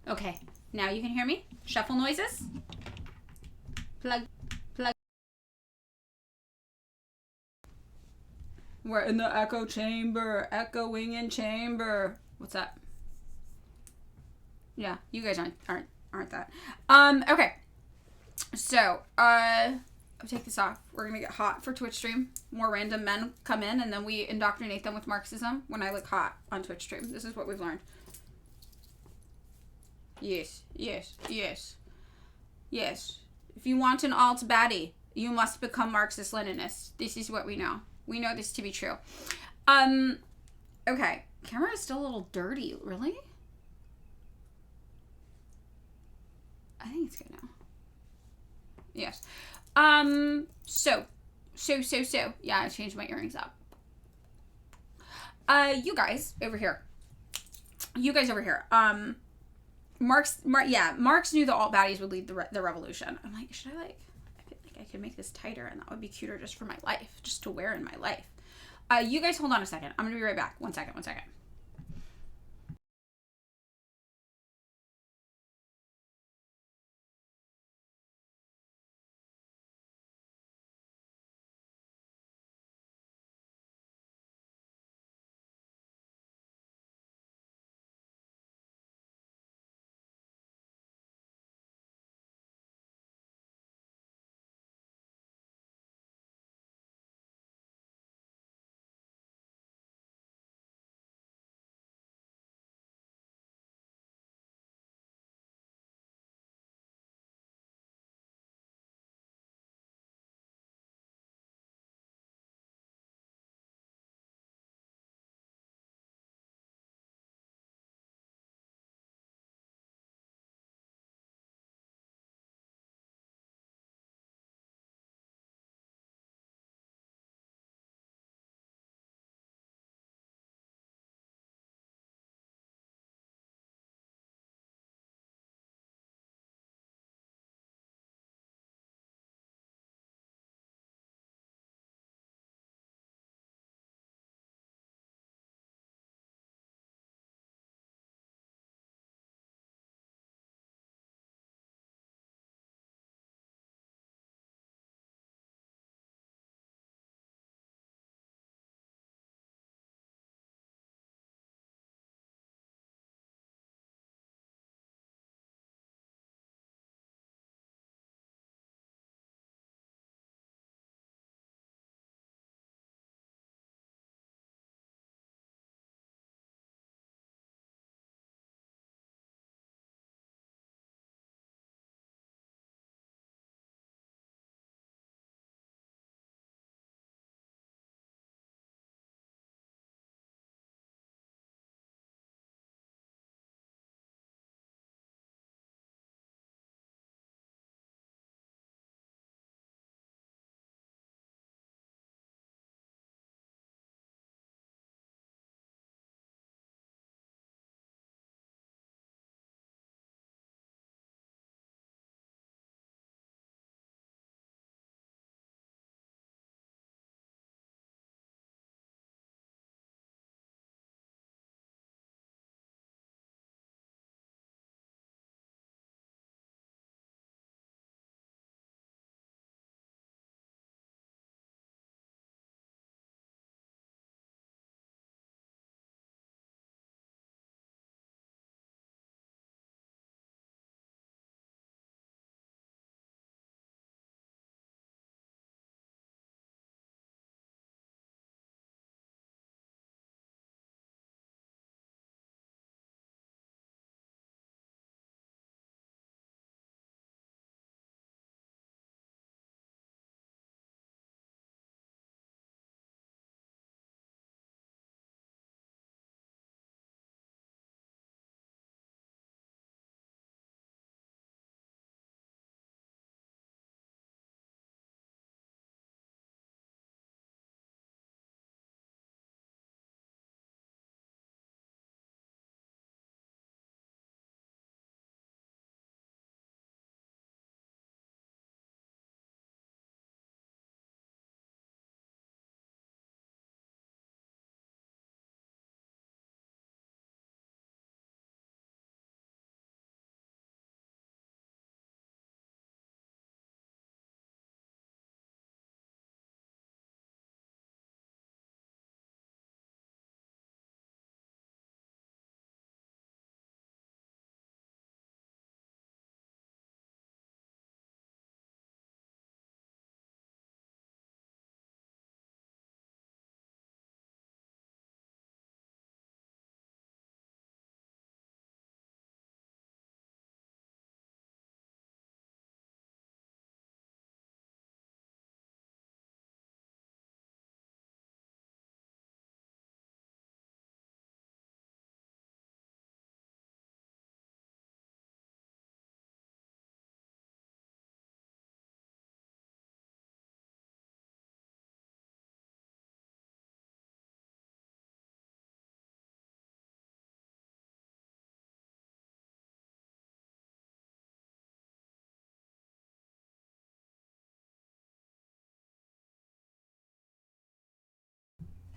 Okay, now you can hear me. Shuffle noises. Plug, plug. We're in the echo chamber, echoing in chamber. What's up? Yeah, you guys aren't that. Okay. So, I'll take this off. We're gonna get hot for Twitch stream. More random men come in, and then we indoctrinate them with Marxism when I look hot on Twitch stream. This is what we've learned. Yes, yes, yes, yes. If you want an alt baddie, you must become Marxist-Leninist. This is what we know. We know this to be true. Okay. Camera is still a little dirty. Really? I think it's good now. Yes. So. Yeah, I changed my earrings up. You guys over here. Marx knew the alt baddies would lead the revolution. I'm like, should I like? I feel like I could make this tighter, and that would be cuter just for my life, just to wear in my life. You guys hold on a second. I'm gonna be right back. One second.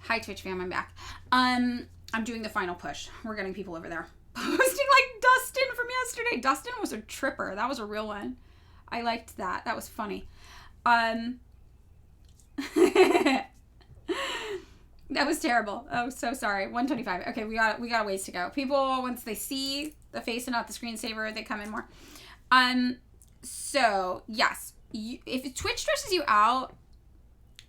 Hi, Twitch fam, I'm back. I'm doing the final push. We're getting people over there. Posting like Dustin from yesterday. Dustin was a tripper. That was a real one. I liked that. That was funny. That was terrible. Oh, so sorry. 125. Okay, we got a ways to go. People, once they see the face and not the screensaver, they come in more. So yes, if Twitch stresses you out,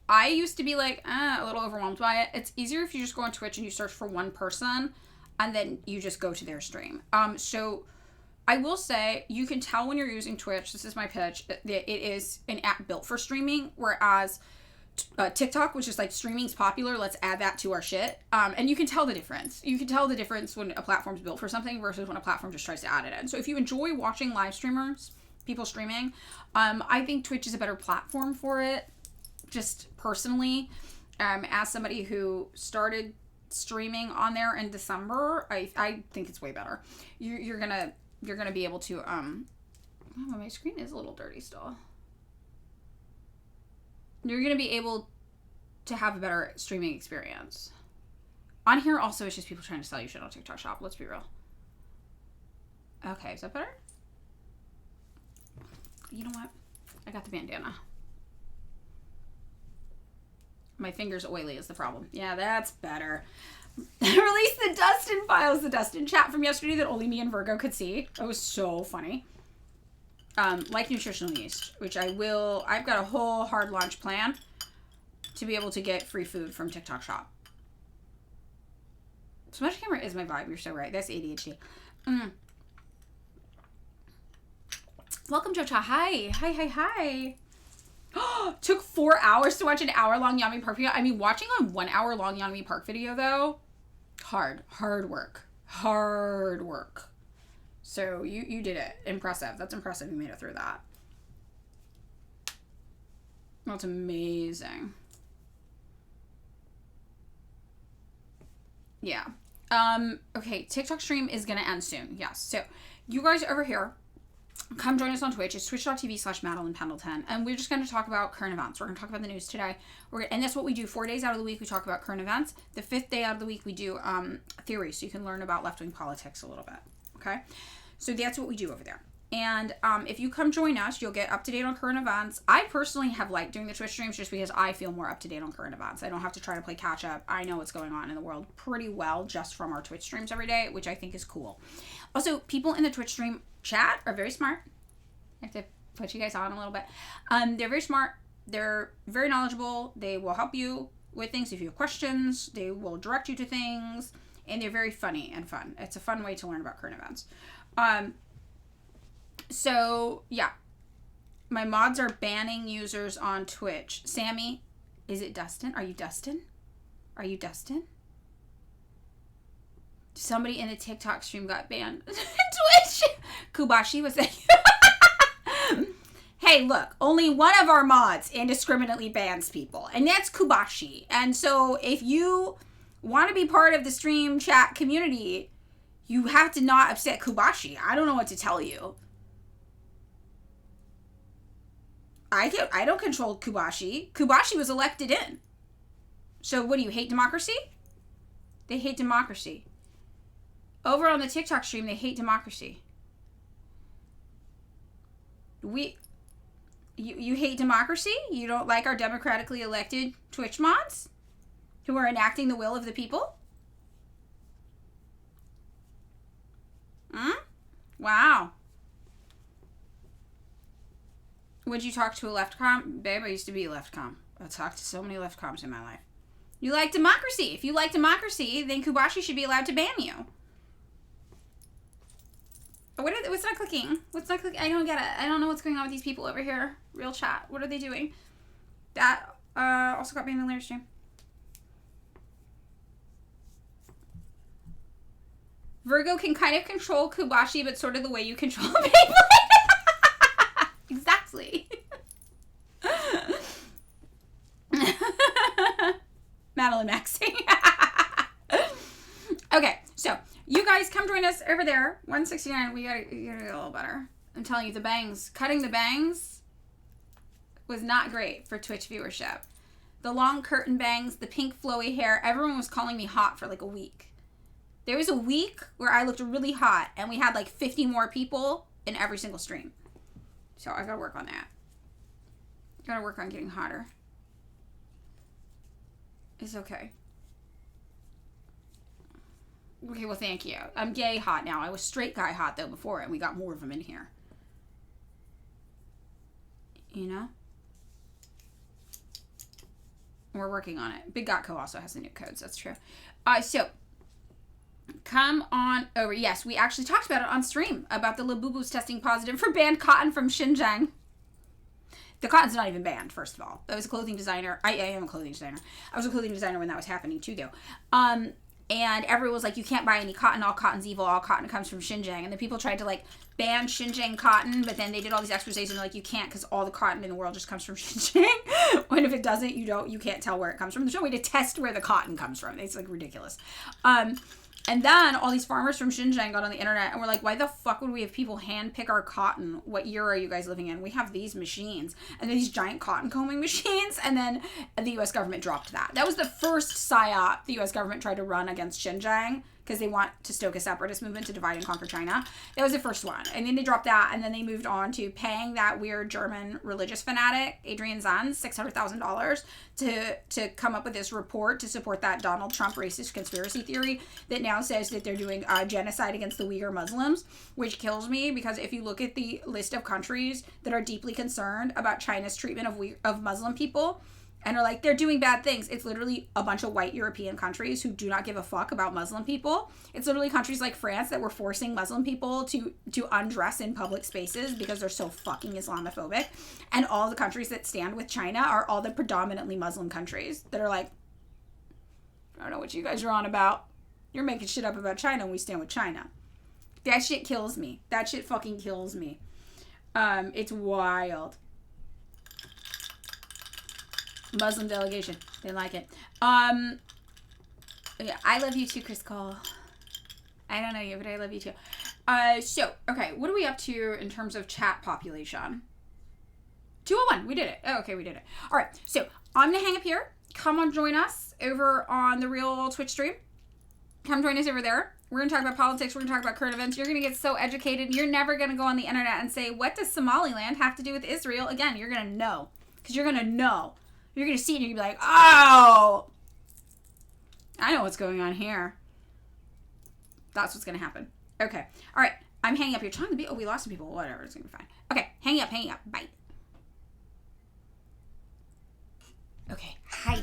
I used to be like a little overwhelmed by it. It's easier if you just go on Twitch and you search for one person, and then you just go to their stream. So I will say you can tell when you're using Twitch. This is my pitch. It is an app built for streaming, whereas TikTok, which is like streaming's popular, let's add that to our shit. And you can tell the difference. You can tell the difference when a platform's built for something versus when a platform just tries to add it in. So if you enjoy watching live streamers, people streaming, I think Twitch is a better platform for it. Just personally, as somebody who started streaming on there in December, I think it's way better. You're gonna be able to oh, my screen is a little dirty still. You're going to be able to have a better streaming experience. On here also, it's just people trying to sell you shit on TikTok Shop. Let's be real. Okay, is that better? You know what? I got the bandana. My finger's oily is the problem. Yeah, that's better. Release the Dustin files, the Dustin chat from yesterday that only me and Virgo could see. That was so funny. Like nutritional yeast, which I've got a whole hard launch plan to be able to get free food from TikTok Shop. Smash camera is my vibe. You're so right. That's ADHD. Welcome, Jocha. Hi. Took 4 hours to watch an hour-long Yami Park video. I mean, watching a 1 hour long Yami Park video, though, hard work. So you did it. Impressive. That's impressive. You made it through that. That's amazing. Yeah. Okay, TikTok stream is going to end soon. Yes. So you guys over here, come join us on Twitch. It's twitch.tv/Madeline Pendleton. And we're just going to talk about current events. We're going to talk about the news today. And that's what we do. 4 days out of the week, we talk about current events. The 5th day out of the week, we do theory. So you can learn about left-wing politics a little bit. Okay? So that's what we do over there. And if you come join us, you'll get up to date on current events. I personally have liked doing the Twitch streams just because I feel more up to date on current events. I don't have to try to play catch up. I know what's going on in the world pretty well just from our Twitch streams every day, which I think is cool. Also, people in the Twitch stream chat are very smart. I have to put you guys on a little bit. They're very smart. They're very knowledgeable. They will help you with things if you have questions. They will direct you to things. And they're very funny and fun. It's a fun way to learn about current events. So, yeah. My mods are banning users on Twitch. Sammy, is it Dustin? Are you Dustin? Somebody in the TikTok stream got banned. Twitch! Kubashi, was that you? Hey, look, only one of our mods indiscriminately bans people, and that's Kubashi. And so if you want to be part of the stream chat community, you have to not upset Kubashi. I don't know what to tell you. I don't control Kubashi. Kubashi was elected in. So what do you hate democracy? They hate democracy. Over on the TikTok stream, they hate democracy. You hate democracy? You don't like our democratically elected Twitch mods who are enacting the will of the people? Wow. Would you talk to a left com? Babe, I used to be a left com. I've talked to so many left coms in my life. You like democracy. If you like democracy, then Kubashi should be allowed to ban you. What's not clicking? I don't get it. I don't know what's going on with these people over here. Real chat. What are they doing? That also got banned in the live stream. Virgo can kind of control Kubashi, but sort of the way you control Beyblade. Exactly. Madeline Maxing. Okay, so you guys come join us over there. 169. We gotta get a little better. I'm telling you, the bangs, cutting the bangs was not great for Twitch viewership. the long curtain bangs, the pink flowy hair. Everyone was calling me hot for like a week. There was a week where I looked really hot, and we had like 50 more people in every single stream. So I gotta work on that. Gotta work on getting hotter. It's okay. Okay, well, thank you. I'm gay hot now. I was straight guy hot, though, before, and we got more of them in here. You know? We're working on it. Big Gotco also has the new codes. That's true. So, come on over. Yes, we actually talked about it on stream, about the Labubus testing positive for banned cotton from Xinjiang. The cotton's not even banned, first of all. I was a clothing designer. I am a clothing designer. I was a clothing designer when that was happening, too, though. And everyone was like, you can't buy any cotton. All cotton's evil. All cotton comes from Xinjiang. And the people tried to, like, ban Xinjiang cotton, but then they did all these expositions and they're like, you can't because all the cotton in the world just comes from Xinjiang. When if it doesn't, you can't tell where it comes from. There's no way to test where the cotton comes from. It's, like, ridiculous. And then all these farmers from Xinjiang got on the internet and were like, why the fuck would we have people hand pick our cotton? What year are you guys living in? We have these machines. And then these giant cotton combing machines. And then the U.S. government dropped that. That was the first PSYOP the U.S. government tried to run against Xinjiang because they want to stoke a separatist movement to divide and conquer China. That was the first one. And then they dropped that, and then they moved on to paying that weird German religious fanatic, Adrian Zanz, $600,000 to come up with this report to support that Donald Trump racist conspiracy theory that now says that they're doing genocide against the Uyghur Muslims, which kills me because if you look at the list of countries that are deeply concerned about China's treatment of Muslim people, and are like, they're doing bad things. It's literally a bunch of white European countries who do not give a fuck about Muslim people. It's literally countries like France that were forcing Muslim people to undress in public spaces because they're so fucking Islamophobic. And all the countries that stand with China are all the predominantly Muslim countries that are like, I don't know what you guys are on about. You're making shit up about China and we stand with China. That shit kills me. That shit fucking kills me. It's wild. Muslim delegation. They like it. Yeah, I love you too, Chris Cole. I don't know you, but I love you too. So, okay, what are we up to in terms of chat population? 201. We did it. Oh, okay, we did it. All right, so I'm going to hang up here. Come on, join us over on the real Twitch stream. Come join us over there. We're going to talk about politics. We're going to talk about current events. You're going to get so educated. You're never going to go on the internet and say, what does Somaliland have to do with Israel? Again, you're going to know. Because you're going to know. You're going to see it and you're going to be like, oh, I know what's going on here. That's what's going to happen. Okay. All right. I'm hanging up here. Trying to be, we lost some people. Whatever. It's going to be fine. Okay. Hanging up. Bye. Okay. Hi.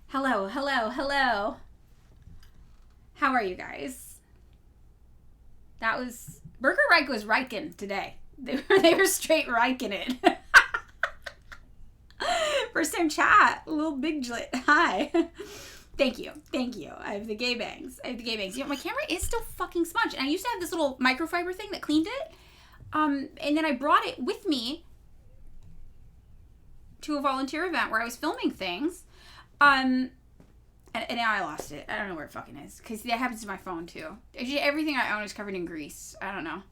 Hello. How are you guys? That was, Burger Reich was Reichen today. They were straight Reichen it. First time chat. A little big jlit. Hi. Thank you. I have the gay bangs. You know, my camera is still fucking smudged. And I used to have this little microfiber thing that cleaned it. And then I brought it with me to a volunteer event where I was filming things. And now I lost it. I don't know where it fucking is. Because that happens to my phone, too. Everything I own is covered in grease. I don't know.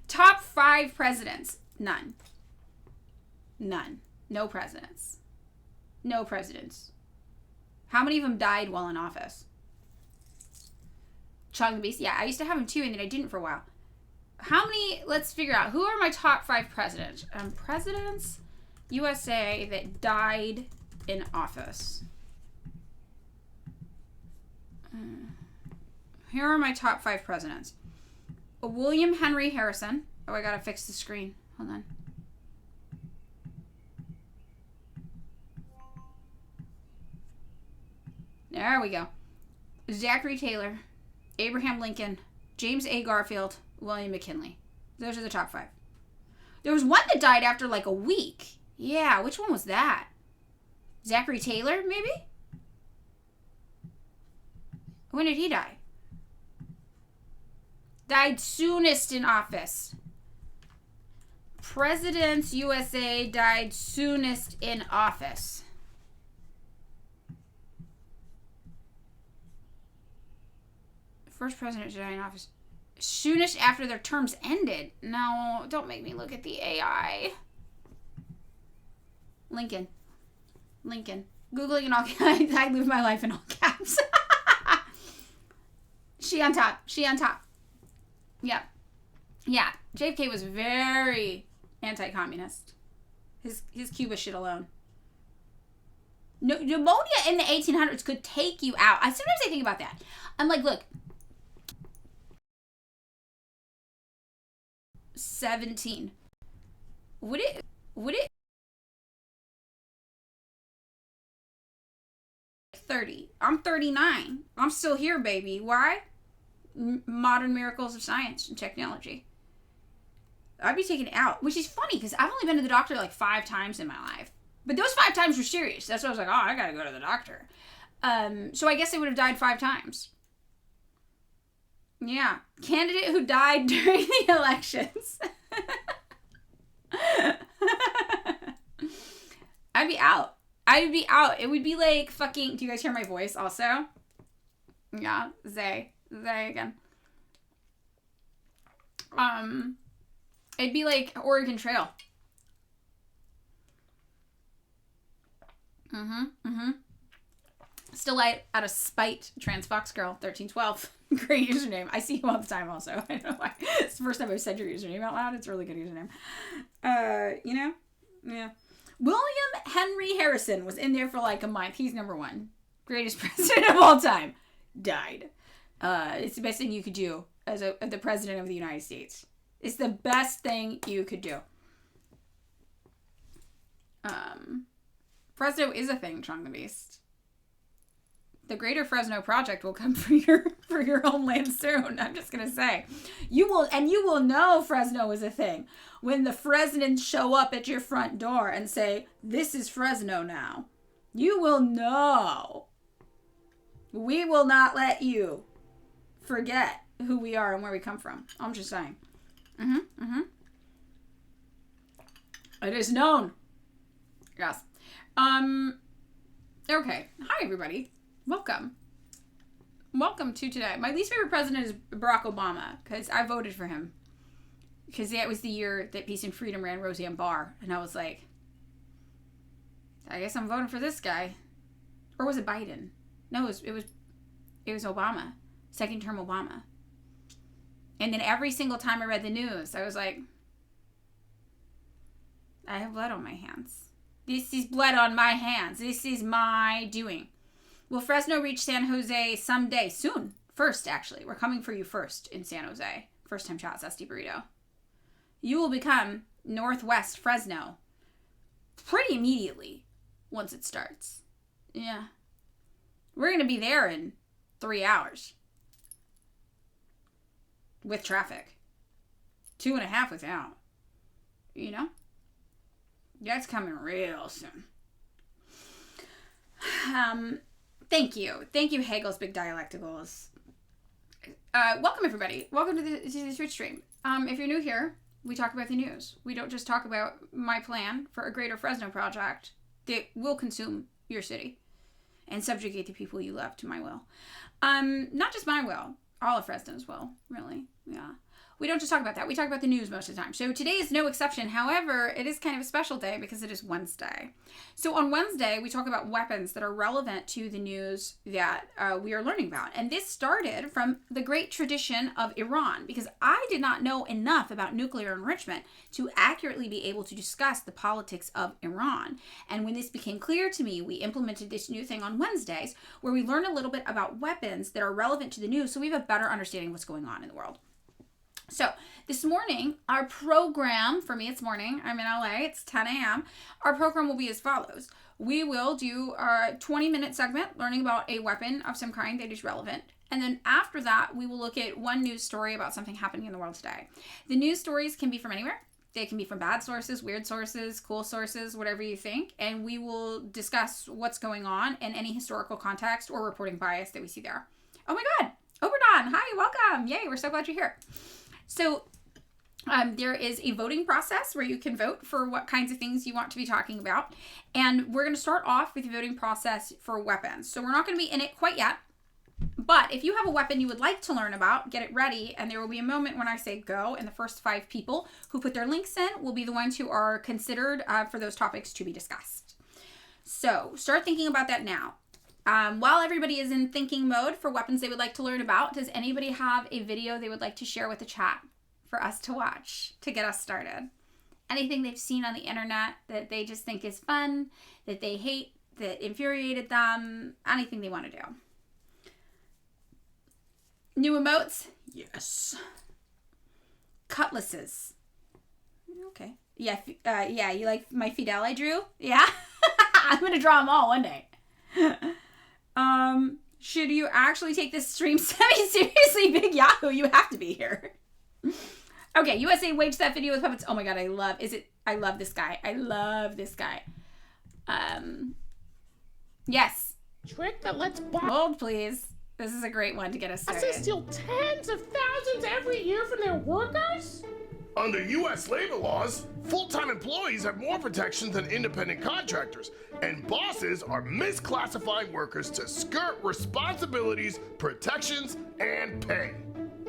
Top 5 presidents. None. No presidents. How many of them died while in office? Chong the Beast? Yeah, I used to have him too, and then I didn't for a while. How many, let's figure out, who are my top 5 presidents? Presidents USA that died in office. Here are my top 5 presidents. William Henry Harrison. Oh, I gotta fix the screen. Hold on. There we go. Zachary Taylor, Abraham Lincoln, James A. Garfield, William McKinley. Those are the top 5. There was one that died after like a week. Yeah, which one was that? Zachary Taylor, maybe? When did he die? Died soonest in office. Presidents USA died soonest in office. First president to die in office. Soonest after their terms ended. No, don't make me look at the AI. Lincoln. Lincoln. Googling in all caps. I live my life in all caps. She on top. She on top. Yeah. Yeah. JFK was very anti-communist. His Cuba shit alone. Pneumonia in the 1800s could take you out. Sometimes I think about that. I'm like, look. 17. Would it 30. I'm 39. I'm still here, baby. Why? Modern miracles of science and technology. I'd be taken out, which is funny because I've only been to the doctor like 5 times in my life. But those 5 times were serious. That's why I was like, oh, I gotta go to the doctor. So I guess I would have died 5 times. Yeah. Candidate who died during the elections. I'd be out. It would be like fucking... Do you guys hear my voice also? Yeah. Zay again. It'd be like Oregon Trail. Still out of spite, Trans Fox Girl 1312. Great username. I see you all the time also. I don't know why. It's the first time I've said your username out loud. It's a really good username. Yeah. William Henry Harrison was in there for like a month. He's number 1. Greatest president of all time. Died. It's the best thing you could do as the president of the United States. It's the best thing you could do. Fresno is a thing, Chung the Beast. The Greater Fresno Project will come for your homeland soon. I'm just gonna say, you will know Fresno is a thing when the Fresnans show up at your front door and say, "This is Fresno now." You will know. We will not let you forget who we are and where we come from. I'm just saying. It is known. Yes. Okay. Hi, everybody. Welcome to today. My least favorite president is Barack Obama because I voted for him because that was the year that Peace and Freedom ran Roseanne Barr, and I was like, I guess I'm voting for this guy. Or was it Biden? No, it was Obama. Second term Obama. And then every single time I read the news, I was like, I have blood on my hands. This is blood on my hands. This is my doing. Will Fresno reach San Jose someday? Soon. First, actually. We're coming for you first in San Jose. First time shot, Zesty Burrito. You will become Northwest Fresno pretty immediately once it starts. Yeah. We're going to be there in 3 hours. With traffic. 2.5 without. You know? That's coming real soon. Thank you, Hegel's Big Dialecticals. Welcome, everybody. Welcome to the Twitch stream. If you're new here, we talk about the news. We don't just talk about my plan for a Greater Fresno project that will consume your city and subjugate the people you love to my will. Not just my will, all of Fresno's will, really. Yeah. We don't just talk about that. We talk about the news most of the time. So today is no exception. However, it is kind of a special day because it is Wednesday. So on Wednesday, we talk about weapons that are relevant to the news that we are learning about. And this started from the great tradition of Iran because I did not know enough about nuclear enrichment to accurately be able to discuss the politics of Iran. And when this became clear to me, we implemented this new thing on Wednesdays where we learn a little bit about weapons that are relevant to the news so we have a better understanding of what's going on in the world. So this morning, our program, for me it's morning, I'm in LA, it's 10 a.m. Our program will be as follows. We will do a 20-minute segment learning about a weapon of some kind that is relevant. And then after that, we will look at one news story about something happening in the world today. The news stories can be from anywhere. They can be from bad sources, weird sources, cool sources, whatever you think. And we will discuss what's going on and any historical context or reporting bias that we see there. Oh my God, Oberdon, hi, welcome. Yay, we're so glad you're here. So there is a voting process where you can vote for what kinds of things you want to be talking about. And we're going to start off with the voting process for weapons. So we're not going to be in it quite yet. But if you have a weapon you would like to learn about, get it ready. And there will be a moment when I say go. And the first 5 people who put their links in will be the ones who are considered for those topics to be discussed. So start thinking about that now. While everybody is in thinking mode for weapons they would like to learn about, does anybody have a video they would like to share with the chat for us to watch to get us started? Anything they've seen on the internet that they just think is fun, that they hate, that infuriated them, anything they want to do. New emotes? Yes. Cutlasses. Okay. Yeah, you like my Fidel I drew? Yeah? I'm going to draw them all one day. Should you actually take this stream semi-seriously, Big Yahoo? You have to be here. Okay, USA waged that video with puppets. Oh my god, I love this guy. I love this guy. Yes. Trick that lets Hold, please. This is a great one to get us started. bosses steal tens of thousands every year from their workers? Under U.S. labor laws, full-time employees have more protection than independent contractors, and bosses are misclassifying workers to skirt responsibilities, protections, and pay.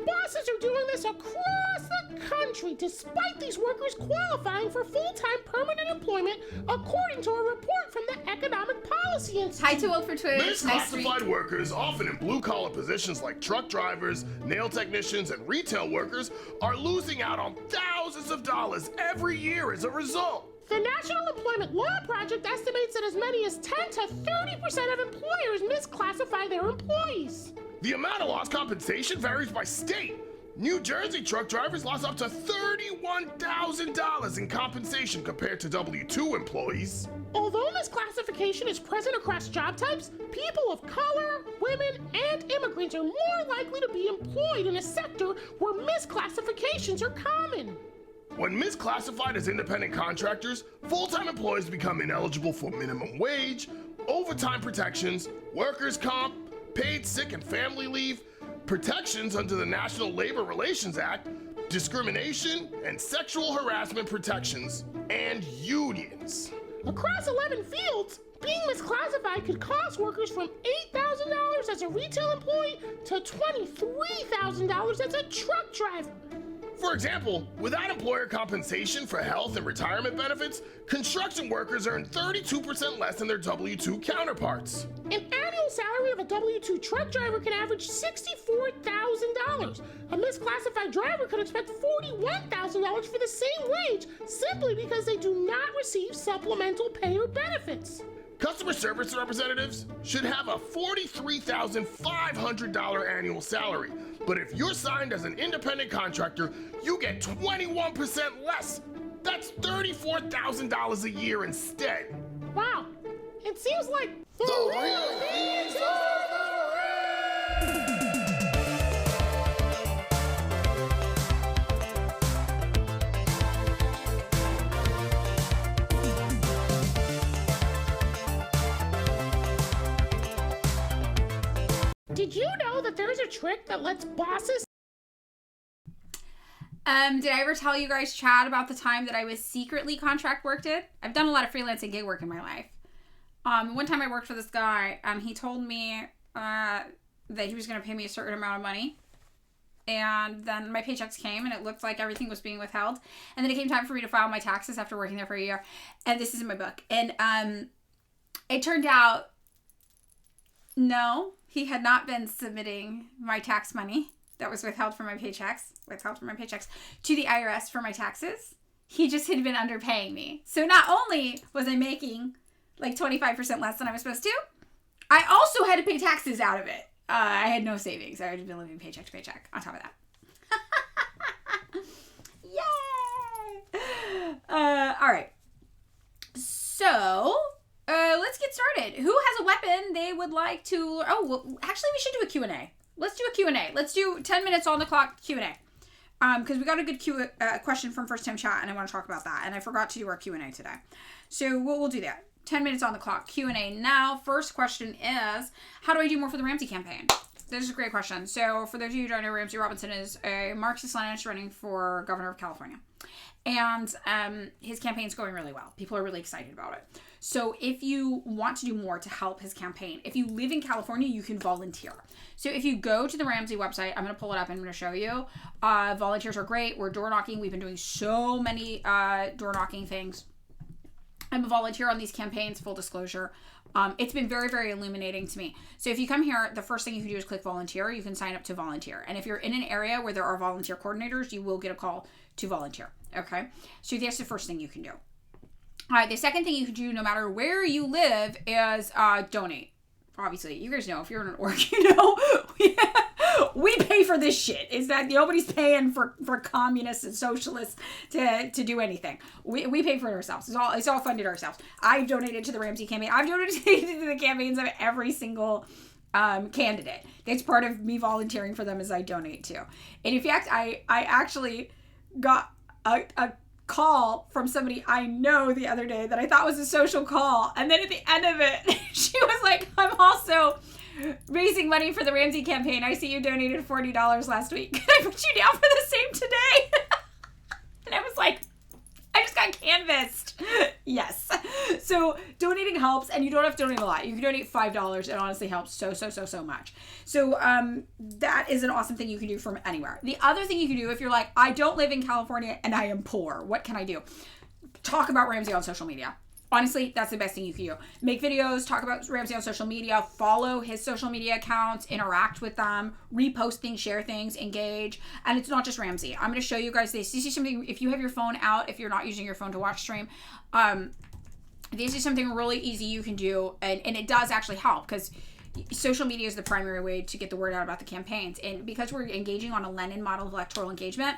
Bosses are doing this across the country despite these workers qualifying for full-time permanent employment according to a report from the Economic Policy Institute. Hi, Too Old for Twitch. Nice to meet Misclassified you. workers, often in blue-collar positions like truck drivers, nail technicians, and retail workers, are losing out on thousands of dollars every year as a result. The National Employment Law Project estimates that as many as 10 to 30% of employers misclassify their employees. The amount of lost compensation varies by state. New Jersey truck drivers lost up to $31,000 in compensation compared to W-2 employees. Although misclassification is present across job types, people of color, women, and immigrants are more likely to be employed in a sector where misclassifications are common. When misclassified as independent contractors, full-time employees become ineligible for minimum wage, overtime protections, workers' comp, paid sick and family leave, protections under the National Labor Relations Act, discrimination and sexual harassment protections, and unions. Across 11 fields, being misclassified could cost workers from $8,000 as a retail employee to $23,000 as a truck driver. For example, without employer compensation for health and retirement benefits, construction workers earn 32% less than their W-2 counterparts. An annual salary of a W-2 truck driver can average $64,000. A misclassified driver could expect $41,000 for the same wage simply because they do not receive supplemental pay or benefits. Customer service representatives should have a $43,500 annual salary, but if you're signed as an independent contractor, you get 21% less. That's $34,000 a year instead. Wow, it seems like the real thing is Did you know that there's a trick that lets bosses? Did I ever tell you guys, Chad, about the time that I was secretly contract worked? I've done a lot of freelance and gig work in my life. One time I worked for this guy, and he told me that he was going to pay me a certain amount of money. And then my paychecks came, and it looked like everything was being withheld. And then it came time for me to file my taxes after working there for a year. And this is in my book. And it turned out, no, he had not been submitting my tax money that was withheld from my paychecks to the IRS for my taxes. He just had been underpaying me. So not only was I making like 25% less than I was supposed to, I also had to pay taxes out of it. I had no savings. I had been living paycheck to paycheck on top of that. Yay! All right. So, let's get started. Who has a weapon they would like to... Oh, well, actually, we should do a Q&A. Let's do a Q&A. Let's do 10 minutes on the clock Q&A. Because we got a good question from First Time Chat, and I want to talk about that. And I forgot to do our Q&A today. So we'll do that. 10 minutes on the clock. Q&A now. First question is, how do I do more for the Ramsey campaign? This is a great question. So for those of you who don't know, Ramsey Robinson is a Marxist-Leninist running for governor of California. And his campaign's going really well. People are really excited about it. So if you want to do more to help his campaign, if you live in California, you can volunteer. So if you go to the Ramsey website, I'm going to pull it up and I'm going to show you. Volunteers are great. We're door knocking. We've been doing so many door knocking things. I'm a volunteer on these campaigns, full disclosure. It's been very, very illuminating to me. So if you come here, the first thing you can do is click volunteer. You can sign up to volunteer. And if you're in an area where there are volunteer coordinators, you will get a call to volunteer. Okay? So that's the first thing you can do. All right, the second thing you can do, no matter where you live, is donate. Obviously, you guys know, if you're in an org, you know, we pay for this shit. Is that nobody's paying for communists and socialists to do anything. We pay for it ourselves. It's all funded ourselves. I've donated to the Ramsey campaign. I've donated to the campaigns of every single candidate. That's part of me volunteering for them, is I donate to. And in fact, I actually got a call from somebody I know the other day that I thought was a social call. And then at the end of it, she was like, I'm also raising money for the Ramsey campaign. I see you donated $40 last week. Can I put you down for the same today? And I was like, I just got canvassed. Yes. So donating helps, and you don't have to donate a lot. You can donate $5. It honestly helps so much. So that is an awesome thing you can do from anywhere. The other thing you can do, if you're like, I don't live in California and I am poor, what can I do? Talk about Ramsey on social media. Honestly, that's the best thing you can do. Make videos, talk about Ramsey on social media, follow his social media accounts, interact with them, repost things, share things, engage. And it's not just Ramsey. I'm going to show you guys this. This is something, if you have your phone out, if you're not using your phone to watch stream, this is something really easy you can do. And it does actually help, because social media is the primary way to get the word out about the campaigns. And because we're engaging on a Lenin model of electoral engagement,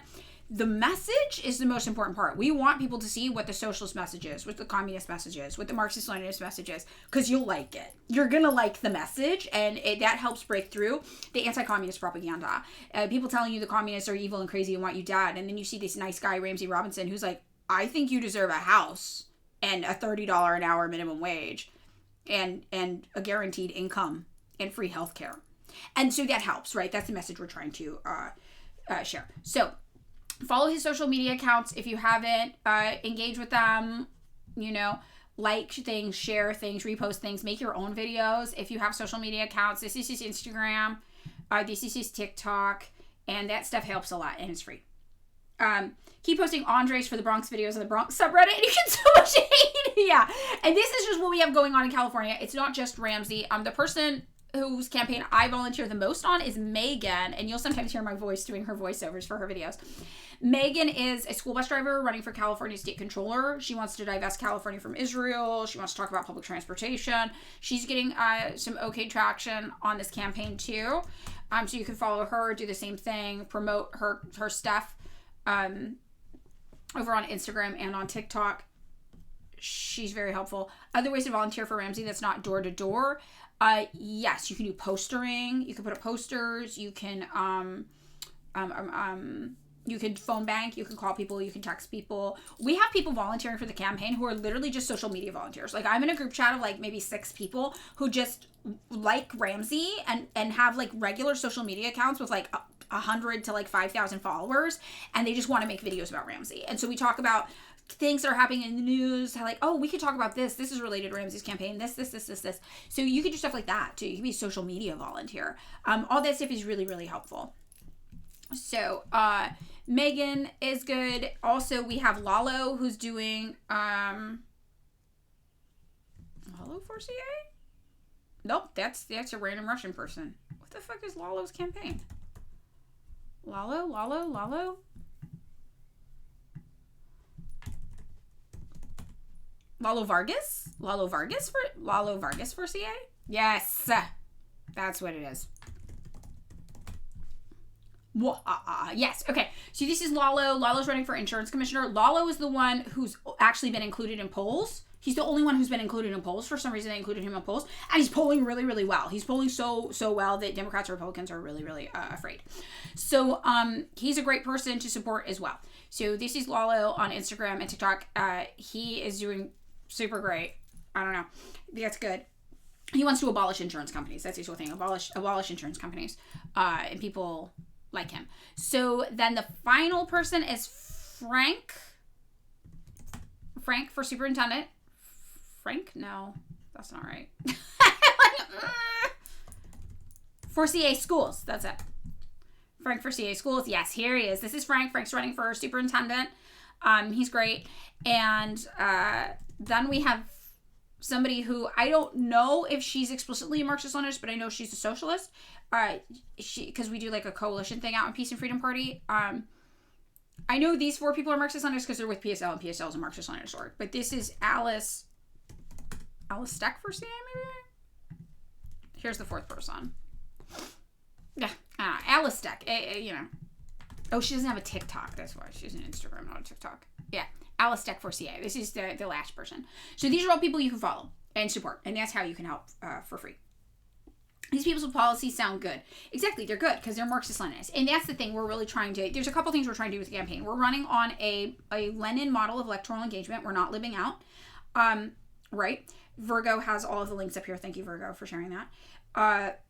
the message is the most important part. We want people to see what the socialist message is, what the communist message is, what the Marxist-Leninist message is, because you'll like it. You're going to like the message, and that helps break through the anti-communist propaganda. People telling you the communists are evil and crazy and want you dead, and then you see this nice guy, Ramsey Robinson, who's like, I think you deserve a house and a $30 an hour minimum wage and a guaranteed income and free health care. And so that helps, right? That's the message we're trying to share. So follow his social media accounts if you haven't. Engage with them, you know, like things, share things, repost things, make your own videos if you have social media accounts. This is his Instagram, this is his TikTok, and that stuff helps a lot, and it's free. Keep posting Andres for the Bronx videos on the Bronx subreddit, and you get so much hate. Yeah, and this is just what we have going on in California. It's not just Ramsey. The person whose campaign I volunteer the most on is Megan, and you'll sometimes hear my voice doing her voiceovers for her videos. Megan is a school bus driver running for California State Controller. She wants to divest California from Israel. She wants to talk about public transportation. She's getting some okay traction on this campaign too. So you can follow her, do the same thing, promote her stuff over on Instagram and on TikTok. She's very helpful. Other ways to volunteer for Ramsey that's not door to door. Yes, you can do postering. You can put up posters. You can you can phone bank. You can call people. You can text people. We have people volunteering for the campaign who are literally just social media volunteers. Like, I'm in a group chat of like maybe 6 people who just like Ramsey and have like regular social media accounts with like 100 to like 5,000 followers, and they just want to make videos about Ramsey. And so we talk about things that are happening in the news, like, oh, we could talk about this. This is related to Ramsey's campaign. This. So you can do stuff like that too. You can be a social media volunteer. All that stuff is really, really helpful. So Megan is good. Also, we have Lalo, who's doing Lalo for CA? Nope, that's a random Russian person. What the fuck is Lalo's campaign? Lalo? Lalo Vargas for CA? Yes, that's what it is. Yes, okay. So this is Lalo. Lalo's running for insurance commissioner. Lalo is the one who's actually been included in polls. He's the only one who's been included in polls. For some reason, they included him in polls. And he's polling really, really well. He's polling so well that Democrats and Republicans are really, really afraid. So he's a great person to support as well. So this is Lalo on Instagram and TikTok. He is doing super great. I don't know. That's good. He wants to abolish insurance companies. That's his whole thing. Abolish insurance companies. And people like him. So then the final person is Frank for superintendent. Frank? No, that's not right. For CA schools. That's it. Frank for CA schools. Yes, here he is. This is Frank. Frank's running for superintendent. He's great. And then we have somebody who I don't know if she's explicitly a Marxist-Leninist, but I know she's a socialist. Because we do like a coalition thing out in Peace and Freedom Party. I know these 4 people are Marxist-Leninists because they're with PSL, and PSL is a Marxist-Leninist org. But this is Alice Steck for CA, maybe? Here's the 4th person. Yeah, Alice Steck. Oh, she doesn't have a TikTok. That's why. She's an Instagram, not a TikTok. Yeah, Alice Steck for CA. This is the last person. So these are all people you can follow and support. And that's how you can help for free. These people's policies sound good. Exactly, they're good because they're Marxist-Leninists. And that's the thing we're really trying to... There's a couple things we're trying to do with the campaign. We're running on a Lenin model of electoral engagement. We're not living out. Right? Virgo has all of the links up here. Thank you, Virgo, for sharing that.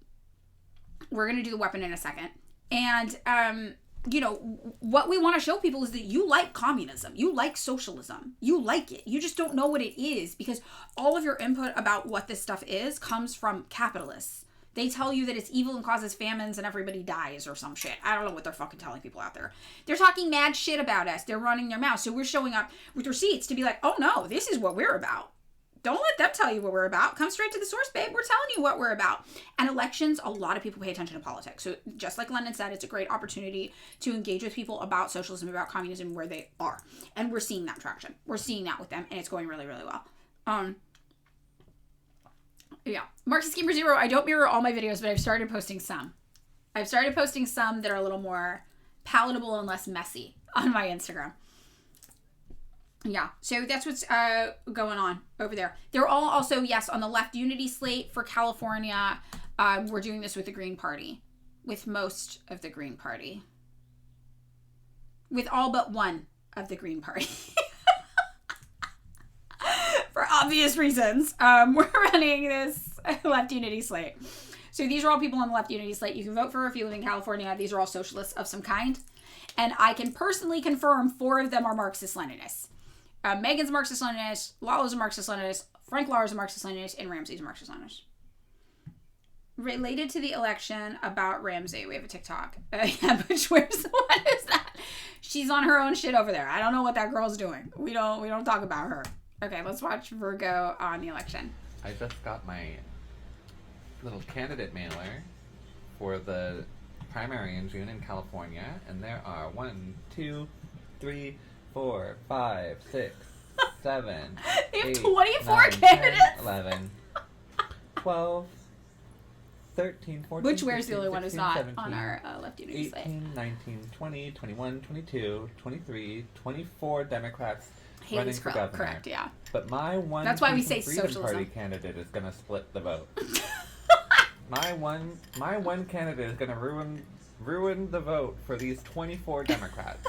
We're going to do the weapon in a second. And, what we want to show people is that you like communism. You like socialism. You like it. You just don't know what it is because all of your input about what this stuff is comes from capitalists. They tell you that it's evil and causes famines and everybody dies or some shit. I don't know what they're fucking telling people out there. They're talking mad shit about us. They're running their mouths. So we're showing up with receipts to be like, oh no, this is what we're about. Don't let them tell you what we're about. Come straight to the source, babe. We're telling you what we're about. And elections, a lot of people pay attention to politics. So just like Lenin said, it's a great opportunity to engage with people about socialism, about communism, where they are. And we're seeing that traction. We're seeing that with them, and it's going really, really well. Yeah. Marxist Gamer Zero, I don't mirror all my videos, but I've started posting some. I've started posting some that are a little more palatable and less messy on my Instagram. Yeah, so that's what's going on over there. They're all also, yes, on the left unity slate for California. We're doing this with the Green Party. With most of the Green Party. With all but one of the Green Party. For obvious reasons. We're running this left unity slate. So these are all people on the left unity slate. You can vote for if you live in California. These are all socialists of some kind. And I can personally confirm 4 of them are Marxist-Leninists. Megan's a Marxist-Leninist, Lalo's a Marxist-Leninist, Frank Laur's a Marxist-Leninist, and Ramsey's a Marxist-Leninist. Related to the election about Ramsey, we have a TikTok. Yeah, but what is that? She's on her own shit over there. I don't know what that girl's doing. We don't talk about her. Okay, let's watch Virgo on the election. I just got my little candidate mailer for the primary in June in California, and there are 1, 2, 3, 4, 5, 6, 7, they have 8, 24 9, candidates. 10, 11, 12, 13, 14, Butch Ware's 15, the only one who's 16, not 17, on our left unity slate. 18, 19, 20, 21, 22, 23, 24 Democrats running Haley's for governor. correct, yeah. But my one That's why we Peace and say Freedom socialism. Party candidate is going to split the vote. my one candidate is going to ruin the vote for these 24 Democrats.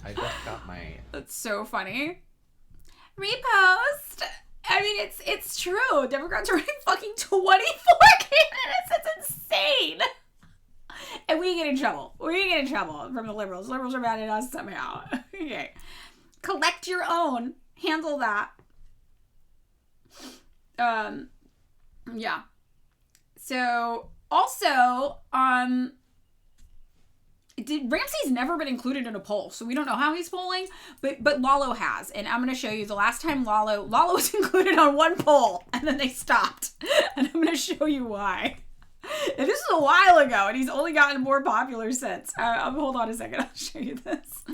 I just got my... That's so funny. Repost. I mean, it's true. Democrats are running fucking 24 candidates. It's insane. And we get in trouble. We get in trouble from the liberals. Liberals are mad at us somehow. Okay. Collect your own. Handle that. Yeah. So, also, Ramsey's never been included in a poll, so we don't know how he's polling, but Lalo has. And I'm going to show you the last time Lalo was included on one poll, and then they stopped. And I'm going to show you why. And this is a while ago, and he's only gotten more popular since. Hold on a second, I'll show you this.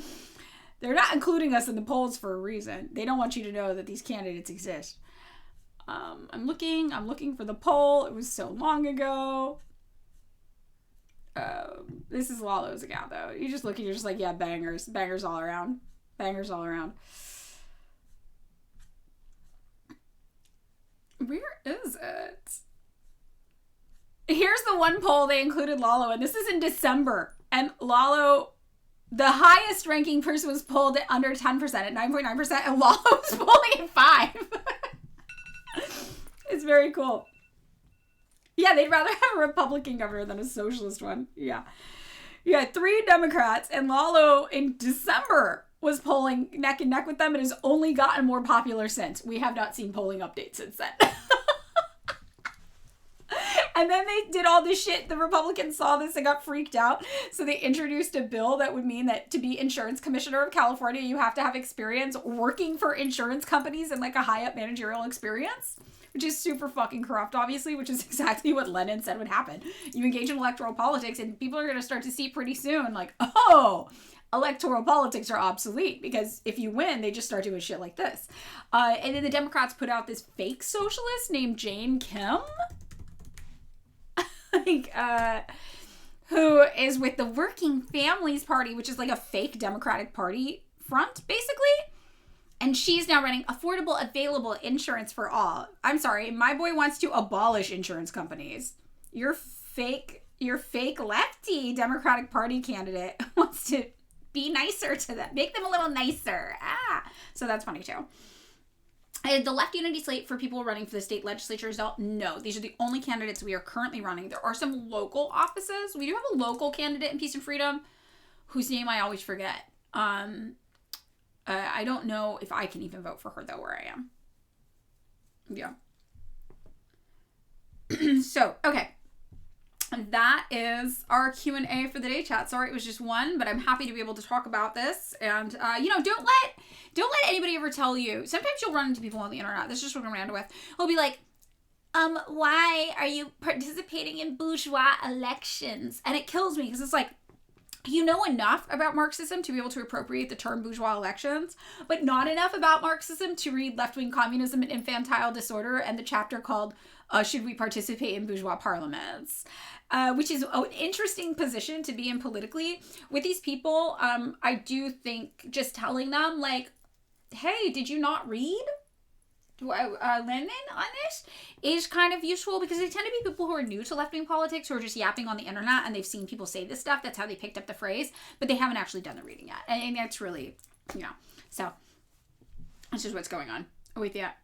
They're not including us in the polls for a reason. They don't want you to know that these candidates exist. I'm looking for the poll. It was so long ago. This is Lalo's account, though. You just look and you're just like, yeah, bangers. Bangers all around. Bangers all around. Where is it? Here's the one poll they included Lalo in. This is in December. And Lalo, the highest ranking person was polled at under 10% at 9.9%. And Lalo was polling at 5. It's very cool. Yeah, they'd rather have a Republican governor than a socialist one. Yeah. You had 3 Democrats, and Lalo in December was polling neck and neck with them and has only gotten more popular since. We have not seen polling updates since then. And then they did all this shit. The Republicans saw this and got freaked out. So they introduced a bill that would mean that to be insurance commissioner of California, you have to have experience working for insurance companies and like a high up managerial experience, which is super fucking corrupt, obviously, which is exactly what Lenin said would happen. You engage in electoral politics and people are going to start to see pretty soon, like, oh, electoral politics are obsolete because if you win, they just start doing shit like this. And then the Democrats put out this fake socialist named Jane Kim, who is with the Working Families Party, which is like a fake Democratic Party front, basically. And she's now running affordable, available insurance for all. I'm sorry, my boy wants to abolish insurance companies. Your fake lefty Democratic Party candidate wants to be nicer to them. Make them a little nicer. So that's funny too. The left unity slate for people running for the state legislatures, no, these are the only candidates we are currently running. There are some local offices. We do have a local candidate in Peace and Freedom whose name I always forget. I don't know if I can even vote for her though where I am. Yeah. So, okay. That is our Q&A for the day, chat. Sorry, it was just one, but I'm happy to be able to talk about this. And, don't let anybody ever tell you. Sometimes you'll run into people on the internet. This is just what I'm around with. They'll be like, why are you participating in bourgeois elections? And it kills me because it's like, you know enough about Marxism to be able to appropriate the term bourgeois elections, but not enough about Marxism to read Left-Wing Communism and Infantile Disorder and the chapter called Should We Participate in Bourgeois Parliaments? Which is an interesting position to be in politically. With these people, I do think just telling them, like, hey, did you not read Lenin on this is kind of useful because they tend to be people who are new to left-wing politics who are just yapping on the internet and they've seen people say this stuff. That's how they picked up the phrase, but they haven't actually done the reading yet. And that's really, so that's just what's going on with that.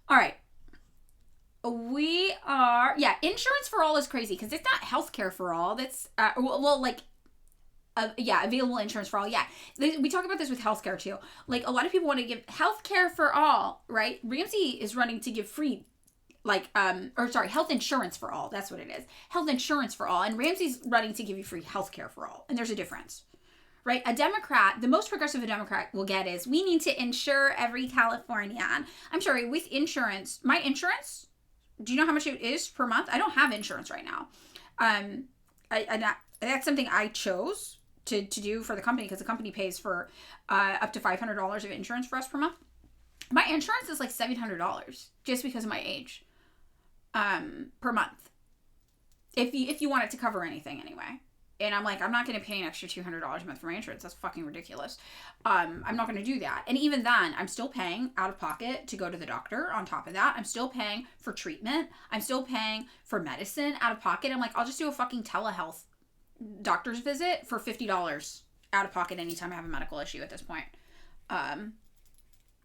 All right. Insurance for all is crazy because it's not healthcare for all. That's, available insurance for all. Yeah. We talk about this with healthcare too. Like a lot of people want to give healthcare for all, right? Ramsey is running to give free, health insurance for all. That's what it is. Health insurance for all. And Ramsey's running to give you free healthcare for all. And there's a difference, right? A Democrat, the most progressive a Democrat will get is we need to insure every Californian. I'm sorry, with insurance, my insurance, do you know how much it is per month? I don't have insurance right now. That's something I chose to do for the company because the company pays for up to $500 of insurance for us per month. My insurance is like $700 just because of my age per month. If you want it to cover anything anyway. And I'm like, I'm not going to pay an extra $200 a month for my insurance. That's fucking ridiculous. I'm not going to do that. And even then, I'm still paying out of pocket to go to the doctor. On top of that, I'm still paying for treatment. I'm still paying for medicine out of pocket. I'm like, I'll just do a fucking telehealth doctor's visit for $50 out of pocket anytime I have a medical issue at this point. And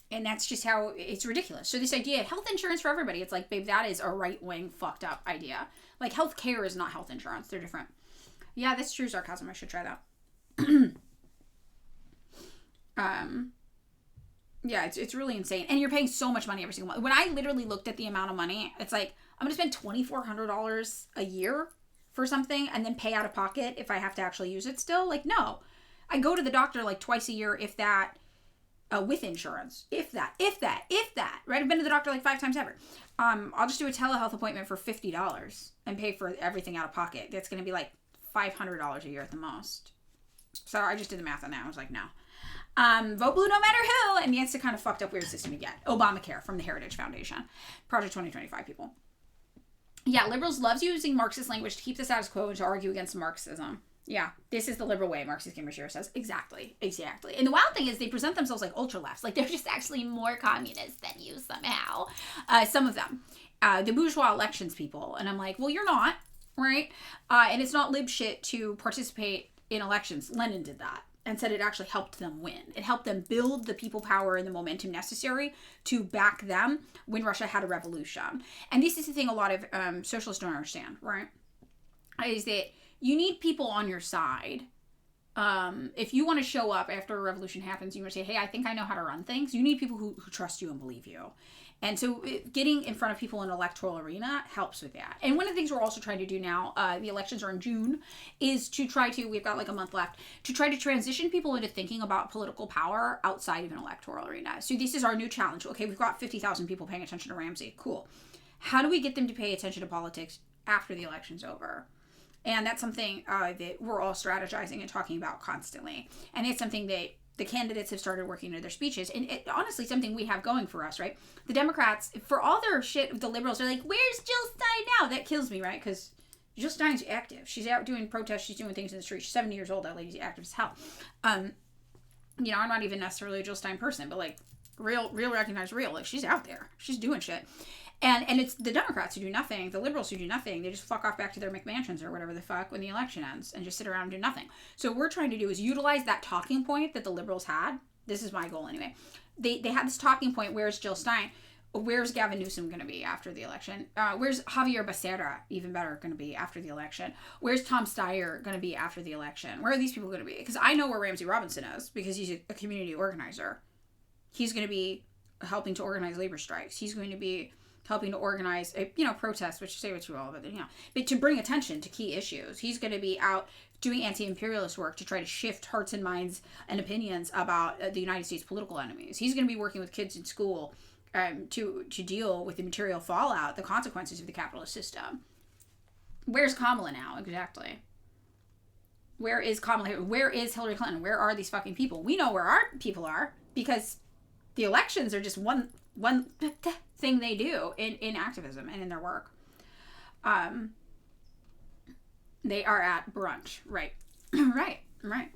that's just how it's ridiculous. So this idea of health insurance for everybody, it's like, babe, that is a right-wing fucked up idea. Like health care is not health insurance. They're different. Yeah, that's true sarcasm. I should try that. Yeah, it's really insane. And you're paying so much money every single month. When I literally looked at the amount of money, it's like, I'm going to spend $2,400 a year for something and then pay out of pocket if I have to actually use it still. Like, no. I go to the doctor like twice a year, if that, with insurance. If that. Right? I've been to the doctor like 5 times ever. I'll just do a telehealth appointment for $50 and pay for everything out of pocket. That's going to be like $500 a year at the most. So I just did the math on that. I was like, no. Vote blue no matter who. And that's the kind of fucked up weird system you get. Obamacare from the Heritage Foundation. Project 2025 people. Yeah, liberals loves using Marxist language to keep the status quo and to argue against Marxism. Yeah, this is the liberal way, Marxist Gamer Shira says. Exactly. And the wild thing is they present themselves like ultra-lefts. Like they're just actually more communist than you somehow. Some of them. The bourgeois elections people. And I'm like, well, you're not. Right? And it's not lib shit to participate in elections. Lenin did that and said it actually helped them win. It helped them build the people power and the momentum necessary to back them when Russia had a revolution. And this is the thing a lot of socialists don't understand, right? Is that you need people on your side. If you want to show up after a revolution happens, you want to say, hey, I think I know how to run things. You need people who trust you and believe you. And so getting in front of people in electoral arena helps with that. And one of the things we're also trying to do now, the elections are in June, is to try to, we've got like a month left, to try to transition people into thinking about political power outside of an electoral arena. So this is our new challenge. Okay, we've got 50,000 people paying attention to Ramsey. Cool. How do we get them to pay attention to politics after the election's over? And that's something that we're all strategizing and talking about constantly. And it's something that the candidates have started working into their speeches. And it, honestly, something we have going for us, right? The Democrats, for all their shit with the liberals, they're like, where's Jill Stein now? That kills me, right? Because Jill Stein's active. She's out doing protests. She's doing things in the street. She's 70 years old. That lady's active as hell. You know, I'm not even necessarily a Jill Stein person, but like real recognized real. Like she's out there. She's doing shit. And it's the Democrats who do nothing, the liberals who do nothing. They just fuck off back to their McMansions or whatever the fuck when the election ends and just sit around and do nothing. So what we're trying to do is utilize that talking point that the liberals had. This is my goal anyway. They had this talking point, where's Jill Stein? Where's Gavin Newsom going to be after the election? Where's Javier Becerra, even better, going to be after the election? Where's Tom Steyer going to be after the election? Where are these people going to be? Because I know where Ramsey Robinson is because he's a community organizer. He's going to be helping to organize labor strikes. He's going to be helping to organize, protests, which say what you all, but to bring attention to key issues. He's going to be out doing anti-imperialist work to try to shift hearts and minds and opinions about the United States political enemies. He's going to be working with kids in school to deal with the material fallout, the consequences of the capitalist system. Where's Kamala now, exactly? Where is Kamala? Where is Hillary Clinton? Where are these fucking people? We know where our people are because the elections are just one thing they do in activism and in their work. They are at brunch, right? right.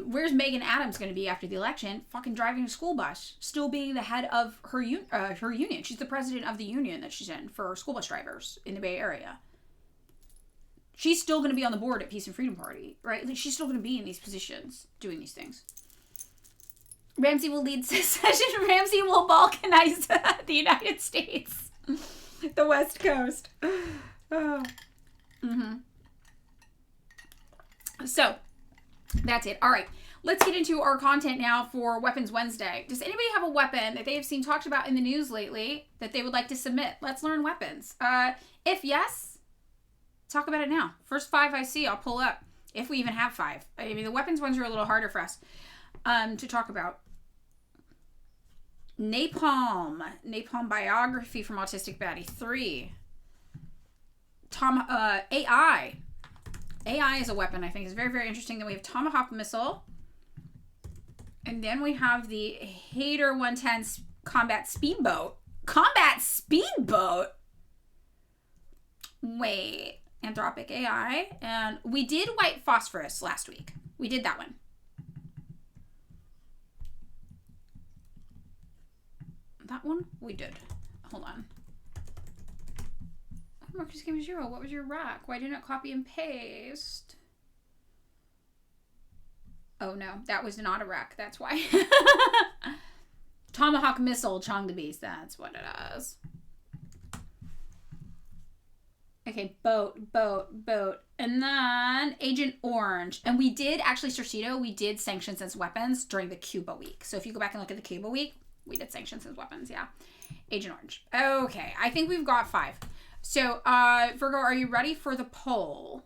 Where's Megan Adams going to be after the election? Fucking driving a school bus, still being the head of her union. She's the president of the union that she's in for school bus drivers in the Bay Area. She's still going to be on the board at Peace and Freedom Party, right? Like she's still going to be in these positions doing these things. Ramsey will lead secession. Ramsey will balkanize the United States. The West Coast. Oh. Mm-hmm. So, that's it. All right. Let's get into our content now for Weapons Wednesday. Does anybody have a weapon that they have seen talked about in the news lately that they would like to submit? Let's learn weapons. If yes, talk about it now. First 5 I see, I'll pull up. If we even have 5. I mean, the weapons ones are a little harder for us to talk about. Napalm biography from Autistic Baddie 3. AI is a weapon I think is very, very interesting. Then we have Tomahawk missile. And then we have the Hater 110 combat speedboat. Wait. Anthropic AI. And we did white phosphorus last week. We did that one. That one? We did. Hold on. Marcus Game 0. What was your rack? Why didn't it copy and paste? Oh no, that was not a rack. That's why. Tomahawk missile, Chong the Beast. That's what it is. Okay, boat. And then Agent Orange. And we did, actually, Cercito, we did sanctions as weapons during the Cuba week. So if you go back and look at the Cuba week, we did sanctions as weapons, yeah. Agent Orange. Okay, I think we've got 5. So, Virgo, are you ready for the poll?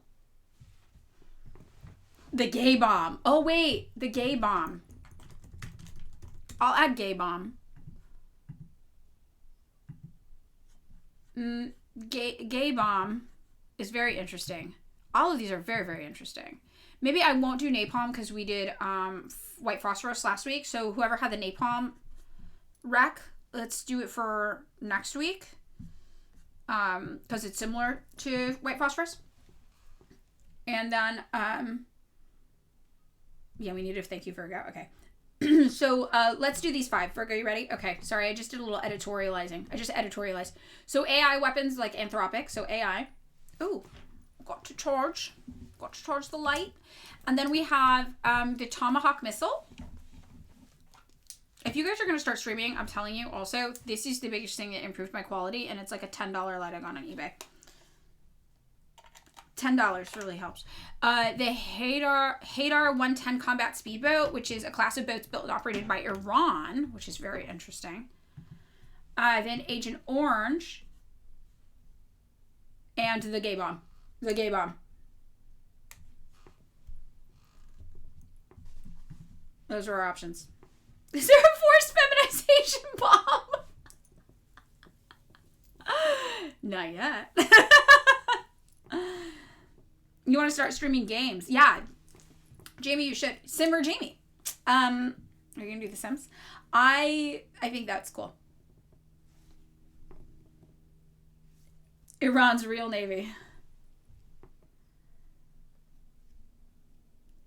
The gay bomb. Oh, wait. The gay bomb. I'll add gay bomb. Gay bomb is very interesting. All of these are very, very interesting. Maybe I won't do napalm because we did white phosphorus last week. So whoever had the napalm rec, let's do it for next week. Because it's similar to white phosphorus. And then, yeah, we need to thank you, Virgo. Okay. So, let's do these 5. Virgo, you ready? Okay. Sorry, I just did a little editorializing. I just editorialized. So, AI weapons like Anthropic. So, AI. Ooh. Got to charge the light. And then we have, the Tomahawk missile. If you guys are going to start streaming, I'm telling you also, this is the biggest thing that improved my quality, and it's like a $10 light I got on eBay. $10 really helps. The Haydar 110 combat speedboat, which is a class of boats built and operated by Iran, which is very interesting. Then Agent Orange. And the gay bomb. The gay bomb. Those are our options. Is there a forced feminization bomb? Not yet. You want to start streaming games? Yeah. Jamie, you should. Simmer Jamie. Are you going to do The Sims? I think that's cool. Iran's real navy.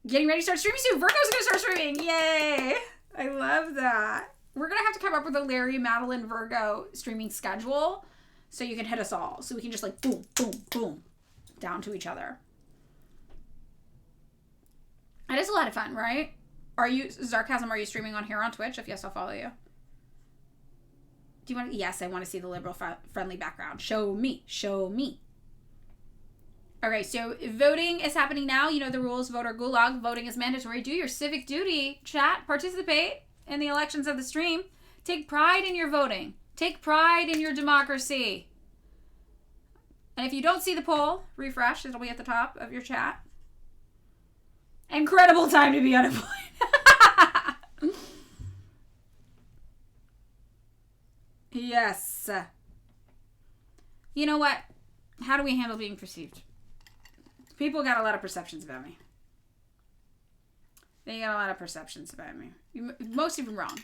Getting ready to start streaming soon. Virgo's going to start streaming. Yay. I love that. We're going to have to come up with a Larry, Madeline, Virgo streaming schedule so you can hit us all. So we can just like boom, boom, boom down to each other. It is a lot of fun, right? Are you, Sarcasm, are you streaming on here on Twitch? If yes, I'll follow you. Do you want to? Yes, I want to see the liberal friendly background. Show me. Show me. Okay, so voting is happening now. You know the rules. Voter gulag. Voting is mandatory. Do your civic duty. Chat. Participate in the elections of the stream. Take pride in your voting. Take pride in your democracy. And if you don't see the poll, refresh. It'll be at the top of your chat. Incredible time to be unemployed. Yes. You know what? How do we handle being perceived? People got a lot of perceptions about me. They got a lot of perceptions about me. Most of them wrong.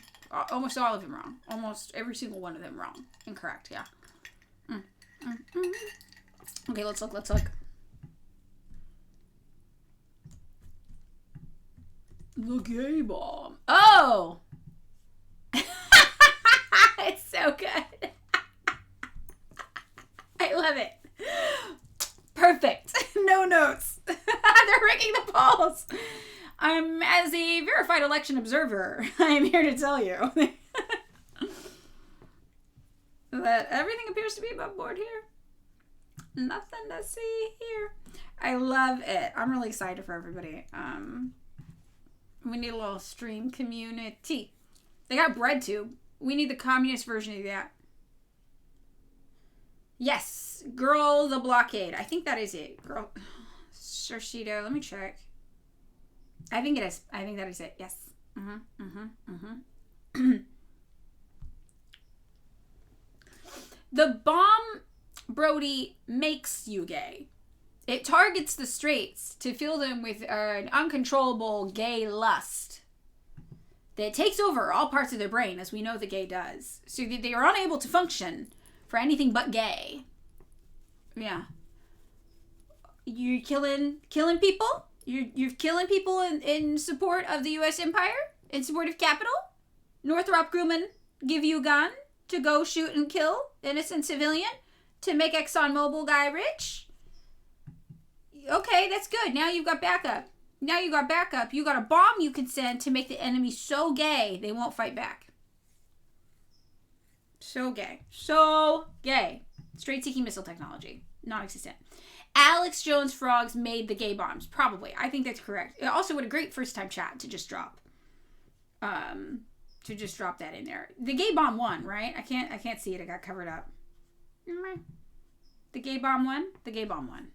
Almost all of them wrong. Almost every single one of them wrong. Incorrect, yeah. Okay, let's look. The gay bomb. Oh! It's so good. I love it. Perfect. No notes. They're ranking the polls. As a verified election observer, I am here to tell you that everything appears to be above board here. Nothing to see here. I love it. I'm really excited for everybody. We need a little stream community. They got bread too. We need the communist version of that. Yes. Girl the blockade. I think that is it. Girl. Sharshito. Let me check. I think it is. I think that is it. Yes. The bomb, Brody, makes you gay. It targets the straights to fill them with an uncontrollable gay lust that takes over all parts of their brain, as we know the gay does, so that they are unable to function for anything but gay. Yeah. You're killing people? You're killing people in support of the U.S. empire? In support of capital? Northrop Grumman give you a gun to go shoot and kill innocent civilian to make ExxonMobil guy rich? Okay, that's good. Now you've got backup. You got a bomb you can send to make the enemy so gay they won't fight back. So gay. Straight-seeking missile technology. Non-existent. Alex Jones Frogs made the gay bombs. Probably. I think that's correct. Also, what a great first-time chat to just drop. That in there. The gay bomb won, right? I can't see it. It got covered up. The gay bomb won? The gay bomb won.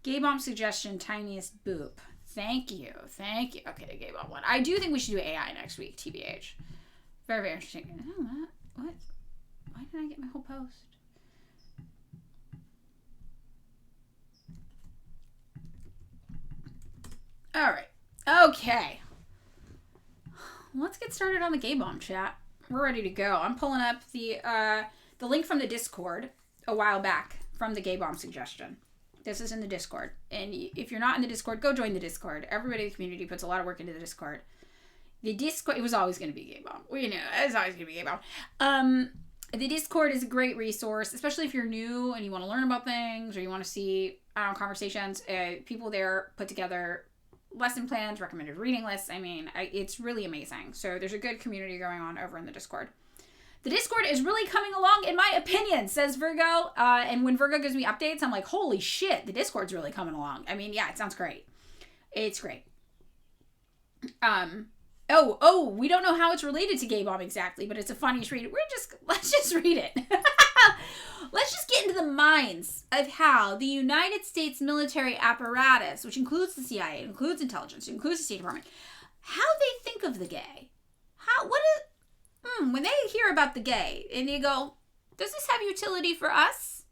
Gay bomb suggestion, tiniest boop. Thank you. Okay, the gay bomb won. I do think we should do AI next week, TBH. Very, very interesting. Oh, what? Why didn't I get my whole post? All right. Okay. Let's get started on the gay bomb chat. We're ready to go. I'm pulling up the link from the Discord a while back from the gay bomb suggestion. This is in the Discord. And if you're not in the Discord, go join the Discord. Everybody in the community puts a lot of work into the Discord. The Discord, it was always going to be gay bomb. We knew it was always going to be gay bomb. The Discord is a great resource, especially if you're new and you want to learn about things or you want to see, conversations. People there put together lesson plans, recommended reading lists. I mean, it's really amazing. So there's a good community going on over in the Discord. The Discord is really coming along, in my opinion, says Virgo. And when Virgo gives me updates, I'm like, holy shit, the Discord's really coming along. I mean, yeah, it sounds great. It's great. We don't know how it's related to gay bomb exactly, but it's a funny read. Let's just read it. Let's just get into the minds of how the United States military apparatus, which includes the CIA, includes intelligence, includes the State Department, how they think of the gay. When they hear about the gay, and you go, does this have utility for us?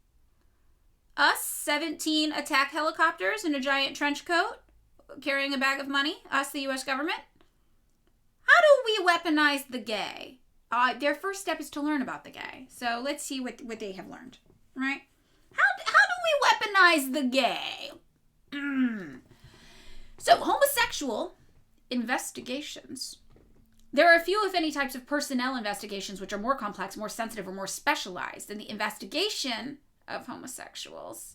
Us, 17 attack helicopters in a giant trench coat, carrying a bag of money, us, the U.S. government? How do we weaponize the gay? Their first step is to learn about the gay. So let's see what they have learned, right? How do we weaponize the gay? So homosexual investigations. There are a few, if any, types of personnel investigations which are more complex, more sensitive, or more specialized than the investigation of homosexuals.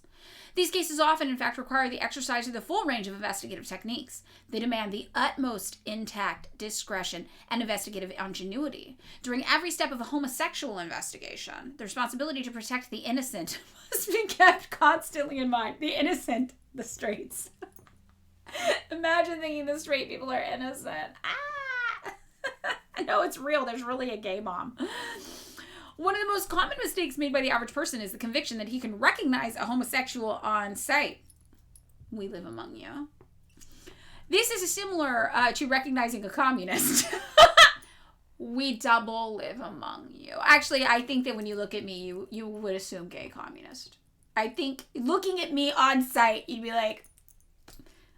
These cases often, in fact, require the exercise of the full range of investigative techniques. They demand the utmost intact discretion and investigative ingenuity. During every step of a homosexual investigation, the responsibility to protect the innocent must be kept constantly in mind. The innocent, the straights. Imagine thinking the straight people are innocent. No, it's real. There's really a gay bomb. One of the most common mistakes made by the average person is the conviction that he can recognize a homosexual on sight. We live among you. This is similar to recognizing a communist. We double live among you. Actually, I think that when you look at me, you would assume gay communist. I think looking at me on sight, you'd be like,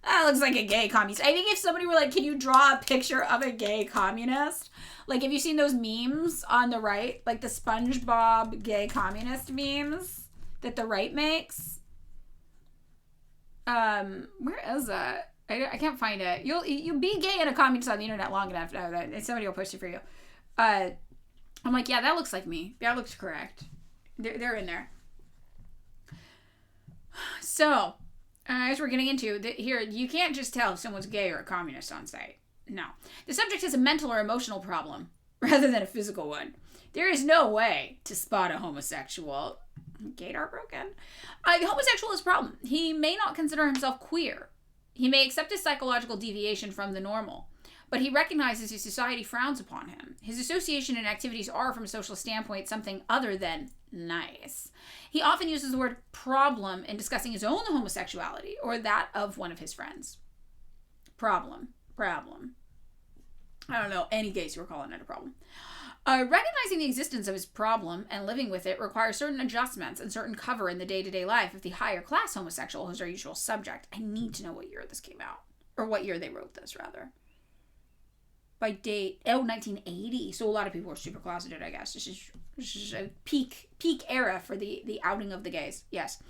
that looks like a gay communist. I think if somebody were like, can you draw a picture of a gay communist? Like, have you seen those memes on the right? Like the SpongeBob gay communist memes that the right makes? Where is that? I can't find it. You'll be gay and a communist on the internet long enough to know that, and somebody will post it for you. I'm like, yeah, that looks like me. That looks correct. They're in there. So, as we're getting into here, you can't just tell if someone's gay or a communist on sight. No. The subject has a mental or emotional problem rather than a physical one. There is no way to spot a homosexual. Gaydar broken. The homosexual is a problem. He may not consider himself queer. He may accept a psychological deviation from the normal, but he recognizes his society frowns upon him. His association and activities are, from a social standpoint, something other than nice. He often uses the word problem in discussing his own homosexuality or that of one of his friends. Problem. I don't know any gays who are calling it a problem. Recognizing the existence of his problem and living with it requires certain adjustments and certain cover in the day-to-day life of the higher class homosexual who's our usual subject. I need to know what year this came out. Or what year they wrote this, rather. By date, 1980. So a lot of people were super closeted, I guess. This is a peak era for the outing of the gays. Yes.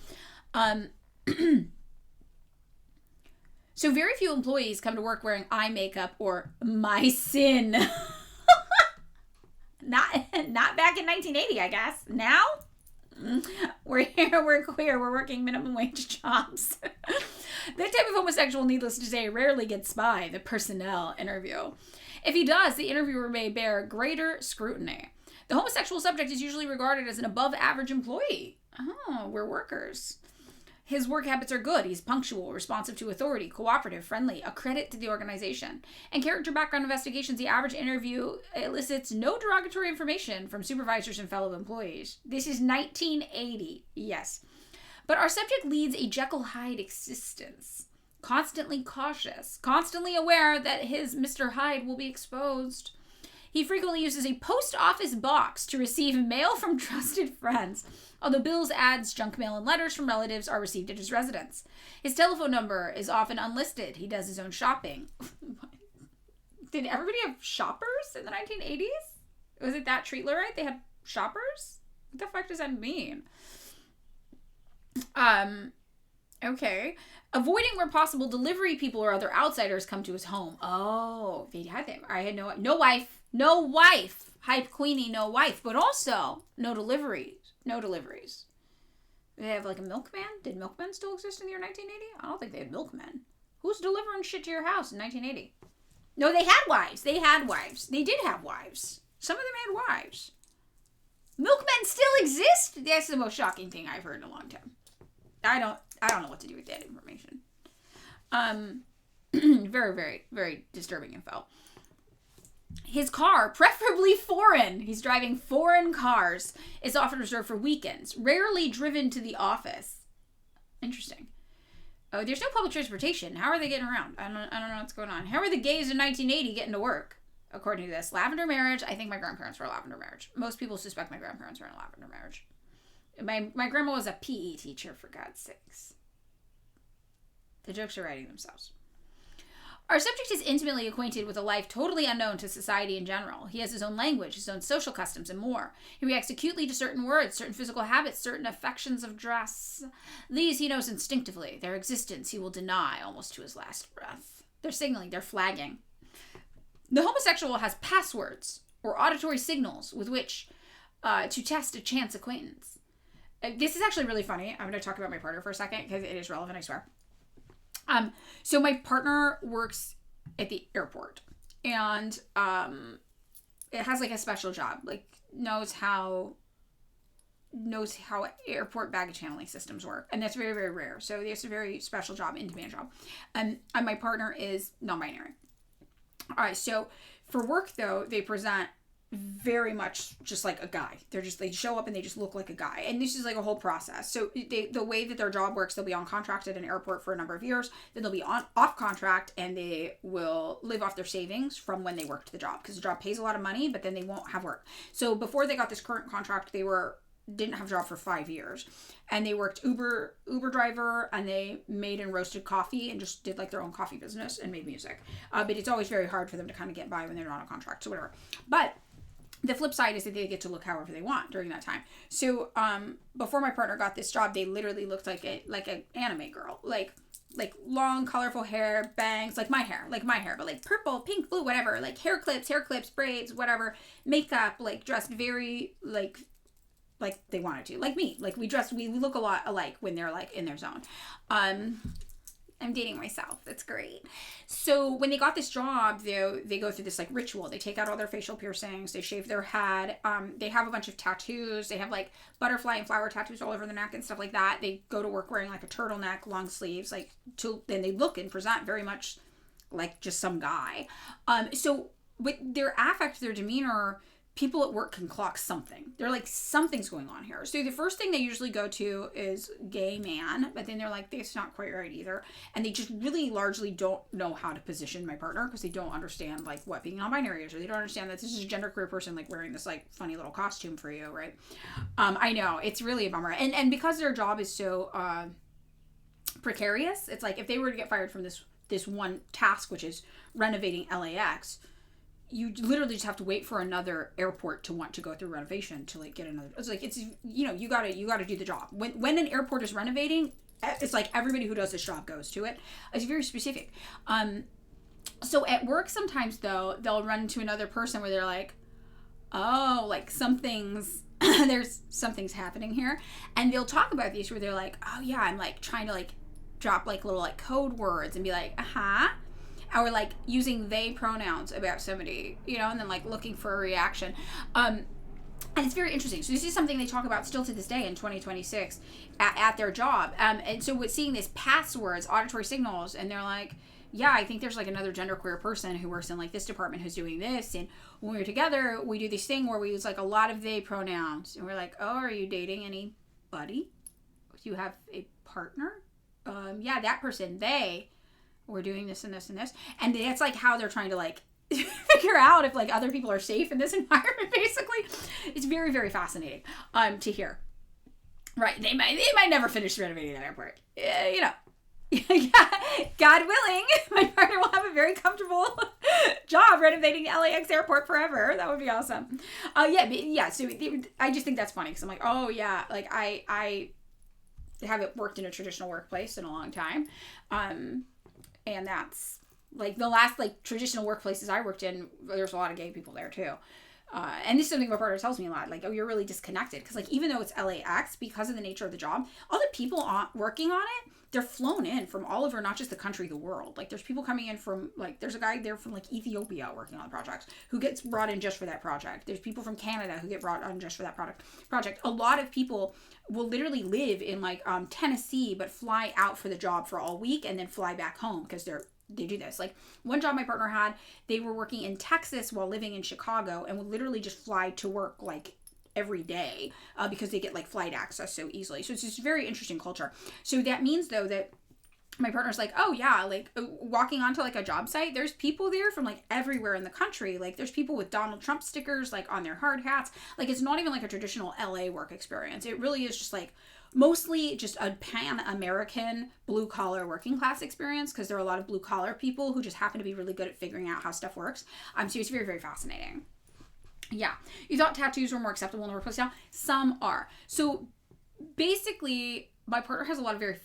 So very few employees come to work wearing eye makeup or my sin. Not back in 1980, I guess. Now, we're here, we're queer, we're working minimum wage jobs. That type of homosexual, needless to say, rarely gets by the personnel interview. If he does, the interviewer may bear greater scrutiny. The homosexual subject is usually regarded as an above-average employee. Oh, we're workers. His work habits are good. He's punctual, responsive to authority, cooperative, friendly, a credit to the organization. In character background investigations, the average interview elicits no derogatory information from supervisors and fellow employees. This is 1980, yes. But our subject leads a Jekyll Hyde existence. Constantly cautious, constantly aware that his Mr. Hyde will be exposed. He frequently uses a post office box to receive mail from trusted friends, although bills, ads, junk mail, and letters from relatives are received at his residence. His telephone number is often unlisted. He does his own shopping. Did everybody have shoppers in the 1980s? Was it that Treatlerite? They had shoppers? What the fuck does that mean? Okay. Avoiding where possible delivery people or other outsiders come to his home. Oh, they had them. I had no wife. Hype Queenie, no wife. But also, no deliveries. Did they have like a milkman? Did milkmen still exist in the year 1980? I don't think they had milkmen. Who's delivering shit to your house in 1980? No, they had wives. They did have wives. Some of them had wives. Milkmen still exist? That's the most shocking thing I've heard in a long time. I don't know what to do with that information. Very, very, very disturbing info. His car, preferably foreign, he's driving foreign cars, is often reserved for weekends, rarely driven to the office. Interesting. Oh, there's no public transportation. How are they getting around? I don't know what's going on. How are the gays in 1980 getting to work? According to this, lavender marriage. I think my grandparents were a lavender marriage. Most people suspect my grandparents were in a lavender marriage. My grandma was a PE teacher, for God's sakes. The jokes are writing themselves. Our subject is intimately acquainted with a life totally unknown to society in general. He has his own language, his own social customs, and more. He reacts acutely to certain words, certain physical habits, certain affections of dress. These he knows instinctively. Their existence he will deny almost to his last breath. They're signaling, they're flagging. The homosexual has passwords, or auditory signals, with which to test a chance acquaintance. This is actually really funny. I'm going to talk about my partner for a second, because it is relevant, I swear. So my partner works at the airport, and it has like a special job, like knows how airport baggage handling systems work, and that's very, very rare. So it's a very special job, in-demand job, and my partner is non-binary. All right, so for work though, they present very much just like a guy. They show up and they just look like a guy. And this is like a whole process. So the way that their job works, they'll be on contract at an airport for a number of years. Then they'll be off contract, and they will live off their savings from when they worked the job, because the job pays a lot of money, but then they won't have work. So before they got this current contract, they didn't have a job for 5 years, and they worked Uber driver, and they made and roasted coffee and just did like their own coffee business and made music. But it's always very hard for them to kind of get by when they're not on a contract, so whatever. But the flip side is that they get to look however they want during that time. So before my partner got this job, they literally looked like an anime girl, like long colorful hair, bangs, like my hair, but like purple, pink, blue, whatever, like hair clips, braids, whatever, makeup, like dressed very like they wanted to, like me, like we look a lot alike when they're like in their zone. I'm dating myself. That's great. So when they got this job, they go through this like ritual. They take out all their facial piercings. They shave their head. They have a bunch of tattoos. They have like butterfly and flower tattoos all over the neck and stuff like that. They go to work wearing like a turtleneck, long sleeves, then they look and present very much like just some guy. So with their affect, their demeanor, people at work can clock something. They're like, something's going on here. So the first thing they usually go to is gay man, but then they're like, that's not quite right either. And they just really largely don't know how to position my partner, because they don't understand like what being non-binary is, or they don't understand that this is a genderqueer person like wearing this like funny little costume for you, right? I know, it's really a bummer. And because their job is so precarious, it's like if they were to get fired from this one task, which is renovating LAX, you literally just have to wait for another airport to want to go through renovation to like get another. It's like, it's, you gotta do the job. When an airport is renovating, it's like everybody who does this job goes to it. It's very specific. So at work sometimes though, they'll run into another person where they're like, oh, like something's happening here, and they'll talk about these where they're like, oh yeah, I'm like trying to like drop like little like code words and be like, or like using they pronouns about somebody, and then like looking for a reaction. And it's very interesting. So this is something they talk about still to this day in 2026 at their job. And so with seeing these passwords, auditory signals, and they're like, yeah, I think there's like another genderqueer person who works in like this department who's doing this. And when we're together, we do this thing where we use like a lot of they pronouns. And we're like, oh, are you dating anybody? Do you have a partner? Yeah, that person, they... we're doing this and this and this. And that's like how they're trying to like figure out if like other people are safe in this environment, basically. It's very, very fascinating to hear. Right. They might never finish renovating that airport. Yeah, God willing, my partner will have a very comfortable job renovating LAX airport forever. That would be awesome. So I just think that's funny, because I'm like, oh yeah, like I haven't worked in a traditional workplace in a long time. And that's like the last like traditional workplaces I worked in, there's a lot of gay people there too. And this is something my partner tells me a lot, like, oh, you're really disconnected. Because like, even though it's LAX, because of the nature of the job, all the people working on it, they're flown in from all over, not just the country, the world. Like there's people coming in from like, there's a guy there from like Ethiopia working on the project who gets brought in just for that project. There's people from Canada who get brought on just for that project. A lot of people will literally live in like Tennessee, but fly out for the job for all week and then fly back home because they're they do this. Like, one job my partner had, they were working in Texas while living in Chicago and would literally just fly to work like every day because they get like flight access so easily. So it's just very interesting culture. So that means though that my partner's like, oh yeah, like walking onto like a job site, there's people there from like everywhere in the country. Like there's people with Donald Trump stickers like on their hard hats. Like it's not even like a traditional LA work experience. It really is just like mostly just a pan-American blue-collar working class experience, because there are a lot of blue-collar people who just happen to be really good at figuring out how stuff works. So it's very, very fascinating. Yeah. You thought tattoos were more acceptable in the workplace now? Some are. So basically, my partner has a lot of very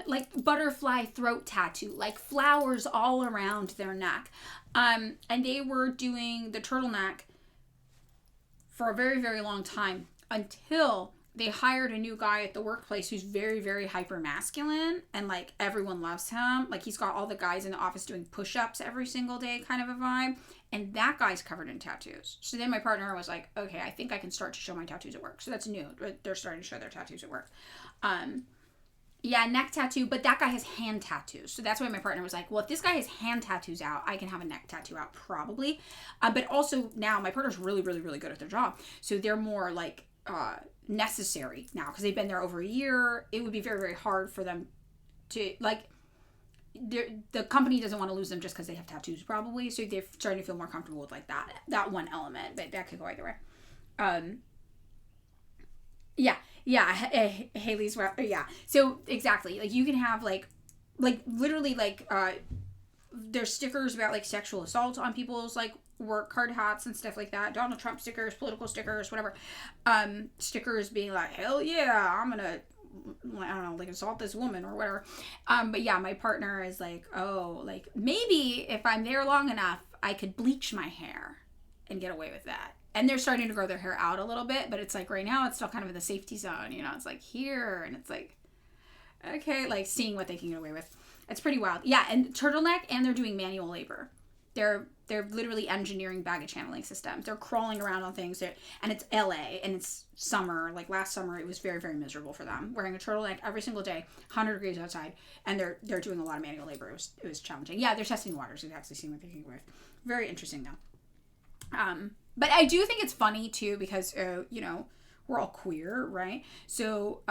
like butterfly throat tattoo, like flowers all around their neck. And they were doing the turtleneck for a very, very long time until they hired a new guy at the workplace who's very, very hyper masculine, and like everyone loves him. Like he's got all the guys in the office doing push-ups every single day kind of a vibe. And that guy's covered in tattoos. So then my partner was like, okay, I think I can start to show my tattoos at work. So that's new. They're starting to show their tattoos at work. Yeah, neck tattoo, but that guy has hand tattoos. So that's why my partner was like, well, if this guy has hand tattoos out, I can have a neck tattoo out probably. But also now my partner's really, really, really good at their job. So they're more like necessary now because they've been there over a year. It would be very, very hard for them to, like, the company doesn't want to lose them just because they have tattoos probably. So they're starting to feel more comfortable with like that one element, but that could go either way. Yeah, Haley's, yeah. So exactly, like you can have like literally like there's stickers about like sexual assault on people's like work hard hats and stuff like that. Donald Trump stickers, political stickers, whatever. Stickers being like, hell yeah, I'm gonna, I don't know, like assault this woman or whatever. But yeah, my partner is like, oh, like maybe if I'm there long enough, I could bleach my hair and get away with that. And they're starting to grow their hair out a little bit, but it's like right now it's still kind of in the safety zone, you know, it's like here and it's like, okay, like seeing what they can get away with. It's pretty wild. Yeah, and turtleneck, and they're doing manual labor. They're literally engineering baggage handling systems. They're crawling around on things, and it's LA, and it's summer. Like last summer, it was very, very miserable for them. Wearing a turtleneck every single day, 100 degrees outside, and they're doing a lot of manual labor. It was challenging. Yeah, they're testing waters. They've actually seen what they can get away with. Very interesting though. But I do think it's funny too because you know, we're all queer, right? So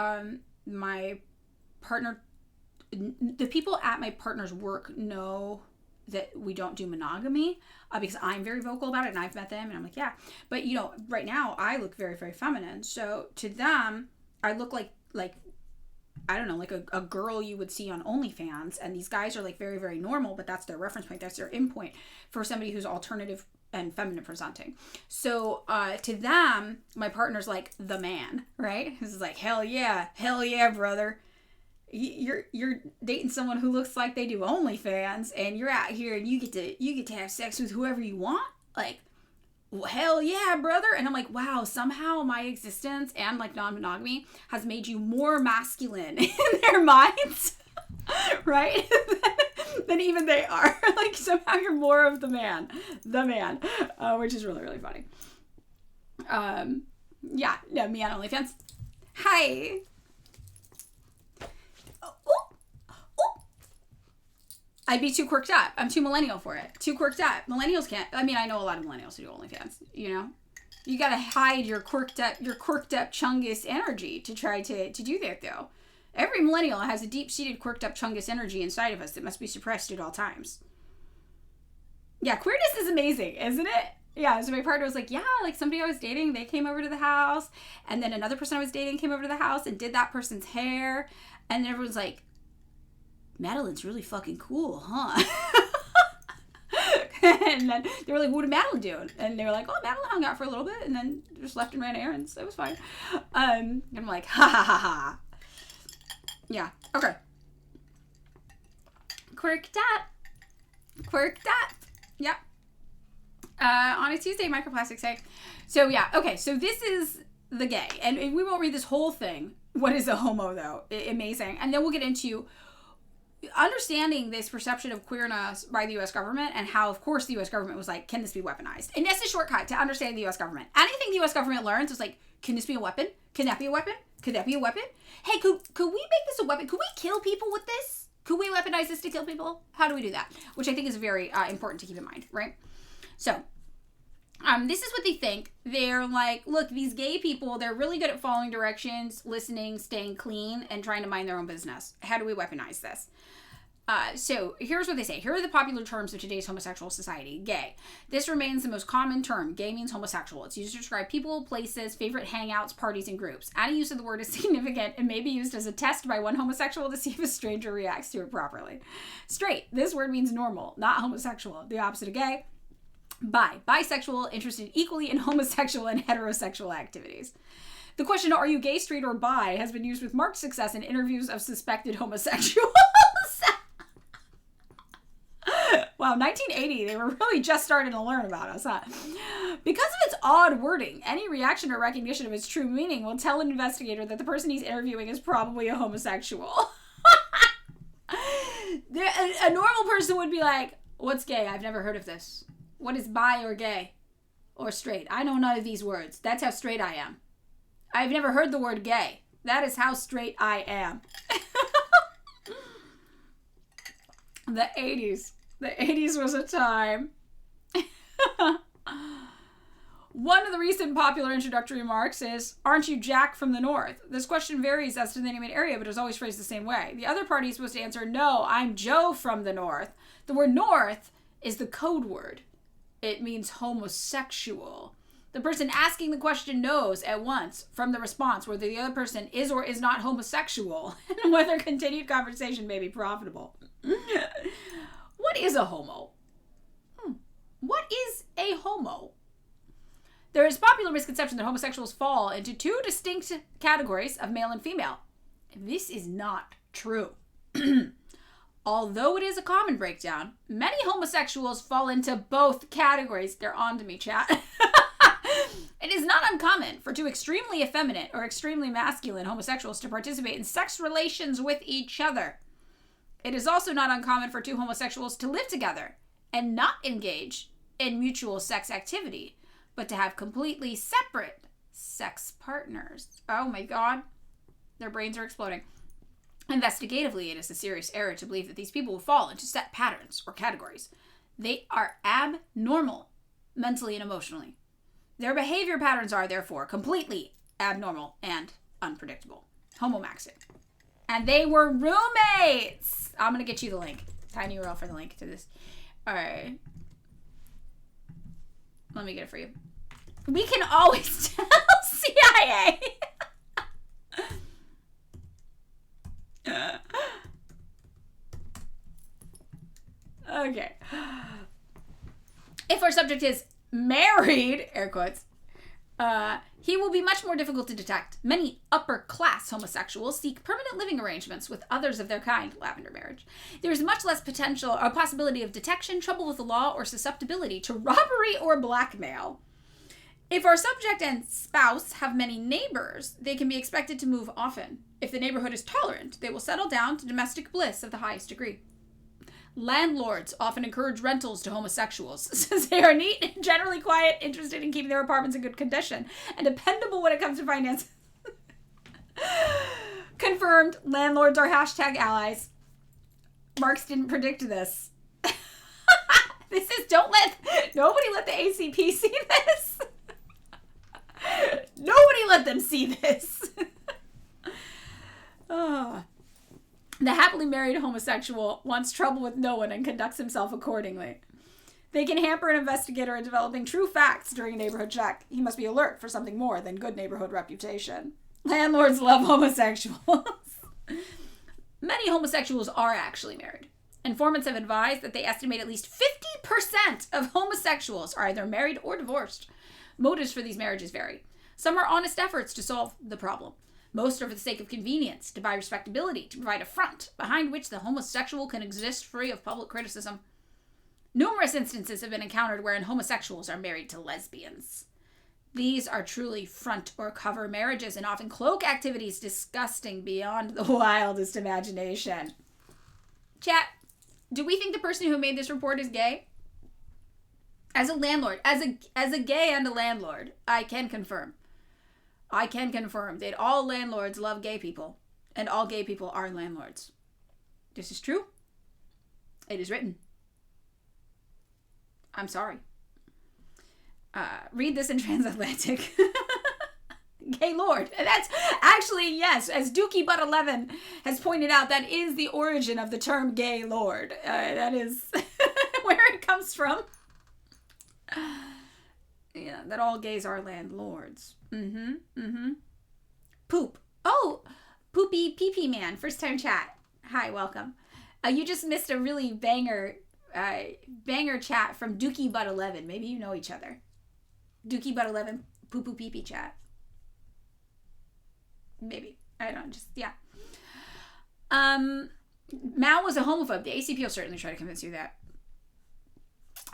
my partner, the people at my partner's work know that we don't do monogamy because I'm very vocal about it, and I've met them and I'm like, yeah. But you know, right now I look very, very feminine. So to them, I look like I don't know, like a girl you would see on OnlyFans, and these guys are like very, very normal, but that's their reference point. That's their endpoint for somebody who's alternative and feminine presenting. So to them, my partner's like the man, right? This is like, hell yeah, brother. You're dating someone who looks like they do OnlyFans, and you're out here and you get to have sex with whoever you want. Like, well, hell yeah, brother. And I'm like, wow, somehow my existence and like non-monogamy has made you more masculine in their minds, right? than even they are. Like somehow you're more of the man, which is really, really funny. Yeah, me on OnlyFans. Hi. I'd be too quirked up. I'm too millennial for it. Too quirked up. Millennials can't. I mean, I know a lot of millennials who do OnlyFans. You know, you gotta hide your quirked up Chungus energy to try to do that though. Every millennial has a deep-seated quirked up Chungus energy inside of us that must be suppressed at all times. Yeah, queerness is amazing, isn't it? Yeah, so my partner was like, yeah, like somebody I was dating, they came over to the house, and then another person I was dating came over to the house and did that person's hair, and then everyone's like, Madeline's really fucking cool, huh? And then they were like, what did Madeline do? And they were like, oh, Madeline hung out for a little bit and then just left and ran errands. It was fine. And I'm like, ha ha ha ha. Yeah, okay. Quirked up. Yep. On a Tuesday, microplastics day. So yeah, okay, so this is the gay. And we won't read this whole thing. What is a homo, though? Amazing. And then we'll get into understanding this perception of queerness by the U.S. government and how, of course, the U.S. government was like, can this be weaponized? And that's a shortcut to understanding the U.S. government. Anything the U.S. government learns is like, can this be a weapon? Can that be a weapon? Could that be a weapon? Hey, could we make this a weapon? Could we kill people with this? Could we weaponize this to kill people? How do we do that? Which I think is very important to keep in mind, right? So, this is what they think. They're like, look, these gay people, they're really good at following directions, listening, staying clean, and trying to mind their own business. How do we weaponize this? So here's what they say. Here are the popular terms of today's homosexual society. Gay. This remains the most common term. Gay means homosexual. It's used to describe people, places, favorite hangouts, parties, and groups. Any use of the word is significant and may be used as a test by one homosexual to see if a stranger reacts to it properly. Straight. This word means normal, not homosexual. The opposite of gay. Bi. Bisexual, interested equally in homosexual and heterosexual activities. The question, are you gay, straight, or bi, has been used with marked success in interviews of suspected homosexuals. Wow, 1980, they were really just starting to learn about us, huh? Because of its odd wording, any reaction or recognition of its true meaning will tell an investigator that the person he's interviewing is probably a homosexual. A normal person would be like, what's gay? I've never heard of this. What is bi or gay? Or straight? I know none of these words. That's how straight I am. I've never heard the word gay. That is how straight I am. The 80s. The 80s was a time. One of the recent popular introductory remarks is, aren't you Jack from the North? This question varies as to the name and area, but is always phrased the same way. The other party is supposed to answer, no, I'm Joe from the North. The word North is the code word. It means homosexual. The person asking the question knows at once from the response whether the other person is or is not homosexual and whether continued conversation may be profitable. What is a homo? What is a homo? There is popular misconception that homosexuals fall into two distinct categories of male and female. This is not true. Although it is a common breakdown, many homosexuals fall into both categories. They're on to me, chat. It is not uncommon for two extremely effeminate or extremely masculine homosexuals to participate in sex relations with each other. It is also not uncommon for two homosexuals to live together and not engage in mutual sex activity, but to have completely separate sex partners. Oh my God. Their brains are exploding. Investigatively, it is a serious error to believe that these people will fall into set patterns or categories. They are abnormal, mentally and emotionally. Their behavior patterns are, therefore, completely abnormal and unpredictable. Homomaxic. And they were roommates! I'm going to get you the link. Tiny URL for the link to this. Alright. Let me get it for you. We can always tell CIA. Okay. If our subject is married, air quotes, he will be much more difficult to detect. Many upper-class homosexuals seek permanent living arrangements with others of their kind, lavender marriage. There is much less potential or possibility of detection, trouble with the law, or susceptibility to robbery or blackmail. If our subject and spouse have many neighbors, they can be expected to move often. If the neighborhood is tolerant, they will settle down to domestic bliss of the highest degree. Landlords often encourage rentals to homosexuals since they are neat and generally quiet, interested in keeping their apartments in good condition, and dependable when it comes to finance. Confirmed, landlords are hashtag allies. Marx didn't predict this. This is, nobody let the ACP see this. Nobody let them see this. Oh. The happily married homosexual wants trouble with no one and conducts himself accordingly. They can hamper an investigator in developing true facts during a neighborhood check. He must be alert for something more than good neighborhood reputation. Landlords love homosexuals. Many homosexuals are actually married. Informants have advised that they estimate at least 50% of homosexuals are either married or divorced. Motives for these marriages vary. Some are honest efforts to solve the problem. Most are for the sake of convenience, to buy respectability, to provide a front behind which the homosexual can exist free of public criticism. Numerous instances have been encountered wherein homosexuals are married to lesbians. These are truly front or cover marriages and often cloak activities disgusting beyond the wildest imagination. Chat, do we think the person who made this report is gay? As a landlord, as a gay and a landlord, I can confirm that all landlords love gay people, and all gay people are landlords. This is true. It is written. I'm sorry. Read this in Transatlantic. Gay Lord. And that's actually, yes, as Dookie Butt 11 has pointed out, that is the origin of the term Gay Lord. That is where it comes from. Yeah, that all gays are landlords. Poop. Oh, Poopy Pee Man, first time chat. Hi, welcome. You just missed a really banger chat from Dookie Butt 11. Maybe you know each other. Dookie Butt 11, Poo Poo Pee Pee chat. Maybe. I don't know, just, yeah. Mao was a homophobe. The ACP will certainly try to convince you that.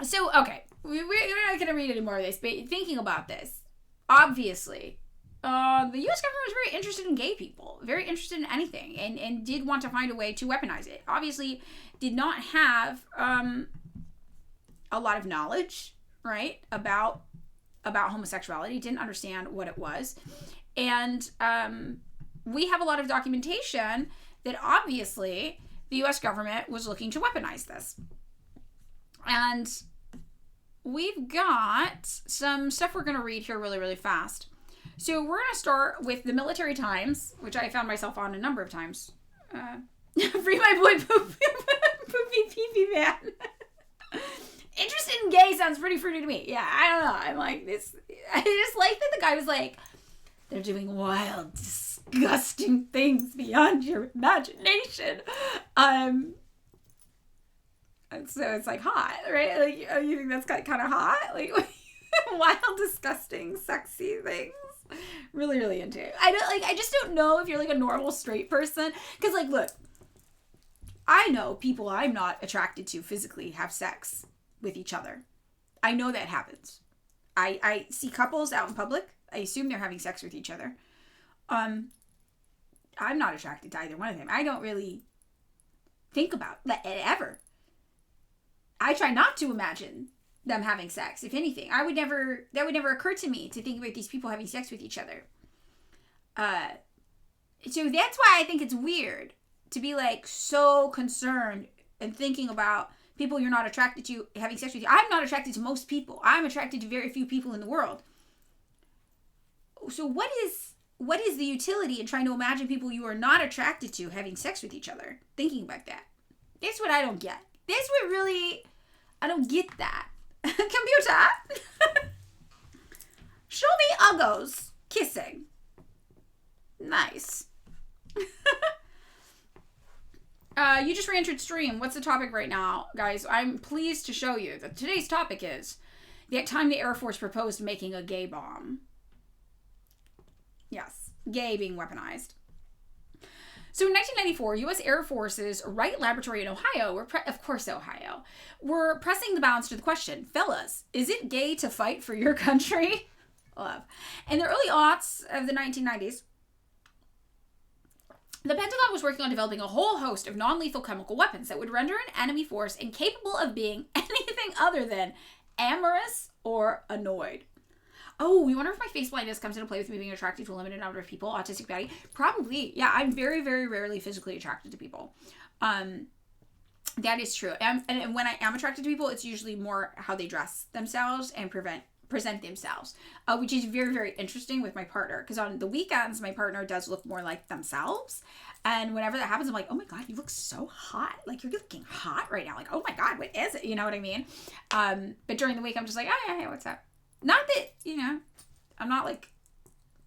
So, okay. We're not going to read any more of this, but thinking about this, obviously, the U.S. government was very interested in gay people, very interested in anything, and did want to find a way to weaponize it. Obviously, did not have a lot of knowledge, right, about homosexuality, didn't understand what it was. And we have a lot of documentation that obviously the U.S. government was looking to weaponize this. And we've got some stuff we're going to read here really, really fast. So we're going to start with the Military Times, which I found myself on a number of times. Free my boy Poopy Pee Pee Man. Interested in gay sounds pretty fruity to me. Yeah, I don't know. I'm like, this. I just like that the guy was like, they're doing wild, disgusting things beyond your imagination. And so it's like hot, right? Like, you think that's kind of hot? Like, wild, disgusting, sexy things. Really, really into it. I just don't know if you're like a normal straight person. Because, like, look, I know people I'm not attracted to physically have sex with each other. I know that happens. I see couples out in public. I assume they're having sex with each other. I'm not attracted to either one of them. I don't really think about that ever. I try not to imagine them having sex. If anything, that would never occur to me to think about these people having sex with each other. So that's why I think it's weird to be like so concerned and thinking about people you're not attracted to having sex with you. I'm not attracted to most people. I'm attracted to very few people in the world. So what is the utility in trying to imagine people you are not attracted to having sex with each other? Thinking about that. That's what I don't get. That's what really, I don't get that. Computer, show me uggos kissing. Nice. You just re-entered stream. What's the topic right now, guys? I'm pleased to show you that today's topic is the time the Air Force proposed making a gay bomb. Yes, gay being weaponized. So in 1994, U.S. Air Force's Wright Laboratory in Ohio, were pressing the bounds to the question, fellas, is it gay to fight for your country? Love. In the early aughts of the 1990s, the Pentagon was working on developing a whole host of non-lethal chemical weapons that would render an enemy force incapable of being anything other than amorous or annoyed. Oh, we wonder if my face blindness comes into play with me being attracted to a limited number of people, autistic baddie. Probably. Yeah, I'm very, very rarely physically attracted to people. That is true. And when I am attracted to people, it's usually more how they dress themselves and present themselves, which is very, very interesting with my partner. Because on the weekends, my partner does look more like themselves. And whenever that happens, I'm like, oh my God, you look so hot. Like, you're looking hot right now. Like, oh my God, what is it? You know what I mean? But during the week, I'm just like, oh yeah, what's up? Not that, I'm not like,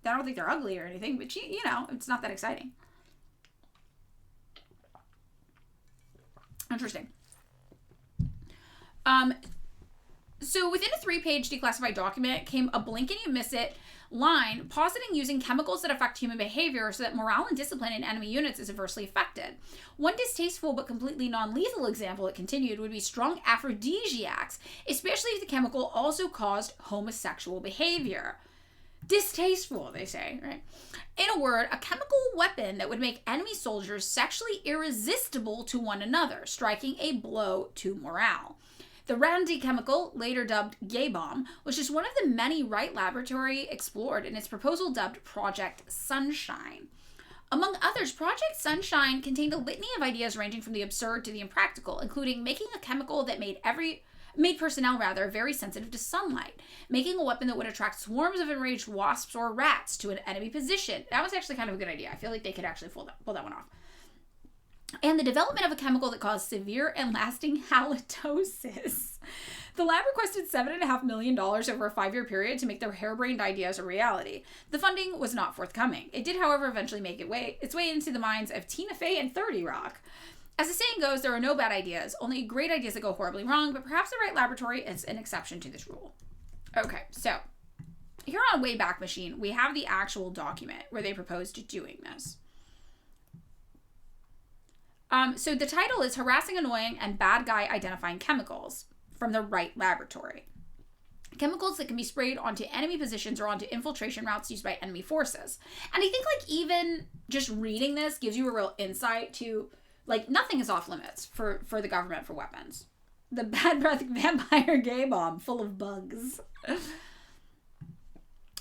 I don't think they're ugly or anything, but it's not that exciting. Interesting. So within a 3-page declassified document came a blink and you miss it line positing using chemicals that affect human behavior so that morale and discipline in enemy units is adversely affected. One distasteful but completely non-lethal example, it continued, would be strong aphrodisiacs, especially if the chemical also caused homosexual behavior. Distasteful, they say, right? In a word, a chemical weapon that would make enemy soldiers sexually irresistible to one another, striking a blow to morale. The Randy chemical, later dubbed gay bomb, was just one of the many Wright Laboratory explored in its proposal dubbed Project Sunshine. Among others, Project Sunshine contained a litany of ideas ranging from the absurd to the impractical, including making a chemical that made personnel very sensitive to sunlight, making a weapon that would attract swarms of enraged wasps or rats to an enemy position. That was actually kind of a good idea. I feel like they could actually pull that one off. And the development of a chemical that caused severe and lasting halitosis. The lab requested $7.5 million over a 5-year period to make their harebrained ideas a reality. The funding was not forthcoming. It did, however, eventually make its way into the minds of Tina Fey and 30 Rock. As the saying goes, there are no bad ideas, only great ideas that go horribly wrong, but perhaps the right laboratory is an exception to this rule. Okay, so here on Wayback Machine, we have the actual document where they proposed doing this. So the title is Harassing, Annoying, and Bad Guy Identifying Chemicals from the Right Laboratory. Chemicals that can be sprayed onto enemy positions or onto infiltration routes used by enemy forces. And I think like even just reading this gives you a real insight to like nothing is off limits for the government for weapons. The bad breath vampire gay bomb full of bugs.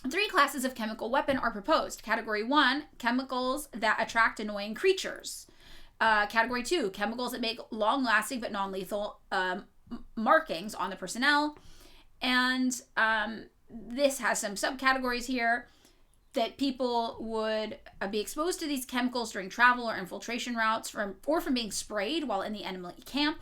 3 classes of chemical weapon are proposed. Category 1, chemicals that attract annoying creatures. Category 2, chemicals that make long-lasting but non-lethal markings on the personnel. And this has some subcategories here that people would be exposed to these chemicals during travel or infiltration routes from being sprayed while in the enemy camp.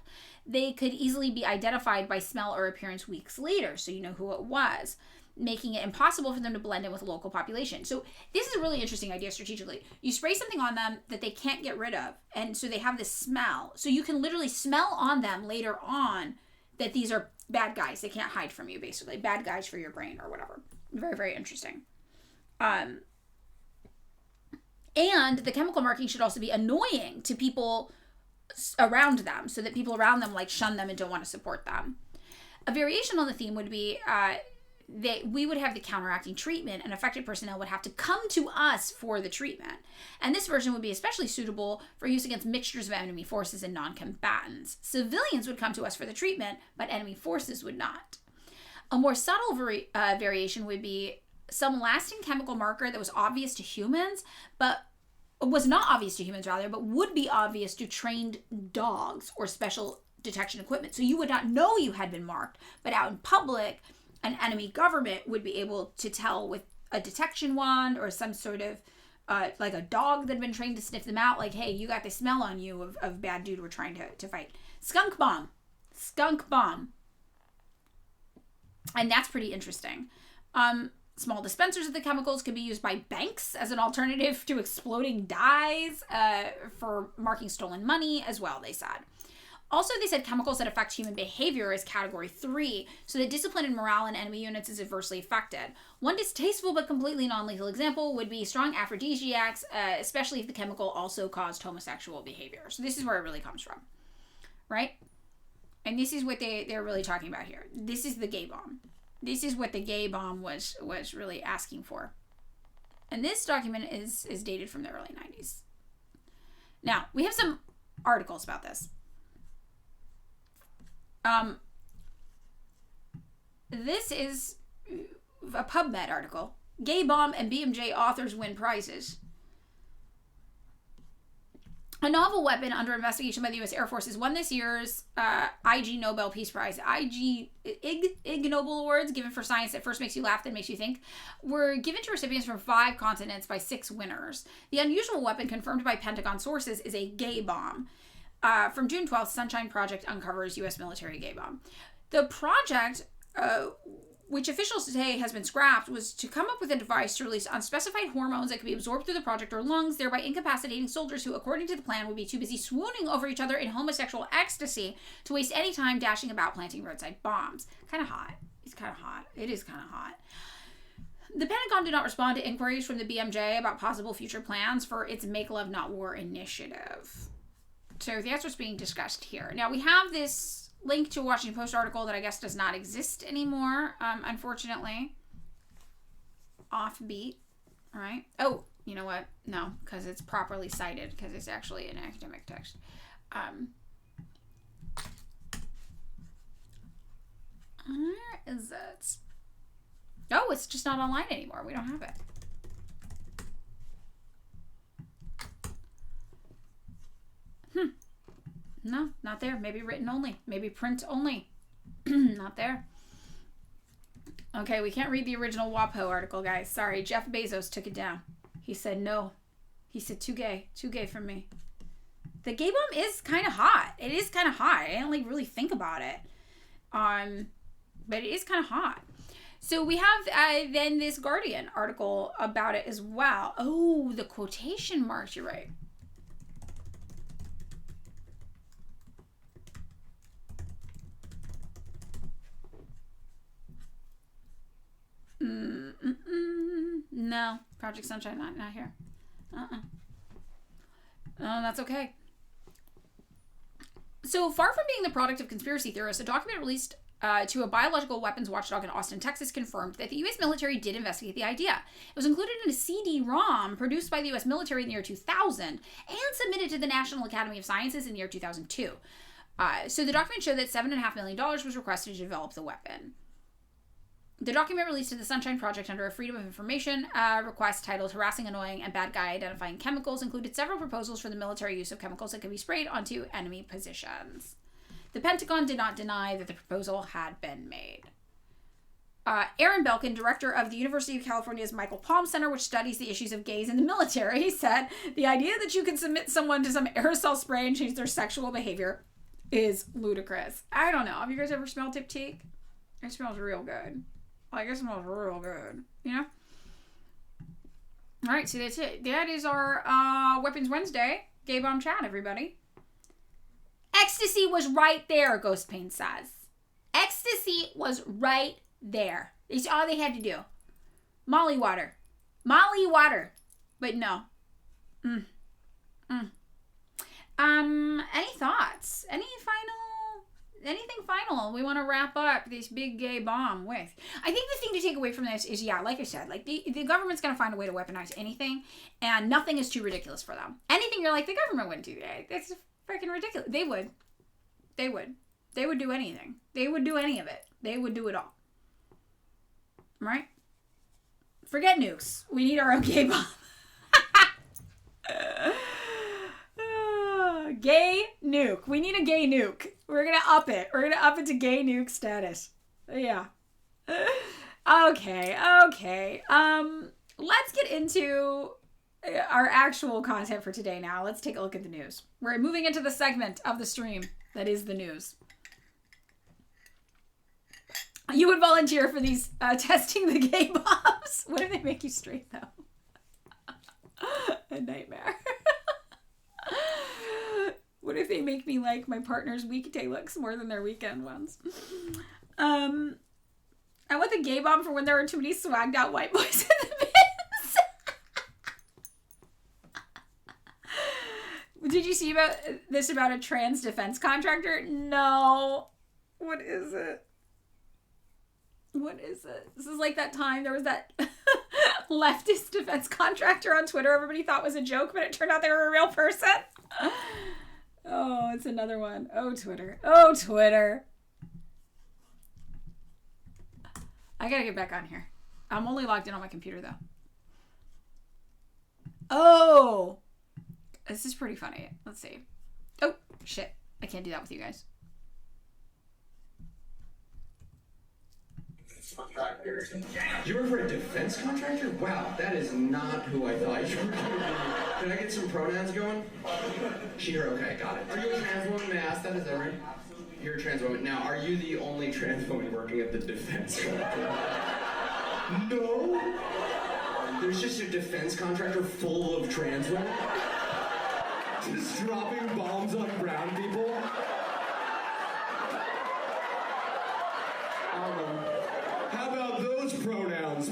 They could easily be identified by smell or appearance weeks later, so you know who it was, making it impossible for them to blend in with the local population. So this is a really interesting idea strategically. You spray something on them that they can't get rid of, and so they have this smell. So you can literally smell on them later on that these are bad guys. They can't hide from you, basically. Bad guys for your brain or whatever. Very, very interesting. And the chemical marking should also be annoying to people around them so that people around them like shun them and don't want to support them. A variation on the theme would be that we would have the counteracting treatment and affected personnel would have to come to us for the treatment. And this version would be especially suitable for use against mixtures of enemy forces and non-combatants. Civilians would come to us for the treatment, but enemy forces would not. A more subtle variation would be some lasting chemical marker that was obvious to humans, but was not obvious to humans rather, but would be obvious to trained dogs or special detection equipment. So you would not know you had been marked, but out in public, an enemy government would be able to tell with a detection wand or some sort of like a dog that had been trained to sniff them out, like, hey, you got the smell on you of bad dude we're trying to fight. Skunk bomb. And that's pretty interesting. Small dispensers of the chemicals could be used by banks as an alternative to exploding dyes for marking stolen money as well, they said. Also, they said chemicals that affect human behavior is category 3, so that discipline and morale in enemy units is adversely affected. One distasteful but completely non-lethal example would be strong aphrodisiacs, especially if the chemical also caused homosexual behavior. So this is where it really comes from, right? And this is what they're really talking about here. This is the gay bomb. This is what the gay bomb was really asking for. And this document is dated from the early 90s. Now, we have some articles about this. This is a PubMed article. Gay bomb and BMJ authors win prizes. A novel weapon under investigation by the U.S. Air Force has won this year's IG Nobel Peace Prize. Ig Nobel Awards, given for science that first makes you laugh, then makes you think, were given to recipients from 5 continents by 6 winners. The unusual weapon, confirmed by Pentagon sources, is a gay bomb. From June 12th, Sunshine Project uncovers U.S. military gay bomb. The project, which officials say has been scrapped, was to come up with a device to release unspecified hormones that could be absorbed through the project or lungs, thereby incapacitating soldiers who, according to the plan, would be too busy swooning over each other in homosexual ecstasy to waste any time dashing about planting roadside bombs. Kind of hot. It's kind of hot. It is kind of hot. The Pentagon did not respond to inquiries from the BMJ about possible future plans for its Make Love Not War initiative. So that's what's being discussed here. Now, we have this link to a Washington Post article that I guess does not exist anymore, unfortunately. Offbeat, all right? Oh, you know what? No, because it's properly cited, because it's actually an academic text. Where is it? Oh, it's just not online anymore. We don't have it. No, not there. Maybe written only. Maybe print only. Not there. Okay, we can't read the original WAPO article, guys. Sorry, Jeff Bezos took it down. He said no. He said too gay for me. The gay bomb is kind of hot. It is kind of hot. I didn't like really think about it. But it is kind of hot. So we have then this Guardian article about it as well. Oh, the quotation marks. You're right. No, Project Sunshine not here. Oh, that's okay. So far from being the product of conspiracy theorists, a document released to a biological weapons watchdog in Austin, Texas, confirmed that the U.S. military did investigate the idea. It was included in a CD-ROM produced by the U.S. military in the year 2000 and submitted to the National Academy of Sciences in the year 2002. So the document showed that $7.5 million was requested to develop the weapon. The document released to the Sunshine Project under a Freedom of Information request titled Harassing, Annoying, and Bad Guy Identifying Chemicals included several proposals for the military use of chemicals that could be sprayed onto enemy positions. The Pentagon did not deny that the proposal had been made. Aaron Belkin, director of the University of California's Michael Palm Center, which studies the issues of gays in the military, said, the idea that you can submit someone to some aerosol spray and change their sexual behavior is ludicrous. I don't know. Have you guys ever smelled Tip Teak? It smells real good. Like, it smells real good, you know? All right, so that's it. That is our Weapons Wednesday Gay Bomb Chat, everybody. Ecstasy was right there, Ghost Pain says. Ecstasy was right there. It's all they had to do. Molly water. Molly water. But no. Any thoughts? Anything final we want to wrap up this big gay bomb with? I think the thing to take away from this is, yeah, like I said, like the government's going to find a way to weaponize anything, and nothing is too ridiculous for them. Anything you're like, the government wouldn't do that. That's freaking ridiculous. They would. They would do anything. They would do any of it. They would do it all. Right? Forget nukes. We need our own gay bomb. Gay nuke. We need a gay nuke. We're gonna up it. We're gonna up it to gay nuke status. Yeah. Okay. Let's get into our actual content for today now. Let's take a look at the news. We're moving into the segment of the stream that is the news. You would volunteer for these testing the gay bombs. What if they make you straight though? A nightmare. What if they make me like my partner's weekday looks more than their weekend ones? I want the gay bomb for when there are too many swagged out white boys in the bins. Did you see about a trans defense contractor? No. What is it? This is like that time there was that leftist defense contractor on Twitter everybody thought was a joke, but it turned out they were a real person. Oh, it's another one. Oh, Twitter. I gotta get back on here. I'm only logged in on my computer, though. Oh! This is pretty funny. Let's see. Oh, shit. I can't do that with you guys. You work for a defense contractor? Wow, that is not who I thought you were going to be. Can I get some pronouns going? She, her, okay, got it. Are you a trans woman? May I ask that? Is that right? You're a trans woman. Now, are you the only trans woman working at the defense contractor? No? There's just a defense contractor full of trans women? Just dropping bombs on brown people? How about those pronouns?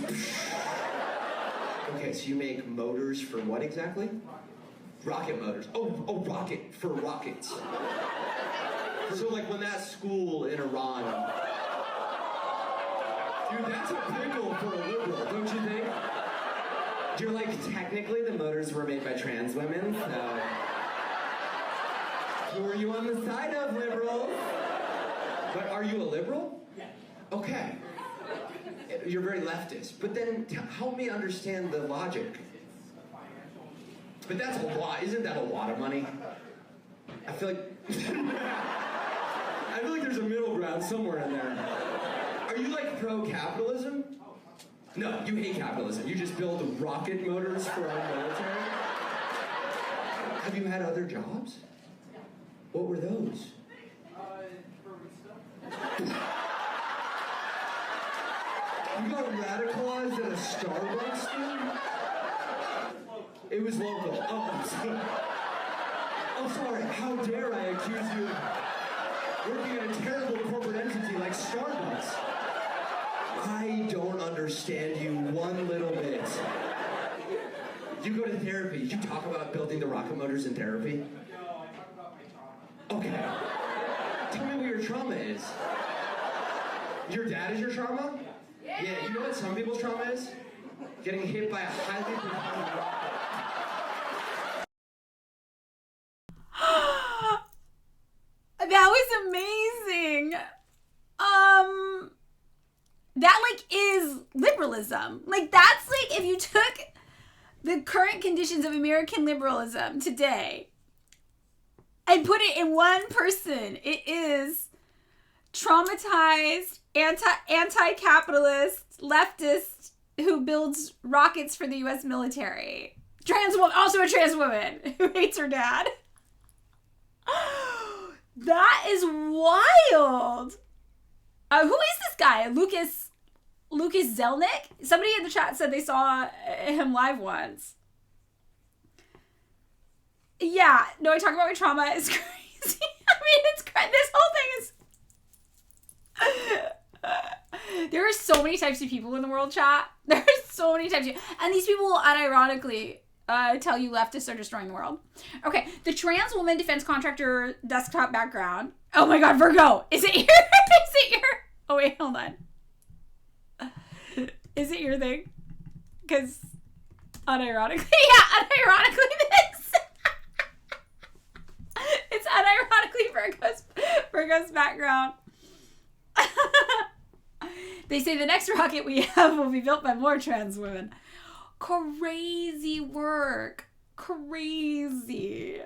Okay, so you make motors for what exactly? Rocket motors. Oh, rocket for rockets. So like when that school in Iran. Dude, that's a pickle for a liberal, don't you think? You're like, technically the motors were made by trans women, so. Who are you on the side of, liberals? But are you a liberal? Yeah. Okay. You're very leftist, but then help me understand the logic. But that's a lot, isn't that a lot of money? I feel like there's a middle ground somewhere in there. Are you like pro-capitalism? No, you hate capitalism. You just build rocket motors for our military? Have you had other jobs? What were those? You got radicalized at a Starbucks thing? It was local. Oh, I'm sorry. Oh, sorry. How dare I accuse you of working at a terrible corporate entity like Starbucks? I don't understand you one little bit. You go to therapy. You talk about building the rocket motors in therapy? No, I talk about my trauma. Okay. Tell me what your trauma is. Your dad is your trauma? Yeah, you know what some people's trauma is? Getting hit by a highly propellant rocket. That was amazing. That like is liberalism. Like that's like if you took the current conditions of American liberalism today and put it in one person, it is traumatized, anti-capitalist, leftist who builds rockets for the U.S. military. Also a trans woman who hates her dad. That is wild. Who is this guy? Lucas Zelnick? Somebody in the chat said they saw him live once. Yeah, no, I talk about my trauma. It's crazy. I mean, it's crazy. This whole thing is... There are so many types of people in the world, chat. There are so many types of... And these people will unironically tell you leftists are destroying the world. Okay, the trans woman defense contractor desktop background. Oh my god, Virgo! Is it your... Oh wait, hold on. Is it your thing? Because unironically... Yeah, unironically this... It's unironically Virgo's background. They say the next rocket we have will be built by more trans women. Crazy work. Crazy.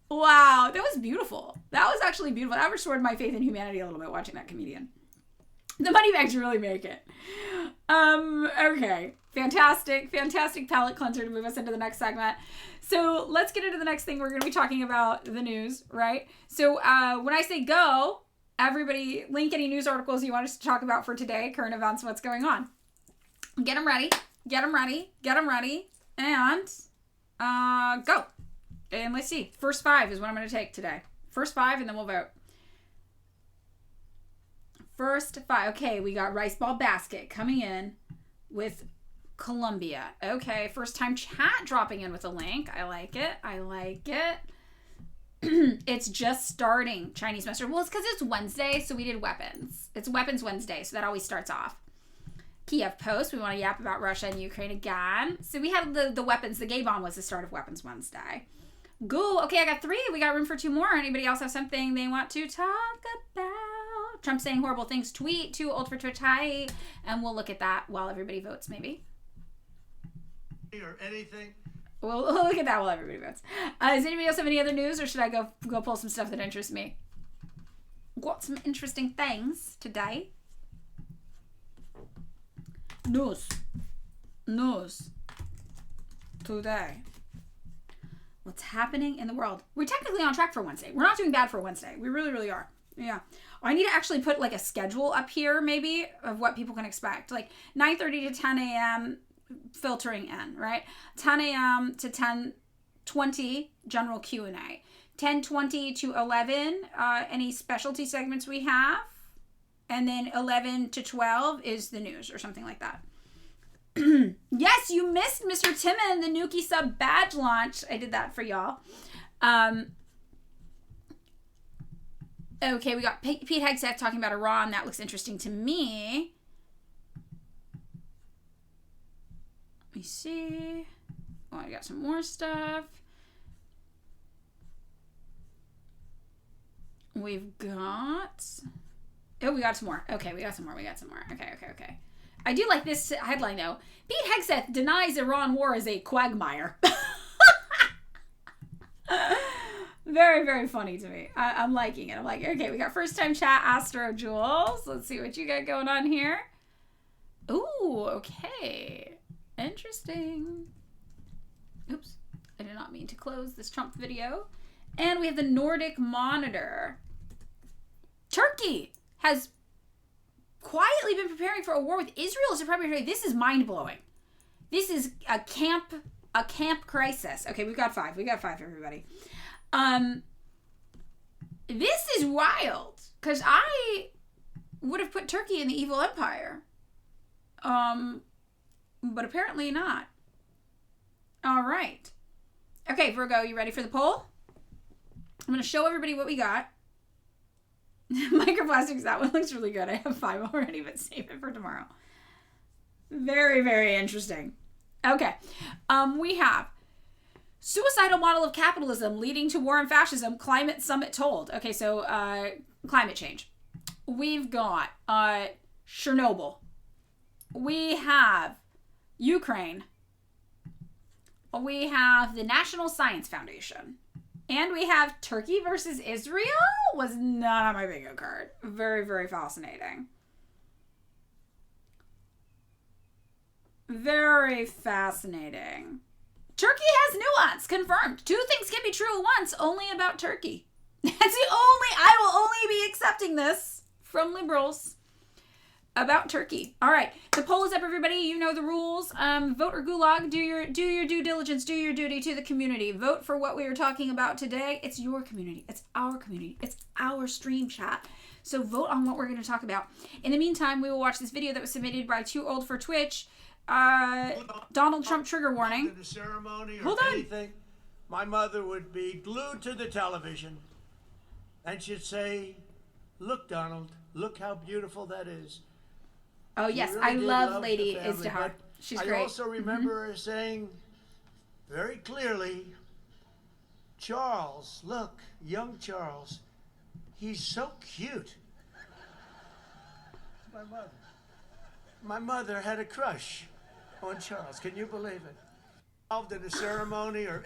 Wow, that was beautiful. That was actually beautiful. That restored my faith in humanity a little bit watching that comedian. The money bags really make it. Okay. Fantastic palate cleanser to move us into the next segment. So let's get into the next thing. We're going to be talking about the news, right? So when I say go, everybody link any news articles you want us to talk about for today, current events, what's going on. Get them ready, and go. And let's see. First 5 is what I'm going to take today. First 5, and then we'll vote. First 5. Okay, we got Rice Ball Basket coming in with Colombia. Okay, first time chat dropping in with a link. I like it. It's just starting Chinese Master. Well, it's because it's Wednesday, so we did weapons. It's Weapons Wednesday, so that always starts off. Kiev Post, we want to yap about Russia and Ukraine again. So we have the weapons. The gay bomb was the start of Weapons Wednesday. Go. Okay, I got 3. We got room for 2 more. Anybody else have something they want to talk about? Trump saying horrible things. Tweet. Too old for Twitch. Hi. And we'll look at that while everybody votes, maybe. Or anything. We'll look at that while everybody votes. Does anybody else have any other news, or should I go pull some stuff that interests me? Got some interesting things today. News today. What's happening in the world? We're technically on track for Wednesday. We're not doing bad for Wednesday. We really, really are. Yeah. I need to actually put like a schedule up here maybe of what people can expect. Like 9:30 to 10 a.m. filtering in, right? 10 a.m. to 10:20 general Q&A. 10:20 to 11 any specialty segments we have. And then 11 to 12 is the news or something like that. Yes, you missed Mr. Timon, the Nuki sub badge launch. I did that for y'all. Okay, we got Pete Hegseth talking about Iran. That looks interesting to me. Let me see. Oh, I got some more stuff. We've got... Oh, we got some more. Okay, we got some more. Okay. I do like this headline, though. Pete Hegseth denies Iran war is a quagmire. Very, very funny to me. I'm liking it. I'm like, okay, we got first time chat, Astro Jules. Let's see what you got going on here. Ooh, okay. Interesting. Oops. I did not mean to close this Trump video. And we have the Nordic Monitor. Turkey has quietly been preparing for a war with Israel as a primary. This is mind-blowing. This is a camp crisis. Okay, we've got 5. We got 5, everybody. This is wild. Because I would have put Turkey in the evil empire. But apparently not. All right. Okay, Virgo, you ready for the poll? I'm going to show everybody what we got. Microplastics, that one looks really good. I have 5 already, but save it for tomorrow. Very, very interesting. Okay. We have suicidal model of capitalism leading to war and fascism, climate summit told. Okay, so climate change. We've got Chernobyl. We have Ukraine. We have the National Science Foundation. And we have Turkey versus Israel. Was not on my bingo card. Very, very fascinating. Very fascinating. Turkey has nuance. Confirmed. 2 things can be true at once. Only about Turkey. That's the only... I will only be accepting this from liberals. About Turkey. All right. The poll is up, everybody. You know the rules. Vote or gulag. Do your due diligence. Do your duty to the community. Vote for what we are talking about today. It's your community. It's our community. It's our stream chat. So vote on what we're going to talk about. In the meantime, we will watch this video that was submitted by Too Old for Twitch. Donald Trump trigger warning. The ceremony or Hold on. anything, my mother would be glued to the television and she'd say, "Look, Donald, look how beautiful that is." Oh, yes. Really I did love the Lady family, Izdihar. but She's I great. also remember her saying very clearly, "Charles, look, young Charles, he's so cute." My mother. My mother had a crush on Charles. Can you believe it? Involved in a ceremony or...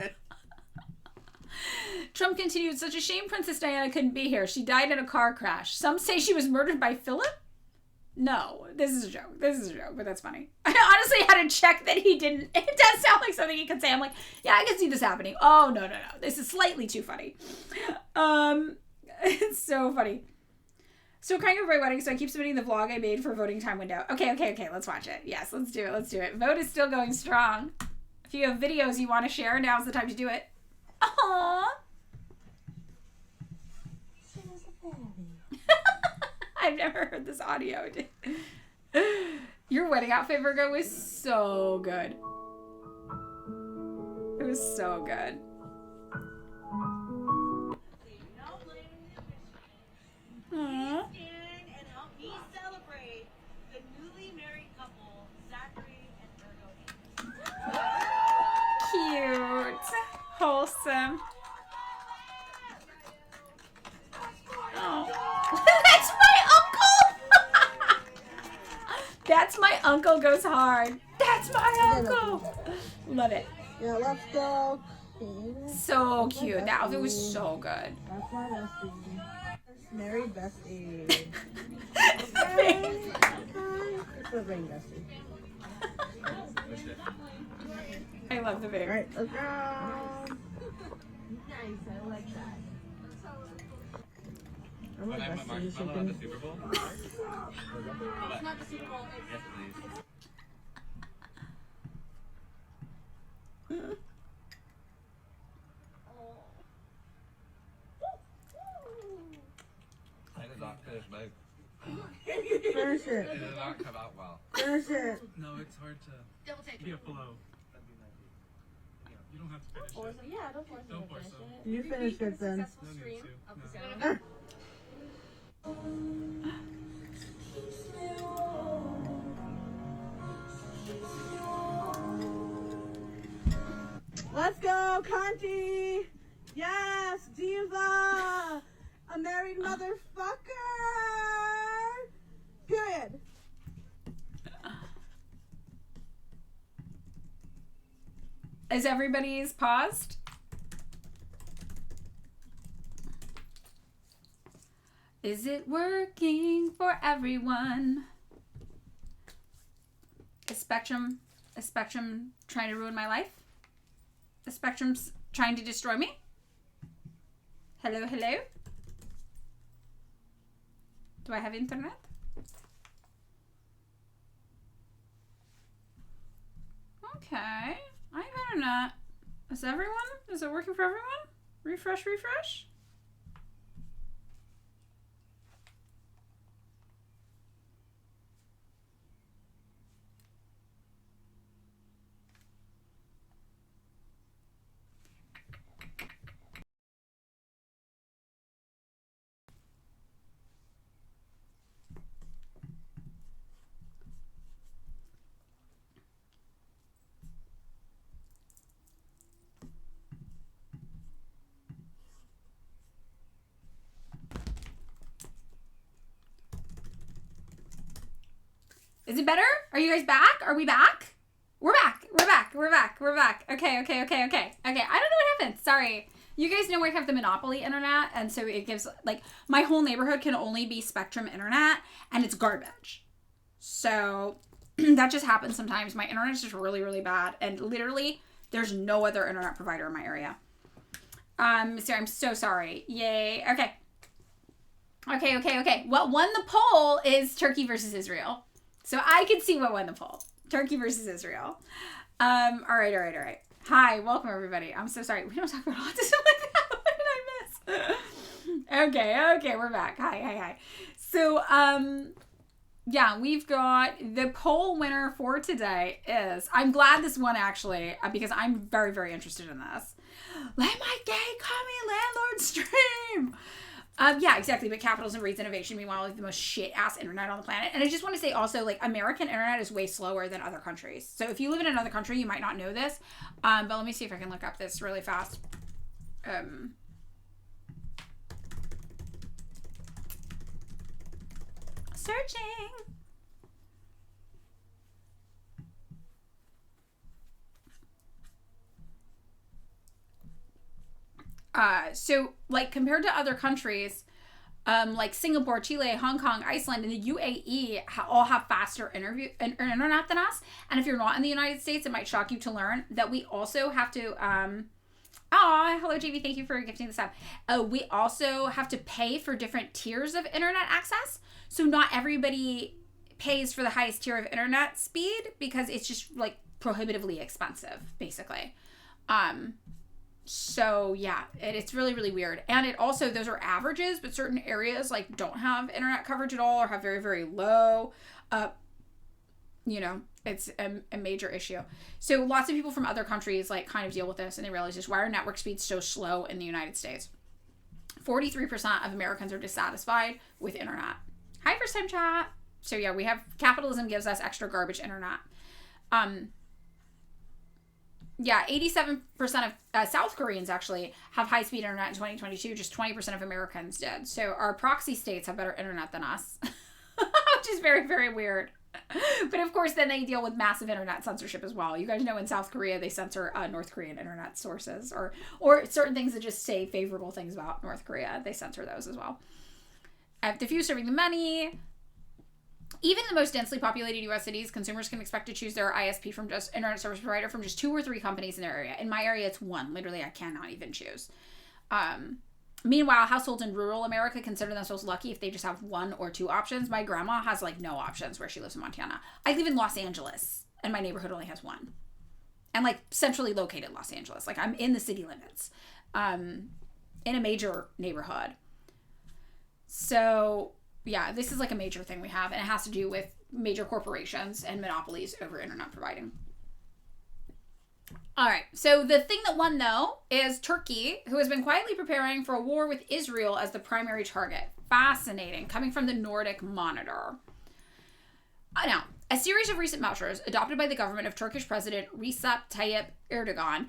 Trump continued, "Such a shame Princess Diana couldn't be here. She died in a car crash. Some say she was murdered by Philip?" No, this is a joke. This is a joke, but that's funny. I honestly had to check that he didn't. It does sound like something he could say. I'm like, yeah, I can see this happening. Oh, no. This is slightly too funny. It's so funny. So kind of my wedding, so I keep submitting the vlog I made for voting time window. Okay, let's watch it. Yes, let's do it. Vote is still going strong. If you have videos you want to share, now's the time to do it. Aww. I've never heard this audio. Your wedding outfit, Virgo, was so good. It was so good. Aww. And help me celebrate the newly married couple, Zachary and Virgo. Cute. Wholesome. Oh. That's my uncle! That's my uncle goes hard. That's my uncle. Love it. Yeah, let's go. So cute. That outfit was so good. That's my bestie. Married bestie. Okay. It's a ring bestie. I love the video. Alright, let's go. Nice, I like that. I'm a bestie. You should be. Super Bowl? It's not the Super Bowl. Yes, please. I did not finish my... Finish it. It did not come out well. Finish it. No, it's hard to Double take. be a flow. You don't have to finish it. Yeah, don't force Don't force it. You finish it then. No need to. No. Let's go, Conti! Yes, diva! A married motherfucker! Period. Is everybody's paused? Is it working for everyone? Is Spectrum trying to ruin my life? Is Spectrum's trying to destroy me? Hello, hello? Do I have internet? Okay. I have internet. Is it working for everyone? Refresh, refresh. Is it better? Are you guys back? Are we back? We're back. We're back. We're back. We're back. Okay. Okay. Okay. Okay. Okay. I don't know what happened. Sorry. You guys know I have the monopoly internet, and so it gives, like, my whole neighborhood can only be Spectrum internet, and it's garbage. So that just happens sometimes. My internet is just really, really bad, and literally there's no other internet provider in my area. So I'm so sorry. Yay. Okay. Okay. Okay. Okay. What won the poll is Turkey versus Israel. So I can see what won the poll. Turkey versus Israel. All right. Hi, welcome everybody. I'm so sorry. We don't talk about autism like that. What did I miss? Okay, we're back. Hi. So, yeah, we've got the poll winner for today is, I'm glad this won actually, because I'm very, very interested in this. Let my gay commie landlord stream. Yeah, exactly. But capitalism breeds innovation. Meanwhile, like the most shit-ass internet on the planet. And I just want to say also, like, American internet is way slower than other countries. So if you live in another country, you might not know this. But let me see if I can look up this really fast. Searching. So, like, compared to other countries, like Singapore, Chile, Hong Kong, Iceland, and the UAE all have faster internet than us. And if you're not in the United States, it might shock you to learn that we also have to, hello, JV, thank you for gifting this up. We also have to pay for different tiers of internet access. So not everybody pays for the highest tier of internet speed because it's just, like, prohibitively expensive, basically. So yeah, it's really, really weird. And it also, those are averages, but certain areas like don't have internet coverage at all or have very, very low. You know, it's a major issue. So lots of people from other countries like kind of deal with this and they realize just why are network speeds so slow in the United States. 43% of Americans are dissatisfied with internet. Hi, first time chat. So yeah, we have capitalism gives us extra garbage internet. Yeah, 87% of South Koreans actually have high-speed internet in 2022. Just 20% of Americans did. So our proxy states have better internet than us, which is very, very weird. But of course, then they deal with massive internet censorship as well. You guys know in South Korea, they censor North Korean internet sources or certain things that just say favorable things about North Korea. They censor those as well. The few serving the many. Even in the most densely populated U.S. cities, consumers can expect to choose their ISP from just internet service provider from just 2 or 3 companies in their area. In my area, it's 1. Literally, I cannot even choose. Meanwhile, households in rural America consider themselves lucky if they just have 1 or 2 options. My grandma has like no options where she lives in Montana. I live in Los Angeles, and my neighborhood only has 1. And like centrally located Los Angeles. Like I'm in the city limits, in a major neighborhood. So yeah, this is like a major thing we have, and it has to do with major corporations and monopolies over internet providing. All right, so the thing that won, though, is Turkey, who has been quietly preparing for a war with Israel as the primary target. Fascinating, coming from the Nordic Monitor. Now, a series of recent measures adopted by the government of Turkish President Recep Tayyip Erdogan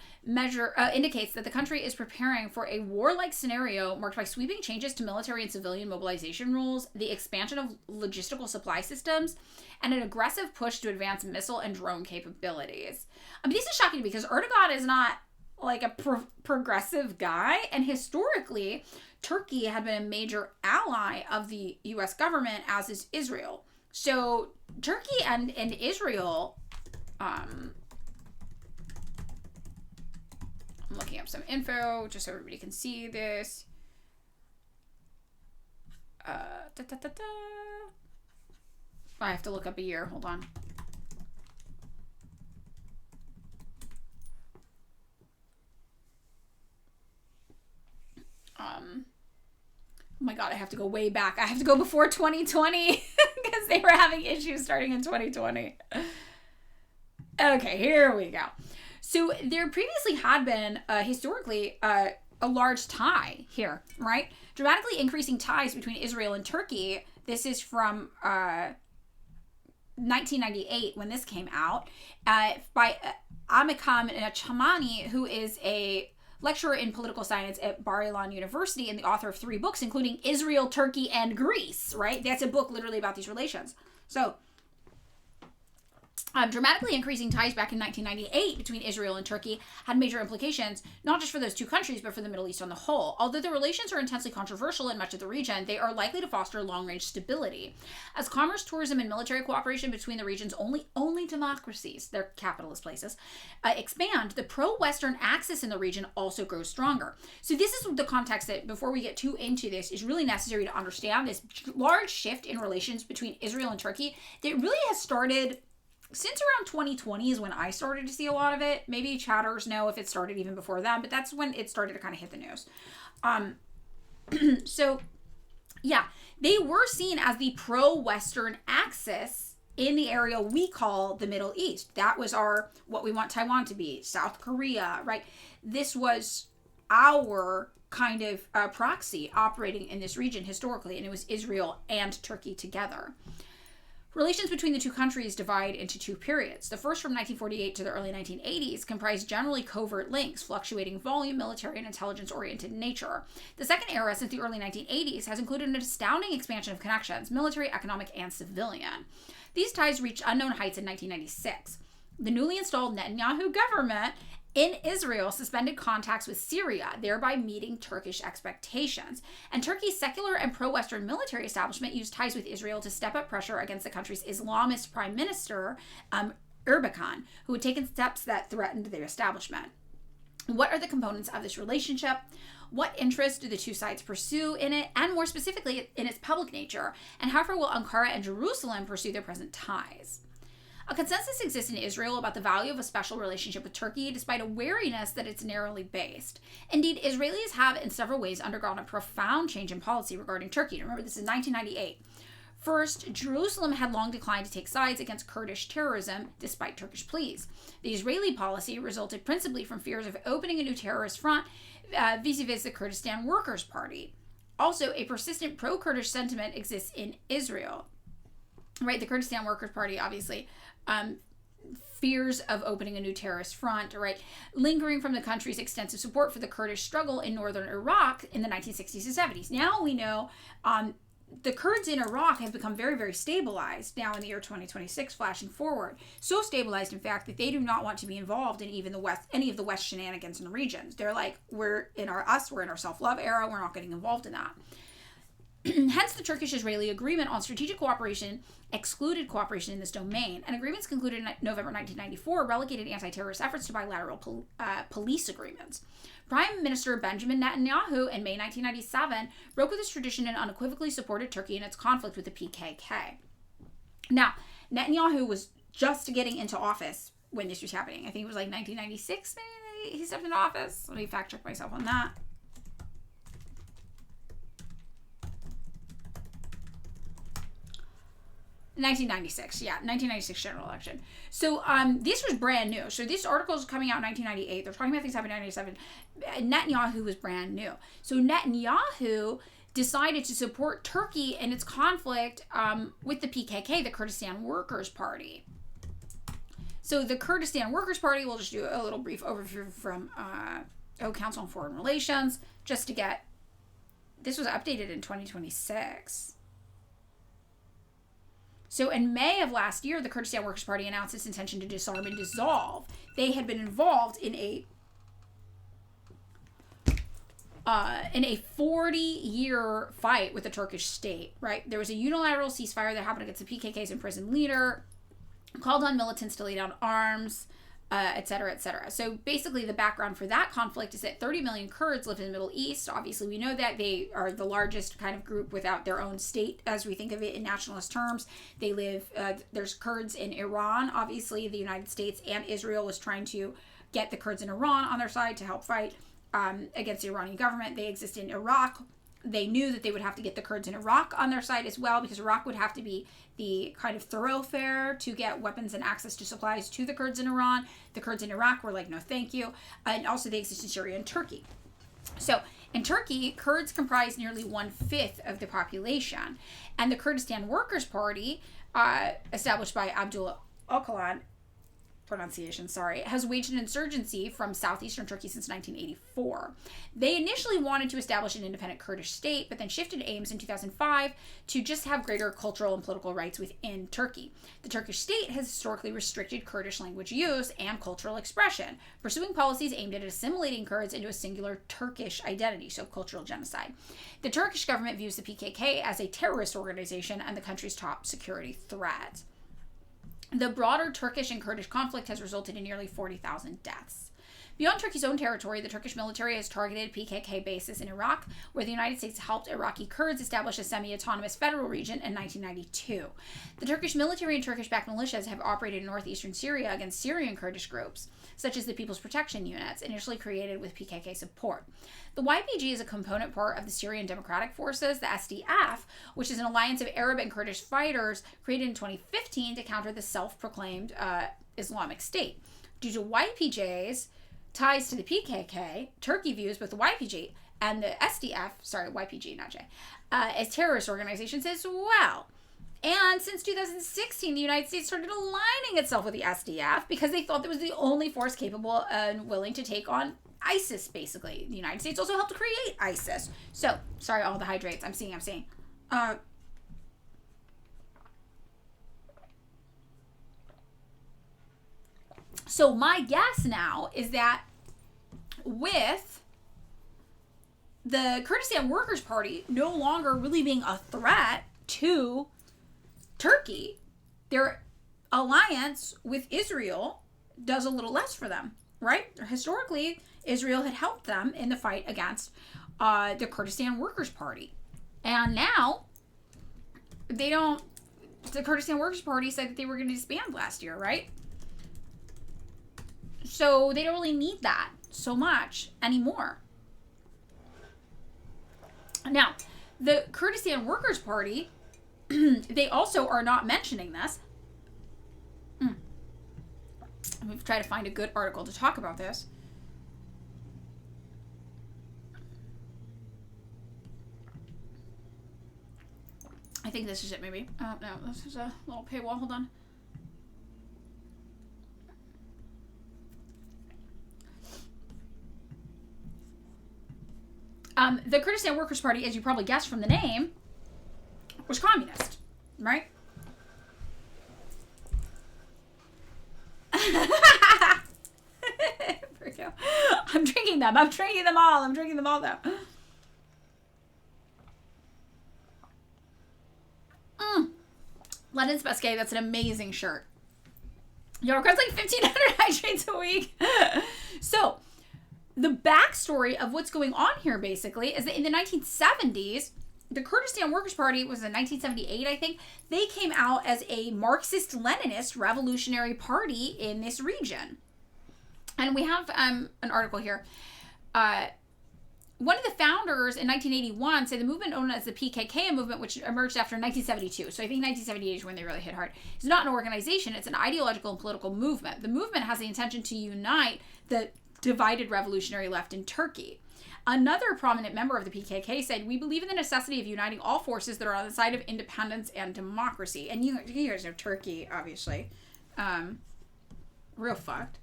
indicates that the country is preparing for a warlike scenario marked by sweeping changes to military and civilian mobilization rules, the expansion of logistical supply systems, and an aggressive push to advance missile and drone capabilities. I mean, this is shocking because Erdogan is not like a progressive guy, and historically, Turkey had been a major ally of the U.S. government, as is Israel. So Turkey and Israel, I'm looking up some info just so everybody can see this. I have to look up a year. Hold on. Oh my god, I have to go way back. I have to go before 2020 because they were having issues starting in 2020. Okay, here we go. So there previously had been historically a large tie here, right? Dramatically increasing ties between Israel and Turkey. This is from 1998 when this came out by Amikam Chamani, who is a lecturer in political science at Bar-Ilan University and the author of 3 books, including Israel, Turkey, and Greece, right? That's a book literally about these relations. So, dramatically increasing ties back in 1998 between Israel and Turkey had major implications, not just for those two countries, but for the Middle East on the whole. Although the relations are intensely controversial in much of the region, they are likely to foster long-range stability. As commerce, tourism, and military cooperation between the region's only democracies, they're capitalist places, expand, the pro-Western axis in the region also grows stronger. So this is the context that, before we get too into this, is really necessary to understand this large shift in relations between Israel and Turkey that really has started since around 2020 is when I started to see a lot of it. Maybe chatters know if it started even before then, but that's when it started to kind of hit the news. So, yeah, they were seen as the pro-Western axis in the area we call the Middle East. That was what we want Taiwan to be, South Korea, right? This was our kind of proxy operating in this region historically, and it was Israel and Turkey together. Relations between the two countries divide into 2 periods. The first, from 1948 to the early 1980s, comprised generally covert links, fluctuating volume, military, and intelligence-oriented nature. The second era, since the early 1980s, has included an astounding expansion of connections, military, economic, and civilian. These ties reached unknown heights in 1996. The newly installed Netanyahu government in Israel suspended contacts with Syria, thereby meeting Turkish expectations. And Turkey's secular and pro-Western military establishment used ties with Israel to step up pressure against the country's Islamist prime minister, Erbakan, who had taken steps that threatened their establishment. What are the components of this relationship? What interests do the two sides pursue in it, and more specifically, in its public nature? And how far will Ankara and Jerusalem pursue their present ties? A consensus exists in Israel about the value of a special relationship with Turkey, despite a wariness that it's narrowly based. Indeed, Israelis have in several ways undergone a profound change in policy regarding Turkey. Remember, this is 1998. First, Jerusalem had long declined to take sides against Kurdish terrorism, despite Turkish pleas. The Israeli policy resulted principally from fears of opening a new terrorist front vis-a-vis the Kurdistan Workers' Party. Also, a persistent pro-Kurdish sentiment exists in Israel. Right, the Kurdistan Workers' Party, obviously, fears of opening a new terrorist front, right, lingering from the country's extensive support for the Kurdish struggle in northern Iraq in the 1960s and 70s. Now we know the Kurds in Iraq have become very, very stabilized now in the year 2026, flashing forward. So stabilized, in fact, that they do not want to be involved in even any of the West shenanigans in the region. They're like, we're in our self-love era, we're not getting involved in that. Hence, the Turkish-Israeli agreement on strategic cooperation excluded cooperation in this domain, and agreements concluded in November 1994 relegated anti-terrorist efforts to bilateral police agreements. Prime Minister Benjamin Netanyahu in May 1997 broke with this tradition and unequivocally supported Turkey in its conflict with the PKK. Now, Netanyahu was just getting into office when this was happening. I think it was like 1996 maybe he stepped into office. Let me fact check myself on that. 1996 general election. So this was brand new. So this article is coming out in 1998. They're talking about things happening in 1997. Netanyahu was brand new. So Netanyahu decided to support Turkey in its conflict with the PKK, the Kurdistan Workers' Party. So the Kurdistan Workers' Party, we'll just do a little brief overview from Council on Foreign Relations, just to get, this was updated in 2026. So in May of last year, the Kurdistan Workers' Party announced its intention to disarm and dissolve. They had been involved in a in a 40-year fight with the Turkish state, right? There was a unilateral ceasefire that happened against the PKK's imprisoned leader, called on militants to lay down arms, et cetera, et cetera. So basically the background for that conflict is that 30 million Kurds live in the Middle East. Obviously we know that they are the largest kind of group without their own state as we think of it in nationalist terms. They live, there's Kurds in Iran. Obviously the United States and Israel was trying to get the Kurds in Iran on their side to help fight against the Iranian government. They exist in Iraq. They knew that they would have to get the Kurds in Iraq on their side as well, because Iraq would have to be the kind of thoroughfare to get weapons and access to supplies to the Kurds in Iran. The Kurds in Iraq were like, no thank you. And also they exist in Syria and Turkey. So in Turkey, Kurds comprise nearly 1/5 of the population. And the Kurdistan Workers' Party, established by Abdullah Öcalan, has waged an insurgency from southeastern Turkey since 1984. They initially wanted to establish an independent Kurdish state, but then shifted aims in 2005 to just have greater cultural and political rights within Turkey. The Turkish state has historically restricted Kurdish language use and cultural expression, pursuing policies aimed at assimilating Kurds into a singular Turkish identity, so cultural genocide. The Turkish government views the PKK as a terrorist organization and the country's top security threat. The broader Turkish and Kurdish conflict has resulted in nearly 40,000 deaths. Beyond Turkey's own territory, the Turkish military has targeted PKK bases in Iraq, where the United States helped Iraqi Kurds establish a semi-autonomous federal region in 1992. The Turkish military and Turkish-backed militias have operated in northeastern Syria against Syrian Kurdish groups, such as the People's Protection Units, initially created with PKK support. The YPG is a component part of the Syrian Democratic Forces, the SDF, which is an alliance of Arab and Kurdish fighters created in 2015 to counter the self-proclaimed Islamic State. Due to YPJ's ties to the PKK, Turkey views both the YPG and the SDF, YPG, not J, as terrorist organizations as well. And since 2016, the United States started aligning itself with the SDF because they thought that was the only force capable and willing to take on ISIS, basically. The United States also helped create ISIS. So, sorry, all the hydrates. I'm seeing. So my guess now is that with the Kurdistan Workers' Party no longer really being a threat to Turkey, their alliance with Israel does a little less for them, right? Historically, Israel had helped them in the fight against the Kurdistan Workers' Party. And now, the Kurdistan Workers' Party said that they were going to disband last year, right? So they don't really need that so much anymore. Now, the Kurdistan Workers' Party, they also are not mentioning this. We've tried to find a good article to talk about this. I think this is it, maybe. Oh, no, this is a little paywall. Hold on. The Kurdistan Workers' Party, as you probably guessed from the name, was communist, right? There we go. I'm drinking them all, though. London's Best Gay, that's an amazing shirt. Yo, it costs like 1,500 hydrates a week. So, the backstory of what's going on here, basically, is that in the 1970s, the Kurdistan Workers' Party was in 1978, I think. They came out as a Marxist-Leninist revolutionary party in this region. And we have an article here. One of the founders in 1981 said the movement known as the PKK, a movement which emerged after 1972. So I think 1978 is when they really hit hard. It's not an organization. It's an ideological and political movement. The movement has the intention to unite the divided revolutionary left in Turkey. Another prominent member of the PKK said, "We believe in the necessity of uniting all forces that are on the side of independence and democracy." And you guys know Turkey, obviously. Real fucked.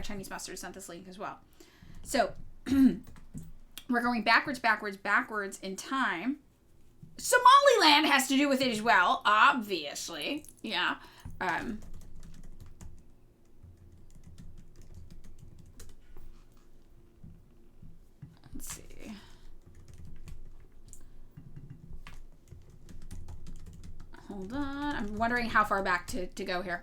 Chinese Mustard sent this link as well. So, we're going backwards in time. Somaliland has to do with it as well, obviously. Yeah. Hold on. I'm wondering how far back to go here.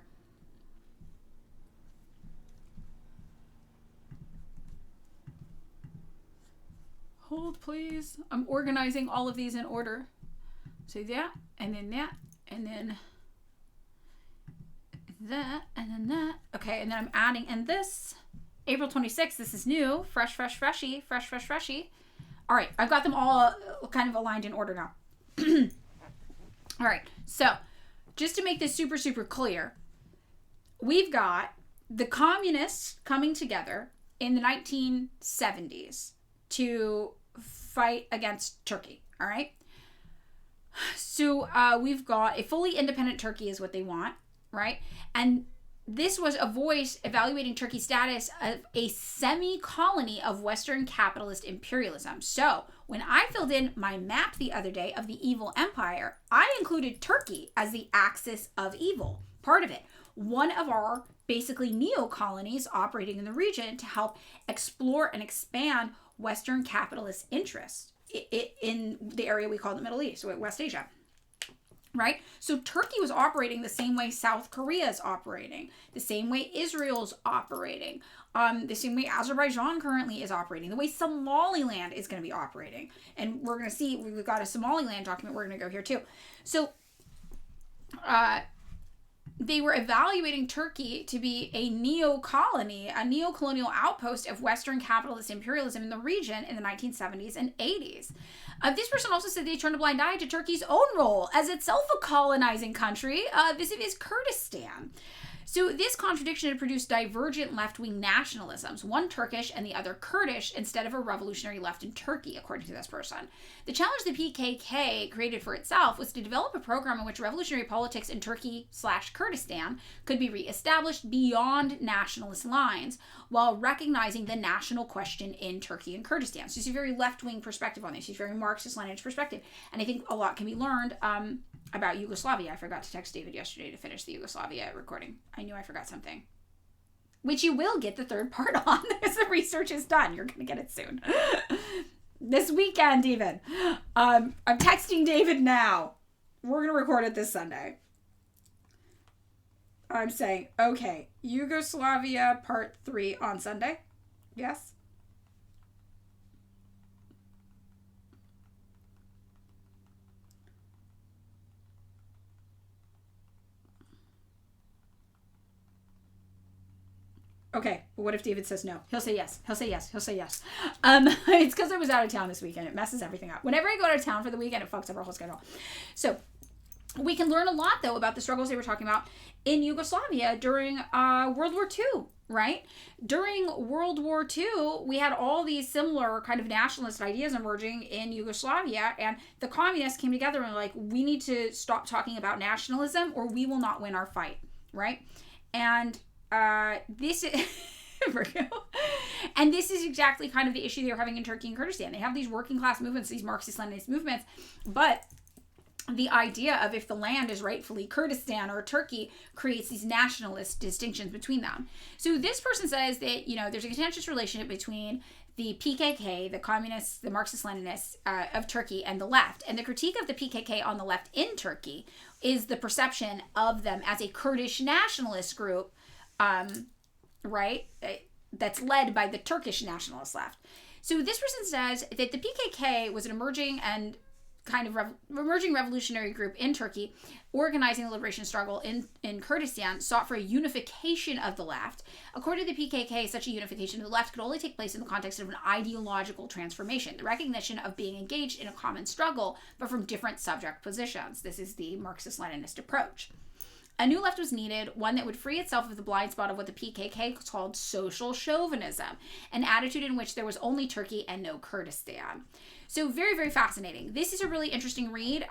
Hold, please. I'm organizing all of these in order. So that, and then that, and then that, and then that. Okay, and then I'm adding, and this, April 26th, this is new. Fresh, freshy. All right, I've got them all kind of aligned in order now. All right, so just to make this super, super clear, we've got the communists coming together in the 1970s to fight against Turkey, all right? So we've got a fully independent Turkey is what they want, right? And this was a voice evaluating Turkey's status of a semi-colony of Western capitalist imperialism. So when I filled in my map the other day of the evil empire, I included Turkey as the axis of evil, part of it. One of our basically neo-colonies operating in the region to help explore and expand Western capitalist interests in the area we call the Middle East, so West Asia. Right? So Turkey was operating the same way South Korea is operating, the same way Israel's operating, the same way Azerbaijan currently is operating, the way Somaliland is going to be operating. And we're going to see, we've got a Somaliland document, we're going to go here too. So they were evaluating Turkey to be a neo-colony, a neo-colonial outpost of Western capitalist imperialism in the region in the 1970s and 80s. This person also said they turned a blind eye to Turkey's own role as itself a colonizing country vis-a-vis Kurdistan. So this contradiction had produced divergent left-wing nationalisms, one Turkish and the other Kurdish, instead of a revolutionary left in Turkey, according to this person. The challenge the PKK created for itself was to develop a program in which revolutionary politics in Turkey/Kurdistan could be reestablished beyond nationalist lines, while recognizing the national question in Turkey and Kurdistan. So it's a very left-wing perspective on this. It's a very Marxist-Leninist perspective. And I think a lot can be learned about Yugoslavia. I forgot to text David yesterday to finish the Yugoslavia recording. I knew I forgot something. Which you will get the third part on as the research is done. You're going to get it soon. This weekend, even. I'm texting David now. We're going to record it this Sunday. I'm saying, okay, Yugoslavia part 3 on Sunday. Yes? Okay, but what if David says no? He'll say yes. He'll say yes. He'll say yes. It's because I was out of town this weekend. It messes everything up. Whenever I go out of town for the weekend, it fucks up our whole schedule. So we can learn a lot, though, about the struggles they were talking about in Yugoslavia during World War II, right? During World War II, we had all these similar kind of nationalist ideas emerging in Yugoslavia, and the communists came together and were like, we need to stop talking about nationalism or we will not win our fight, right? And this is and this is exactly kind of the issue they were having in Turkey and Kurdistan. They have these working class movements, these Marxist-Leninist movements, but the idea of if the land is rightfully Kurdistan or Turkey creates these nationalist distinctions between them. So this person says that, you know, there's a contentious relationship between the PKK, the communists, the Marxist-Leninists of Turkey, and the left. And the critique of the PKK on the left in Turkey is the perception of them as a Kurdish nationalist group, right, that's led by the Turkish nationalist left. So this person says that the PKK was an emerging and kind of emerging revolutionary group in Turkey, organizing the liberation struggle in Kurdistan, sought for a unification of the left. According to the PKK, such a unification of the left could only take place in the context of an ideological transformation, the recognition of being engaged in a common struggle, but from different subject positions. This is the Marxist-Leninist approach. A new left was needed, one that would free itself of the blind spot of what the PKK called social chauvinism, an attitude in which there was only Turkey and no Kurdistan. So very, very fascinating. This is a really interesting read.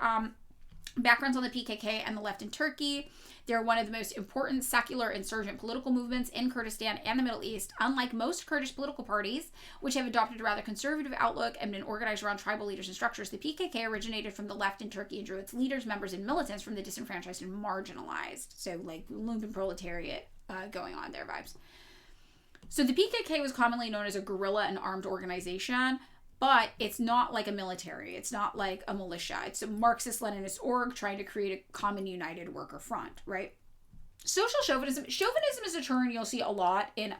Backgrounds on the PKK and the left in Turkey. They're one of the most important secular insurgent political movements in Kurdistan and the Middle East. Unlike most Kurdish political parties, which have adopted a rather conservative outlook and been organized around tribal leaders and structures, the PKK originated from the left in Turkey and drew its leaders, members, and militants from the disenfranchised and marginalized. So like lumpen proletariat going on there vibes. So the PKK was commonly known as a guerrilla and armed organization. but it's not like a military. It's not like a militia. It's a Marxist-Leninist org trying to create a common united worker front, right? Social chauvinism. Chauvinism is a term you'll see a lot in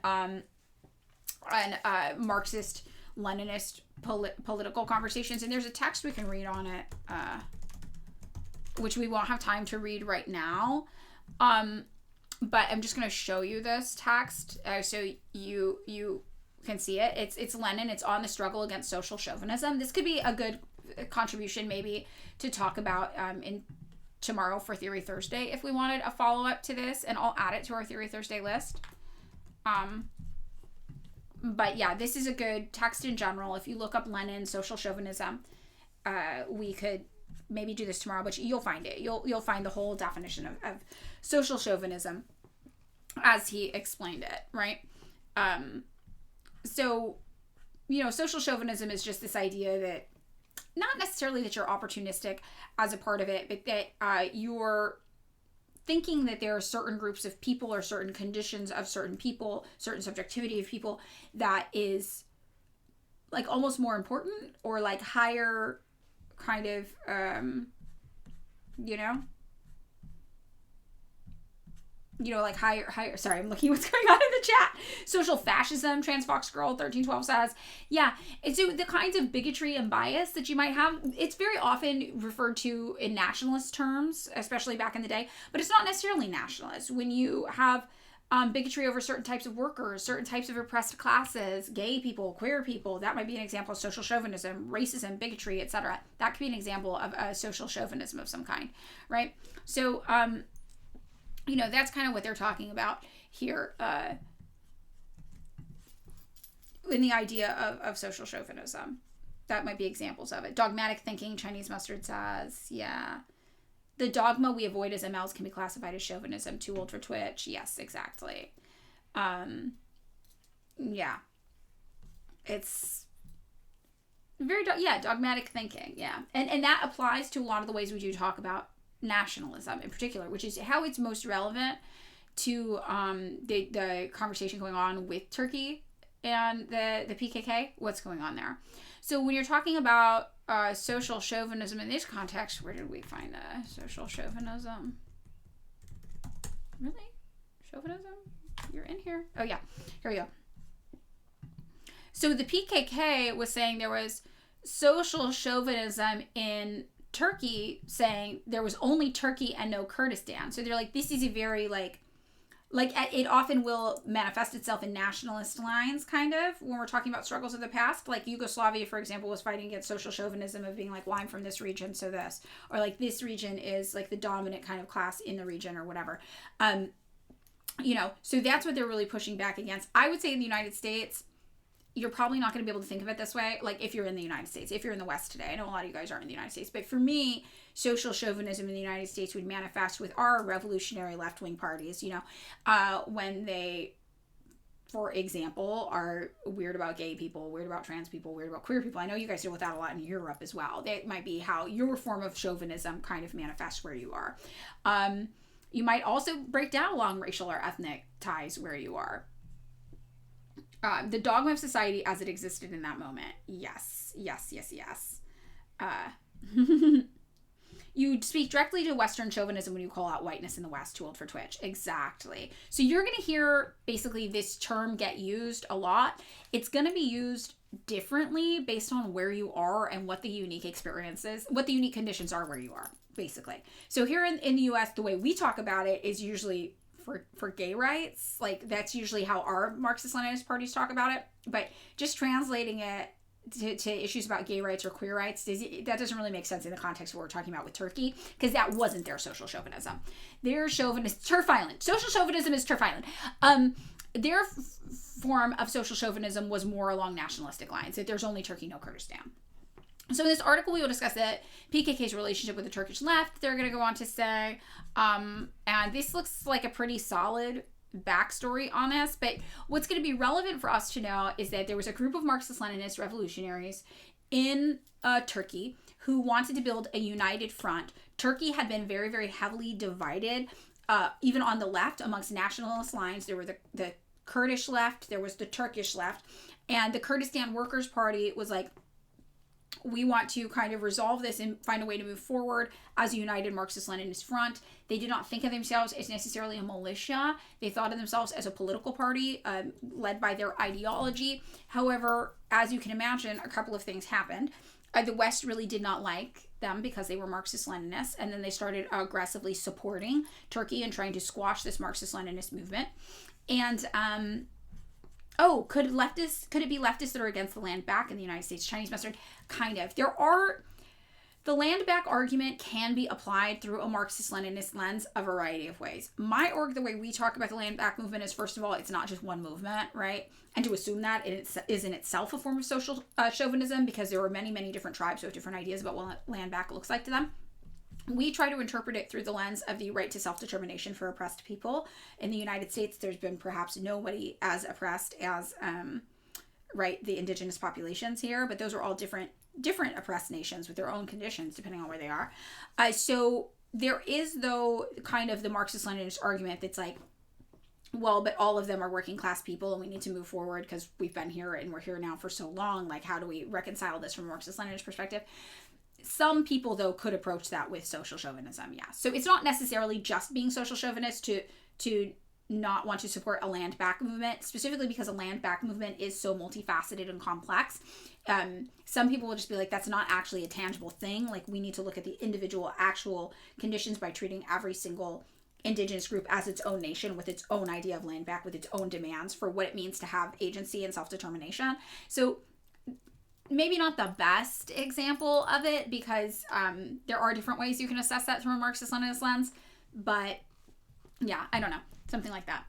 Marxist-Leninist political conversations, and there's a text we can read on it, which we won't have time to read right now. But I'm just going to show you this text so you can see it. It's Lenin. It's on the struggle against social chauvinism. This could be a good contribution maybe to talk about in tomorrow for Theory Thursday if we wanted a follow-up to this, and I'll add it to our Theory Thursday list. But yeah, this is a good text in general. If you look up Lenin, social chauvinism, we could maybe do this tomorrow, but you'll find it. You'll find the whole definition of social chauvinism as he explained it, right? So, social chauvinism is just this idea that not necessarily that you're opportunistic as a part of it, but that you're thinking that there are certain groups of people or certain conditions of certain people, certain subjectivity of people that is like almost more important or like higher kind of, like higher, sorry, I'm looking what's going on in the chat. Social fascism, Transfox Girl 1312 says, yeah, it's the kinds of bigotry and bias that you might have. It's very often referred to in nationalist terms, especially back in the day, but it's not necessarily nationalist. When you have bigotry over certain types of workers, certain types of oppressed classes, gay people, queer people, that might be an example of social chauvinism, racism, bigotry, etc. That could be an example of a social chauvinism of some kind, right? So, that's kind of what they're talking about here in the idea of social chauvinism. That might be examples of it. Dogmatic thinking, Chinese Mustard says, yeah. The dogma we avoid as MLs can be classified as chauvinism. Too old for Twitch. Yes, exactly. Yeah. It's very, dogmatic thinking, yeah. And that applies to a lot of the ways we do talk about nationalism in particular, which is how it's most relevant to the conversation going on with Turkey and the PKK, what's going on there. So when you're talking about social chauvinism in this context, where did we find the social chauvinism? Really? Chauvinism? You're in here? Oh yeah, here we go. So the PKK was saying there was social chauvinism in Turkey, saying there was only Turkey and no Kurdistan. So they're like, this is a very like it often will manifest itself in nationalist lines, kind of, when we're talking about struggles of the past. Like Yugoslavia, for example, was fighting against social chauvinism of being like, well, I'm from this region, so this, or like this region is like the dominant kind of class in the region or whatever. So that's what they're really pushing back against. I would say in the United States, you're probably not going to be able to think of it this way. Like if you're in the United States, if you're in the West today, I know a lot of you guys aren't in the United States, but for me, social chauvinism in the United States would manifest with our revolutionary left-wing parties, when they, for example, are weird about gay people, weird about trans people, weird about queer people. I know you guys deal with that a lot in Europe as well. That might be how your form of chauvinism kind of manifests where you are. You might also break down along racial or ethnic ties where you are. The dogma of society as it existed in that moment. Yes. You speak directly to Western chauvinism when you call out whiteness in the West. Too old for Twitch. Exactly. So you're going to hear basically this term get used a lot. It's going to be used differently based on where you are and what the unique experiences, what the unique conditions are where you are, basically. So here in the US, the way we talk about it is usually for gay rights. Like that's usually how our Marxist-Leninist parties talk about it. But just translating it to issues about gay rights or queer rights, that doesn't really make sense in the context of what we're talking about with Turkey, because that wasn't their social chauvinism. Their chauvinist, Turf Island. Social chauvinism is Turf Island. Their form of social chauvinism was more along nationalistic lines, that there's only Turkey, no Kurdistan. So in this article, we will discuss the PKK's relationship with the Turkish left. They're going to go on to say, and this looks like a pretty solid backstory on this, but what's going to be relevant for us to know is that there was a group of Marxist-Leninist revolutionaries in Turkey who wanted to build a united front. Turkey had been very, very heavily divided, even on the left, amongst nationalist lines. There were the Kurdish left, there was the Turkish left, and the Kurdistan Workers' Party was like we want to kind of resolve this and find a way to move forward as a united Marxist-Leninist front. They did not think of themselves as necessarily a militia. They thought of themselves as a political party led by their ideology. However, as you can imagine, a couple of things happened. The West really did not like them because they were Marxist-Leninists, and then they started aggressively supporting Turkey and trying to squash this Marxist-Leninist movement. And could it be leftists that are against the land back in the United States? Chinese mustard? Kind of. The land back argument can be applied through a Marxist-Leninist lens a variety of ways. My org, the way we talk about the land back movement is, first of all, it's not just one movement, right? And to assume that it is in itself a form of social chauvinism, because there are many, many different tribes who have different ideas about what land back looks like to them. We try to interpret it through the lens of the right to self-determination for oppressed people. In the United States, there's been perhaps nobody as oppressed as the indigenous populations here, but those are all different oppressed nations with their own conditions depending on where they are. So there is, though, kind of the Marxist-Leninist argument that's like, well, but all of them are working class people and we need to move forward because we've been here and we're here now for so long. Like, how do we reconcile this from a Marxist-Leninist perspective? Some people, though, could approach that with social chauvinism, yeah. So it's not necessarily just being social chauvinist to not want to support a land back movement, specifically because a land back movement is so multifaceted and complex. Some people will just be like, that's not actually a tangible thing. Like, we need to look at the individual actual conditions by treating every single indigenous group as its own nation with its own idea of land back, with its own demands for what it means to have agency and self-determination. So maybe not the best example of it, because there are different ways you can assess that through a Marxist-Leninist lens. But yeah, I don't know. Something like that.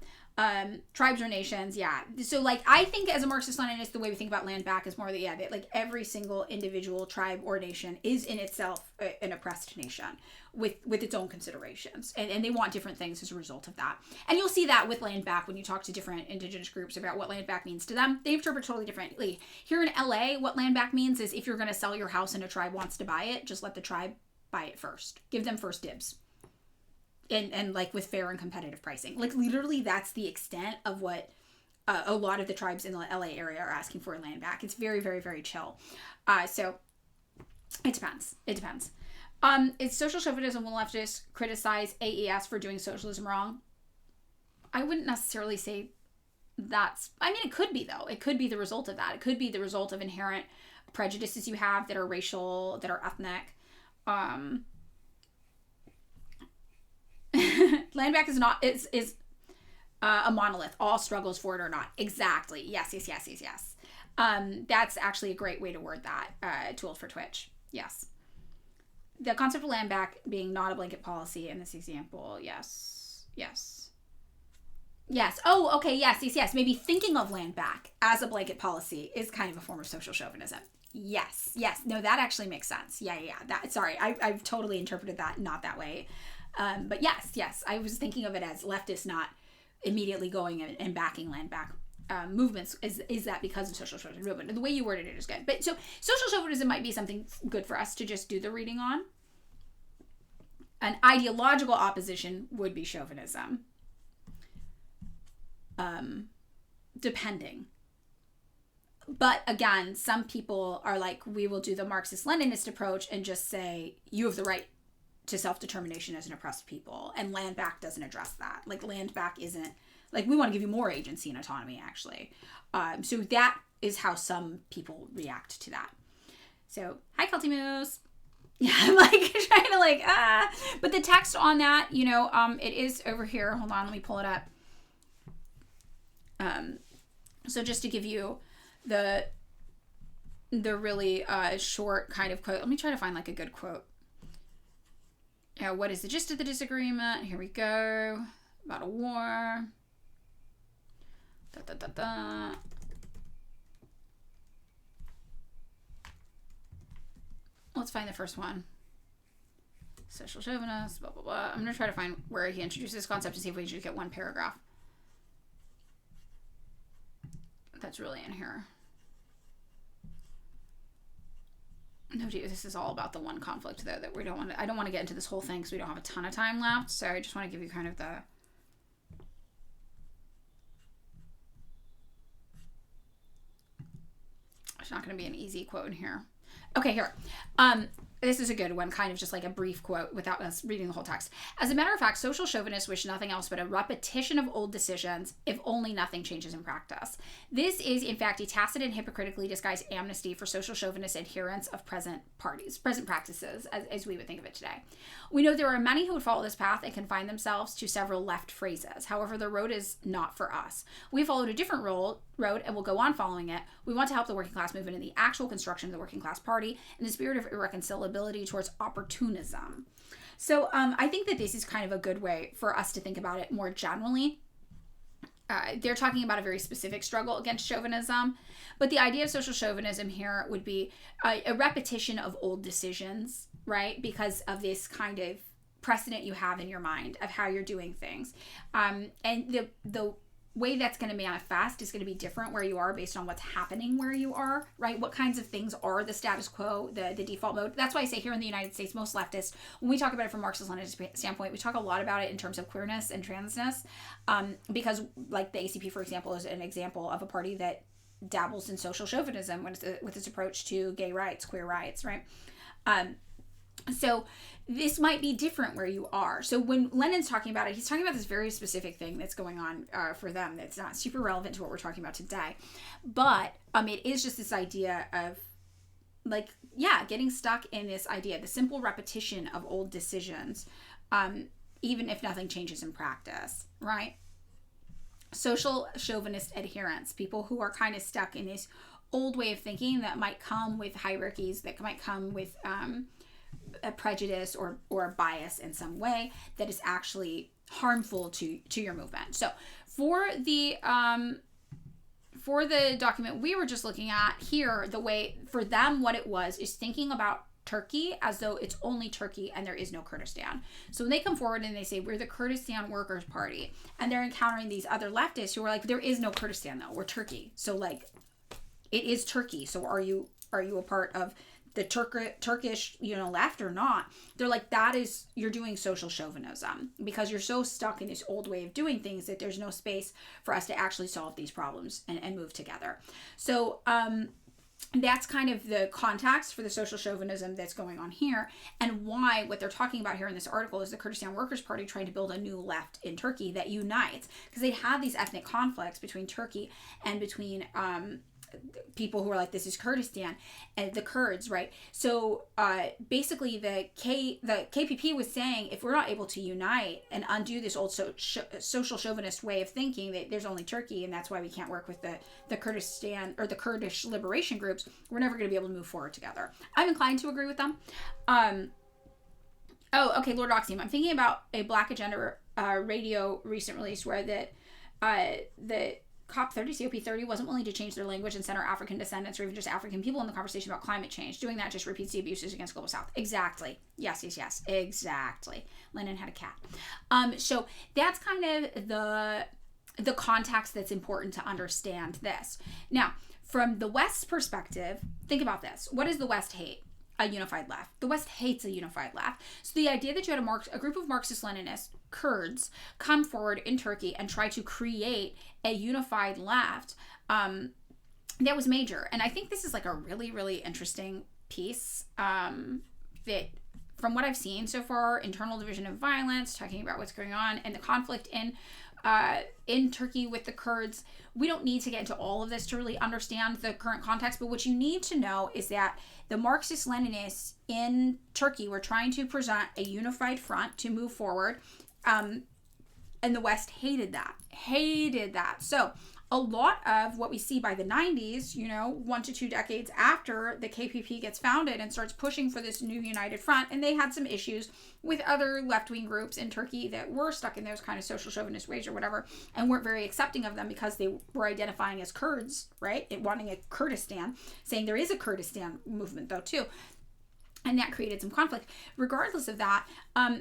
Tribes or nations, yeah. So, like, I think as a Marxist-Leninist, the way we think about land back is more that like every single individual tribe or nation is in itself an oppressed nation with its own considerations. And they want different things as a result of that. And you'll see that with land back when you talk to different indigenous groups about what land back means to them. They interpret totally differently. Here in LA, what land back means is if you're going to sell your house and a tribe wants to buy it, just let the tribe buy it first. Give them first dibs. And like with fair and competitive pricing. Like, literally, that's the extent of what a lot of the tribes in the LA area are asking for in land back. It's very, very, very chill. So it depends. Is social chauvinism when leftists criticize AES for doing socialism wrong? I wouldn't necessarily say it could be, though. It could be the result of that. It could be the result of inherent prejudices you have that are racial, that are ethnic. Land back is a monolith. All struggles for it or not. Exactly. Yes. That's actually a great way to word that. Tools for Twitch. Yes. The concept of land back being not a blanket policy in this example. Yes. Oh, okay. Yes. Maybe thinking of land back as a blanket policy is kind of a form of social chauvinism. Yes. No, that actually makes sense. Yeah. Sorry, I've totally interpreted that not that way. But yes, I was thinking of it as leftists not immediately going and backing land back movements. Is that because of social chauvinism? But the way you worded it is good. But so social chauvinism might be something good for us to just do the reading on. An ideological opposition would be chauvinism. Depending. But again, some people are like, we will do the Marxist-Leninist approach and just say, you have the right to self-determination as an oppressed people, and land back doesn't address that. Like, land back isn't like, we want to give you more agency and autonomy, actually. So that is how some people react to that. So hi, Kelty Moose. Yeah, I'm like trying to but the text on that, it is over here. Hold on, let me pull it up. So just to give you the really short kind of quote, let me try to find like a good quote. What is the gist of the disagreement? Here we go. About a war. Let's find the first one. Social chauvinist, blah, blah, blah. I'm going to try to find where he introduces this concept and see if we can just get one paragraph. That's really in here. No, this is all about the one conflict, though, that I don't want to get into this whole thing because we don't have a ton of time left. So I just want to give you kind of it's not going to be an easy quote in here. Okay, here. This is a good one, kind of just like a brief quote without us reading the whole text. As a matter of fact, social chauvinists wish nothing else but a repetition of old decisions, if only nothing changes in practice. This is, in fact, a tacit and hypocritically disguised amnesty for social chauvinist adherents of present practices, as we would think of it today. We know there are many who would follow this path and confine themselves to several left phrases. However, the road is not for us. We followed a different road and will go on following it. We want to help the working class movement in the actual construction of the working class party in the spirit of irreconcilability towards opportunism. So I think that this is kind of a good way for us to think about it more generally. They're talking about a very specific struggle against chauvinism, but the idea of social chauvinism here would be a repetition of old decisions, right? Because of this kind of precedent you have in your mind of how you're doing things. And the way that's going to manifest is going to be different where you are based on what's happening where you are, right? What kinds of things are the status quo, the default mode? That's why I say here in the United States, most leftists, when we talk about it from Marxist-Leninist standpoint, we talk a lot about it in terms of queerness and transness, because like the ACP, for example, is an example of a party that dabbles in social chauvinism with its approach to gay rights, queer rights, right? So this might be different where you are. So when Lenin's talking about it, he's talking about this very specific thing that's going on for them that's not super relevant to what we're talking about today. But it is just this idea of getting stuck in this idea, the simple repetition of old decisions, even if nothing changes in practice, right? Social chauvinist adherents, people who are kind of stuck in this old way of thinking that might come with hierarchies, that might come with a prejudice or a bias in some way that is actually harmful to your movement. So for the document we were just looking at here, the way for them what it was is thinking about Turkey as though it's only Turkey and there is no Kurdistan. So when they come forward and they say we're the Kurdistan Workers' Party, and they're encountering these other leftists who are like, there is no Kurdistan though, we're Turkey. So like it is Turkey. So are you a part of the Turkish, left or not? They're like, you're doing social chauvinism because you're so stuck in this old way of doing things that there's no space for us to actually solve these problems and move together. So that's kind of the context for the social chauvinism that's going on here, and why what they're talking about here in this article is the Kurdistan Workers' Party trying to build a new left in Turkey that unites, because they had these ethnic conflicts between Turkey and between people who are like, this is Kurdistan and the Kurds, right? So basically the KPP was saying, if we're not able to unite and undo this old social chauvinist way of thinking that there's only Turkey and that's why we can't work with the Kurdistan or the Kurdish liberation groups, we're never going to be able to move forward together. I'm inclined to agree with them. Lord Oxium, I'm thinking about a Black Agenda radio recent release where the COP30 wasn't willing to change their language and center African descendants or even just African people in the conversation about climate change. Doing that just repeats the abuses against Global South. Exactly. Yes. Exactly. Lenin had a cat. So that's kind of the context that's important to understand this. Now, from the West's perspective, think about this. What does the West hate? A unified left. The West hates a unified left. So the idea that you had a group of Marxist-Leninists, Kurds, come forward in Turkey and try to create a unified left, that was major. And I think this is like a really, really interesting piece that, from what I've seen so far, internal division of violence, talking about what's going on, and the conflict in Turkey with the Kurds. We don't need to get into all of this to really understand the current context, but what you need to know is that the Marxist-Leninists in Turkey were trying to present a unified front to move forward, and the West hated that. So a lot of what we see by the 90s, 1 to 2 decades after the KPP gets founded and starts pushing for this new united front, and they had some issues with other left-wing groups in Turkey that were stuck in those kind of social chauvinist ways or whatever, and weren't very accepting of them because they were identifying as Kurds, right? Wanting a Kurdistan, saying there is a Kurdistan movement though too. And that created some conflict. Regardless of that,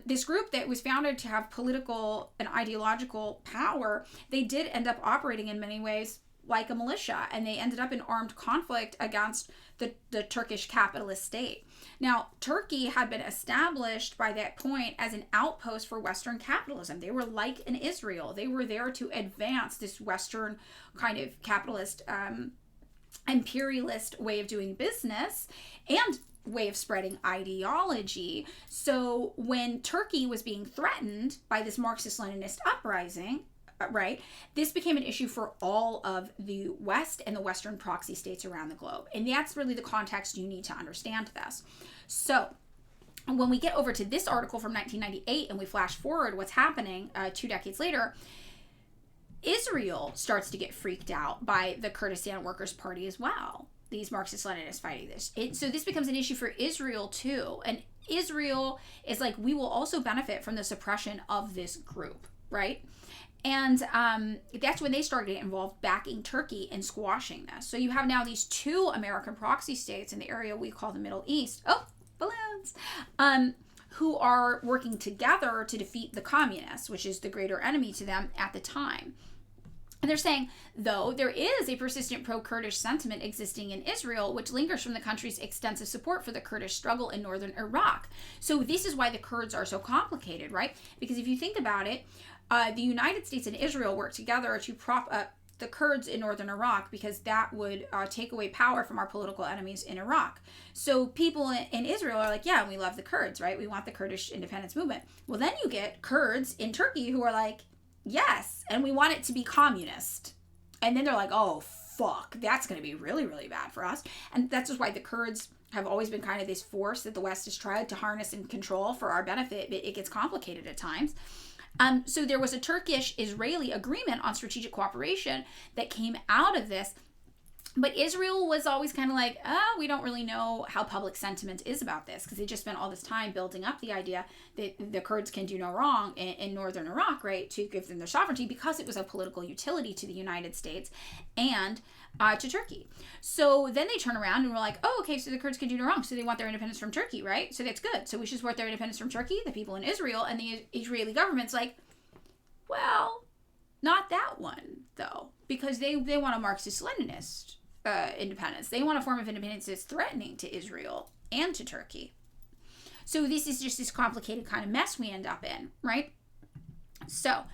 this group that was founded to have political and ideological power, they did end up operating in many ways like a militia, and they ended up in armed conflict against the Turkish capitalist state. Now, Turkey had been established by that point as an outpost for Western capitalism. They were like an Israel. They were there to advance this Western kind of capitalist imperialist way of doing business and way of spreading ideology. So when Turkey was being threatened by this Marxist-Leninist uprising, right, this became an issue for all of the West and the Western proxy states around the globe. And that's really the context you need to understand this. So when we get over to this article from 1998 and we flash forward what's happening 2 decades later, Israel starts to get freaked out by the Kurdistan Workers' Party as well. These Marxist-Leninists fighting this. So this becomes an issue for Israel too. And Israel is like, we will also benefit from the suppression of this group, right? And that's when they started to get involved backing Turkey and squashing this. So you have now these 2 American proxy states in the area we call the Middle East. Oh, balloons. Who are working together to defeat the communists, which is the greater enemy to them at the time. And they're saying, though, there is a persistent pro-Kurdish sentiment existing in Israel, which lingers from the country's extensive support for the Kurdish struggle in northern Iraq. So this is why the Kurds are so complicated, right? Because if you think about it, the United States and Israel work together to prop up the Kurds in northern Iraq, because that would take away power from our political enemies in Iraq. So people in Israel are like, yeah, we love the Kurds, right? We want the Kurdish independence movement. Well, then you get Kurds in Turkey who are like, yes, and we want it to be communist. And then they're like, oh, fuck, that's going to be really, really bad for us. And that's just why the Kurds have always been kind of this force that the West has tried to harness and control for our benefit, but it gets complicated at times. So there was a Turkish-Israeli agreement on strategic cooperation that came out of this. But Israel was always kind of like, we don't really know how public sentiment is about this, because they just spent all this time building up the idea that the Kurds can do no wrong in northern Iraq, right, to give them their sovereignty, because it was of political utility to the United States and to Turkey. So then they turn around and were like, oh, okay, so the Kurds can do no wrong, so they want their independence from Turkey, right? So that's good. So we should support their independence from Turkey, the people in Israel, and the Israeli government's like, well, not that one, though, because they want a Marxist-Leninist independence. They want a form of independence that's threatening to Israel and to Turkey. So this is just this complicated kind of mess we end up in, right? So,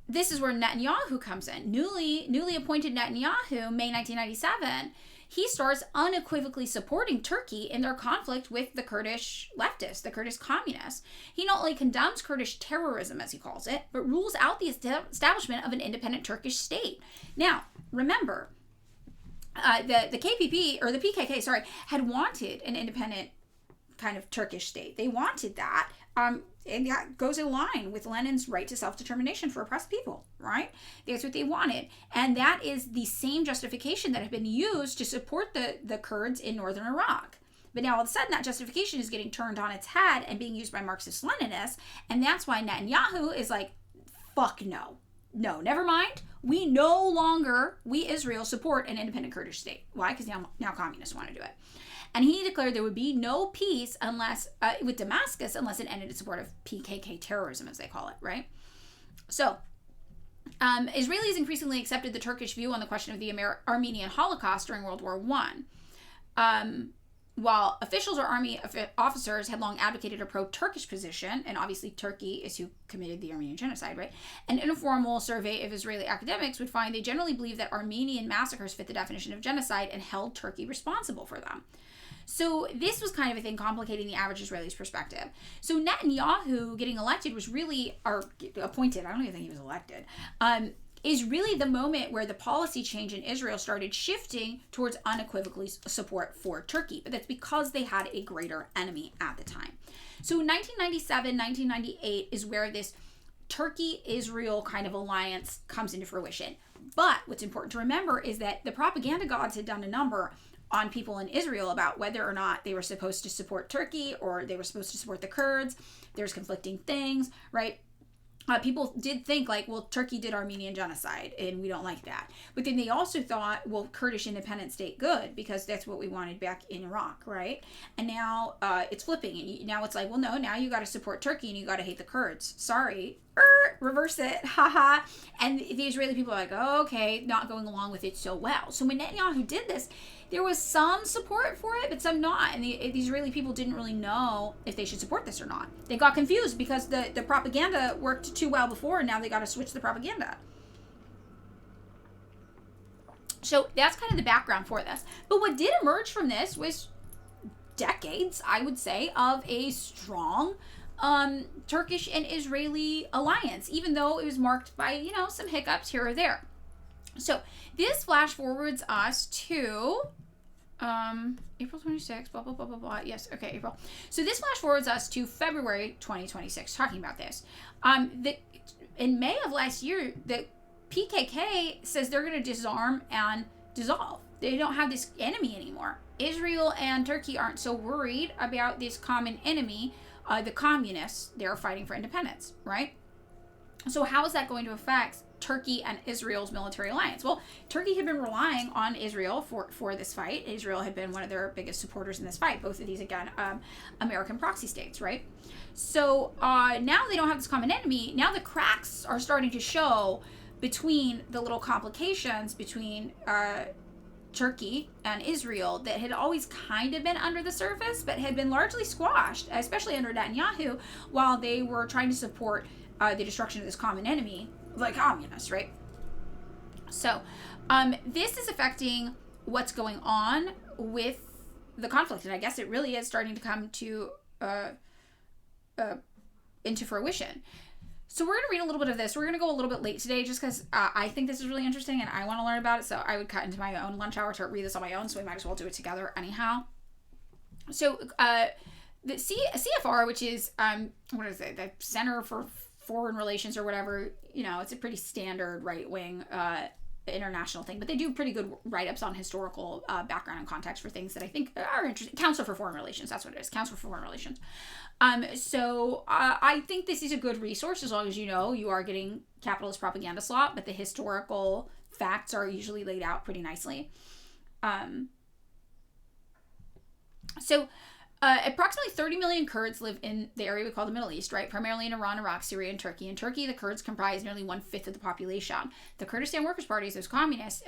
this is where Netanyahu comes in. Newly appointed Netanyahu, May 1997, he starts unequivocally supporting Turkey in their conflict with the Kurdish leftists, the Kurdish communists. He not only condemns Kurdish terrorism, as he calls it, but rules out the establishment of an independent Turkish state. Now, remember, the KPP, or the PKK, sorry, had wanted an independent kind of Turkish state. They wanted that. And that goes in line with Lenin's right to self-determination for oppressed people, right? That's what they wanted. And that is the same justification that had been used to support the Kurds in northern Iraq. But now all of a sudden that justification is getting turned on its head and being used by Marxist-Leninists. And that's why Netanyahu is like, fuck no. No, never mind. We no longer, we Israel, support an independent Kurdish state. Why? Because now communists want to do it. And he declared there would be no peace unless with Damascus unless it ended in support of PKK terrorism, as they call it, right? So, Israelis increasingly accepted the Turkish view on the question of the Armenian Holocaust during World War I. While officials or army officers had long advocated a pro-Turkish position, and obviously Turkey is who committed the Armenian genocide, right? An informal survey of Israeli academics would find they generally believed that Armenian massacres fit the definition of genocide and held Turkey responsible for them. So this was kind of a thing complicating the average Israeli's perspective. So Netanyahu getting elected was really, or appointed, I don't even think he was elected, is really the moment where the policy change in Israel started shifting towards unequivocally support for Turkey. But that's because they had a greater enemy at the time. So 1997, 1998 is where this Turkey-Israel kind of alliance comes into fruition. But what's important to remember is that the propaganda gods had done a number on people in Israel about whether or not they were supposed to support Turkey or they were supposed to support the Kurds. There's conflicting things, right? People did think like, well, Turkey did Armenian genocide and we don't like that. But then they also thought, well, Kurdish independent state, good, because that's what we wanted back in Iraq, right? And now it's flipping. And now it's like, well, no, now you got to support Turkey and you got to hate the Kurds. Sorry. Reverse it. Haha. And the Israeli people are like, oh, okay, not going along with it so well. So when Netanyahu did this, there was some support for it, but some not. And the Israeli people didn't really know if they should support this or not. They got confused because the propaganda worked too well before, and now they got to switch the propaganda. So that's kind of the background for this. But what did emerge from this was decades, I would say, of a strong Turkish and Israeli alliance, even though it was marked by, some hiccups here or there. So this flash forwards us to April 26th, blah, blah, blah, blah, blah. Yes, okay, April. So this flash forwards us to February 2026, talking about this. In May of last year, the PKK says they're going to disarm and dissolve. They don't have this enemy anymore. Israel and Turkey aren't so worried about this common enemy, the communists. They're fighting for independence, right? So how is that going to affect Turkey and Israel's military alliance? Well, Turkey had been relying on Israel for this fight. Israel had been one of their biggest supporters in this fight. Both of these, again, American proxy states, right? So now they don't have this common enemy. Now the cracks are starting to show between the little complications between Turkey and Israel that had always kind of been under the surface, but had been largely squashed, especially under Netanyahu, while they were trying to support the destruction of this common enemy, like communists, right? So this is affecting what's going on with the conflict, and I guess it really is starting to come to into fruition. So we're going to read a little bit of this. We're going to go a little bit late today just because I think this is really interesting and I want to learn about it. So I would cut into my own lunch hour to read this on my own. So we might as well do it together anyhow. So the CFR, which is, what is it? The Center for Foreign Relations or whatever, it's a pretty standard right-wing international thing, but they do pretty good write-ups on historical background and context for things that I think are interesting. Council for Foreign Relations, that's what it is. Council for Foreign Relations. So I think this is a good resource as long as you are getting capitalist propaganda slop, but the historical facts are usually laid out pretty nicely. Approximately 30 million Kurds live in the area we call the Middle East, right? Primarily in Iran, Iraq, Syria, and Turkey. In Turkey, the Kurds comprise nearly 1/5 of the population. The Kurdistan Workers' Party, those communists,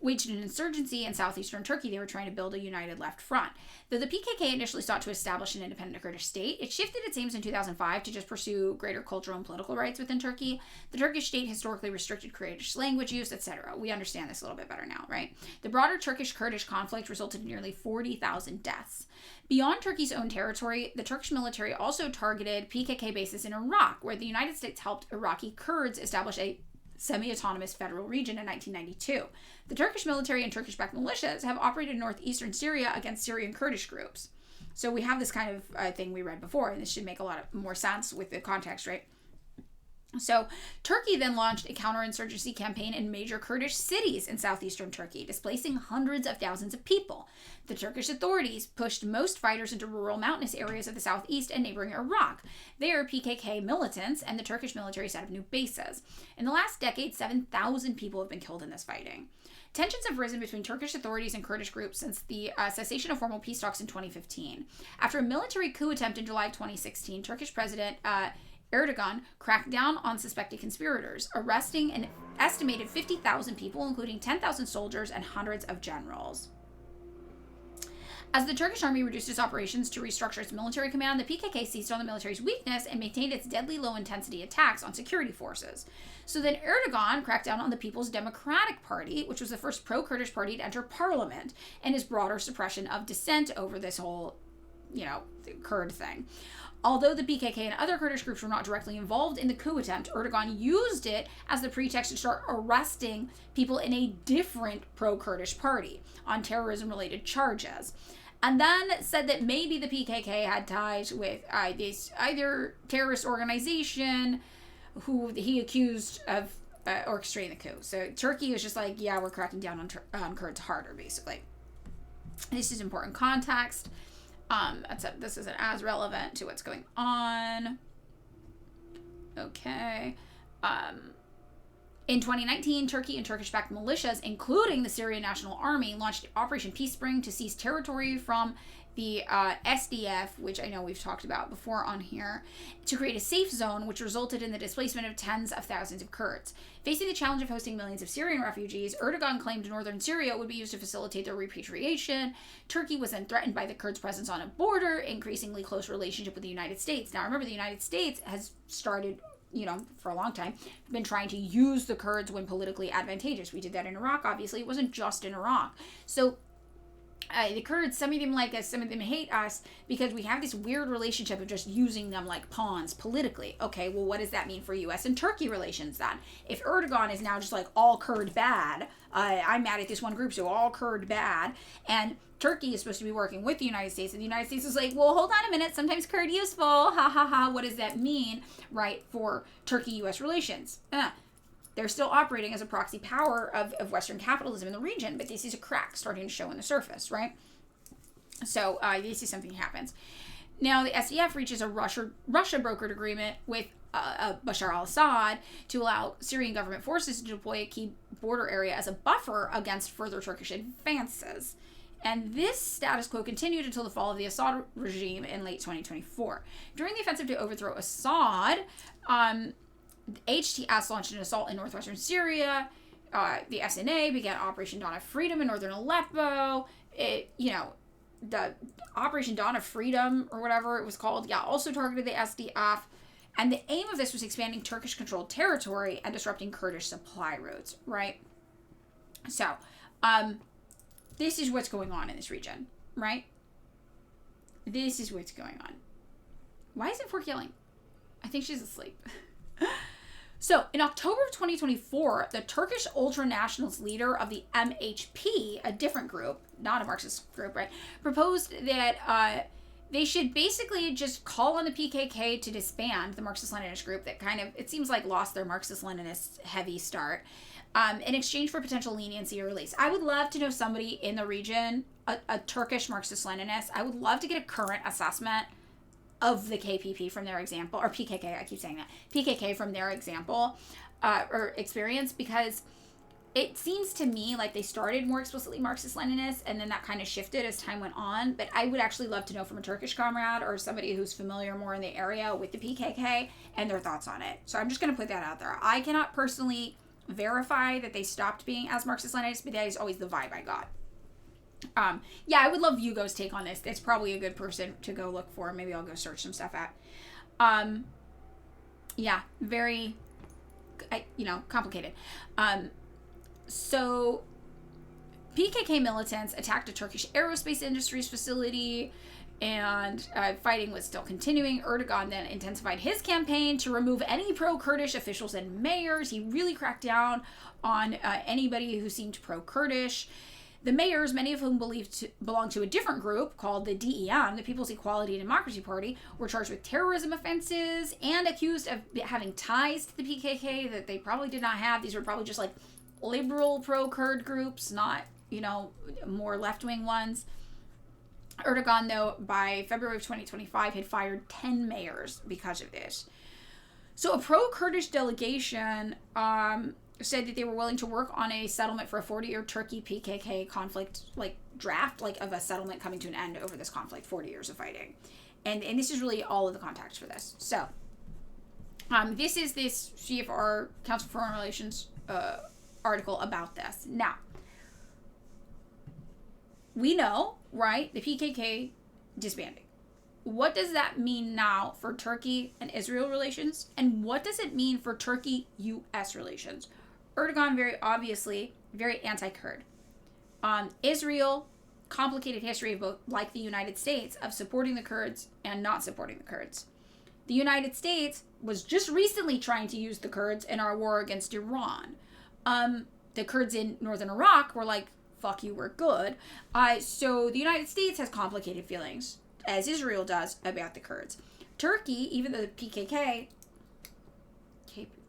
waged an insurgency in southeastern Turkey. They were trying to build a united left front. Though the PKK initially sought to establish an independent Kurdish state, it shifted its aims in 2005 to just pursue greater cultural and political rights within Turkey. The Turkish state historically restricted Kurdish language use, etc. We understand this a little bit better now, right? The broader Turkish-Kurdish conflict resulted in nearly 40,000 deaths. Beyond Turkey's own territory, the Turkish military also targeted PKK bases in Iraq, where the United States helped Iraqi Kurds establish a semi-autonomous federal region in 1992. The Turkish military and Turkish-backed militias have operated in northeastern Syria against Syrian Kurdish groups. So we have this kind of thing we read before, and this should make a lot more sense with the context, right? So Turkey then launched a counterinsurgency campaign in major Kurdish cities in southeastern Turkey, displacing hundreds of thousands of people. The Turkish authorities pushed most fighters into rural mountainous areas of the southeast and neighboring Iraq. There, PKK militants and the Turkish military set up new bases. In the last decade, 7,000 people have been killed in this fighting. Tensions have risen between Turkish authorities and Kurdish groups since the cessation of formal peace talks in 2015. After a military coup attempt in July 2016, Turkish President Erdogan cracked down on suspected conspirators, arresting an estimated 50,000 people, including 10,000 soldiers and hundreds of generals. As the Turkish army reduced its operations to restructure its military command, the PKK seized on the military's weakness and maintained its deadly low-intensity attacks on security forces. So then Erdogan cracked down on the People's Democratic Party, which was the first pro-Kurdish party to enter parliament, and his broader suppression of dissent over this whole, Kurd thing. Although the PKK and other Kurdish groups were not directly involved in the coup attempt, Erdogan used it as the pretext to start arresting people in a different pro-Kurdish party on terrorism-related charges. And then said that maybe the PKK had ties with this either terrorist organization who he accused of orchestrating the coup. So Turkey was just like, yeah, we're cracking down on Kurds harder, basically. This is important context. Except this isn't as relevant to what's going on. Okay. In 2019, Turkey and Turkish-backed militias, including the Syrian National Army, launched Operation Peace Spring to seize territory from the SDF, which I know we've talked about before on here, to create a safe zone, which resulted in the displacement of tens of thousands of Kurds. Facing the challenge of hosting millions of Syrian refugees, Erdogan claimed northern Syria would be used to facilitate their repatriation. Turkey was then threatened by the Kurds' presence on a border, increasingly close relationship with the United States. Now, remember, the United States has started for a long time, been trying to use the Kurds when politically advantageous. We did that in Iraq, obviously. It wasn't just in Iraq. So the Kurds, some of them like us, some of them hate us, because we have this weird relationship of just using them like pawns politically. Okay, well, what does that mean for U.S. and Turkey relations then? If Erdogan is now just like all Kurd bad, I'm mad at this one group, so all Kurd bad, and Turkey is supposed to be working with the United States, and the United States is like, well, hold on a minute, sometimes Kurd useful, ha ha ha, what does that mean, right, for Turkey-U.S. relations? They're still operating as a proxy power of Western capitalism in the region, but this is a crack starting to show on the surface, right? So this is something that happens. Now, the SDF reaches a Russia-brokered agreement with Bashar al-Assad to allow Syrian government forces to deploy a key border area as a buffer against further Turkish advances. And this status quo continued until the fall of the Assad regime in late 2024. During the offensive to overthrow Assad, HTS launched an assault in northwestern Syria. The SNA began Operation Dawn of Freedom in northern Aleppo. The Operation Dawn of Freedom, or whatever it was called, also targeted the SDF. And the aim of this was expanding Turkish-controlled territory and disrupting Kurdish supply routes, right? So, this is what's going on in this region, right? This is what's going on. Why isn't Fork yelling? I think she's asleep. So, in October of 2024, the Turkish ultra-nationalist leader of the MHP, a different group, not a Marxist group, right, proposed that they should basically just call on the PKK to disband the Marxist-Leninist group that kind of, it seems like, lost their Marxist-Leninist heavy start, in exchange for potential leniency or release. I would love to know somebody in the region, a Turkish Marxist-Leninist, I would love to get a current assessment of the KPP from their example, or PKK, I keep saying that, PKK from their example, or experience, because it seems to me like they started more explicitly Marxist-Leninist, and then that kind of shifted as time went on, but I would actually love to know from a Turkish comrade, or somebody who's familiar more in the area with the PKK, and their thoughts on it. So I'm just going to put that out there. I cannot personally verify that they stopped being as Marxist-Leninist, but that is always the vibe I got. I would love Hugo's take on this. It's probably a good person to go look for. Maybe I'll go search some stuff at. Very, complicated. So PKK militants attacked a Turkish aerospace industries facility, and fighting was still continuing. Erdogan then intensified his campaign to remove any pro-Kurdish officials and mayors. He really cracked down on anybody who seemed pro-Kurdish. The mayors, many of whom belonged to a different group called the DEM, the People's Equality and Democracy Party, were charged with terrorism offenses and accused of having ties to the PKK that they probably did not have. These were probably just like liberal pro-Kurd groups, not, more left-wing ones. Erdogan, though, by February of 2025, had fired 10 mayors because of this. So a pro-Kurdish delegation said that they were willing to work on a settlement for a 40-year Turkey-PKK conflict, draft, of a settlement coming to an end over this conflict, 40 years of fighting. And this is really all of the context for this. So, this is this CFR, Council for Foreign Relations, article about this. Now, we know, right, the PKK disbanding. What does that mean now for Turkey and Israel relations? And what does it mean for Turkey-U.S. relations? Erdogan, very obviously, very anti-Kurd. Israel, complicated history of both, like the United States, of supporting the Kurds and not supporting the Kurds. The United States was just recently trying to use the Kurds in our war against Iran. The Kurds in northern Iraq were like, fuck you, we're good. So the United States has complicated feelings, as Israel does, about the Kurds. Turkey, even though the PKK...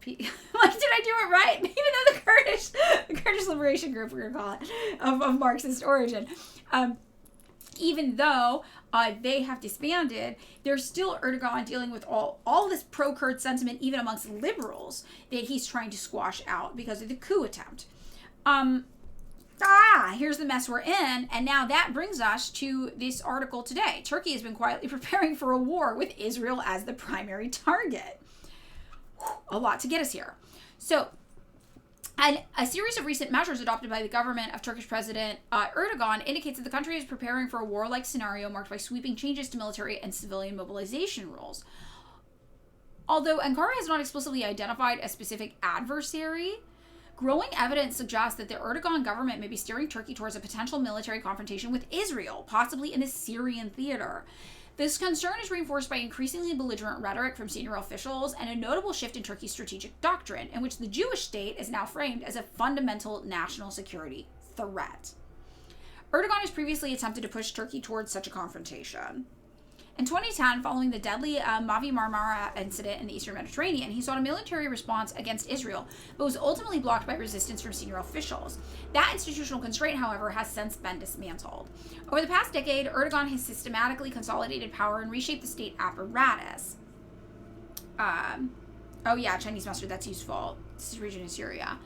did I do it right? Even though the Kurdish Liberation Group, we're going to call it, of Marxist origin, even though they have disbanded, there's still Erdogan dealing with all this pro-Kurd sentiment, even amongst liberals, that he's trying to squash out because of the coup attempt. Here's the mess we're in, and now that brings us to this article today. Turkey has been quietly preparing for a war with Israel as the primary target. A lot to get us here. So, and a series of recent measures adopted by the government of Turkish President Erdogan indicates that the country is preparing for a warlike scenario marked by sweeping changes to military and civilian mobilization rules. Although Ankara has not explicitly identified a specific adversary, growing evidence suggests that the Erdogan government may be steering Turkey towards a potential military confrontation with Israel, possibly in a Syrian theater. This concern is reinforced by increasingly belligerent rhetoric from senior officials and a notable shift in Turkey's strategic doctrine, in which the Jewish state is now framed as a fundamental national security threat. Erdogan has previously attempted to push Turkey towards such a confrontation. In 2010, following the deadly Mavi Marmara incident in the Eastern Mediterranean, he sought a military response against Israel, but was ultimately blocked by resistance from senior officials. That institutional constraint, however, has since been dismantled. Over the past decade, Erdogan has systematically consolidated power and reshaped the state apparatus. Chinese mustard, that's useful. This is region in Syria.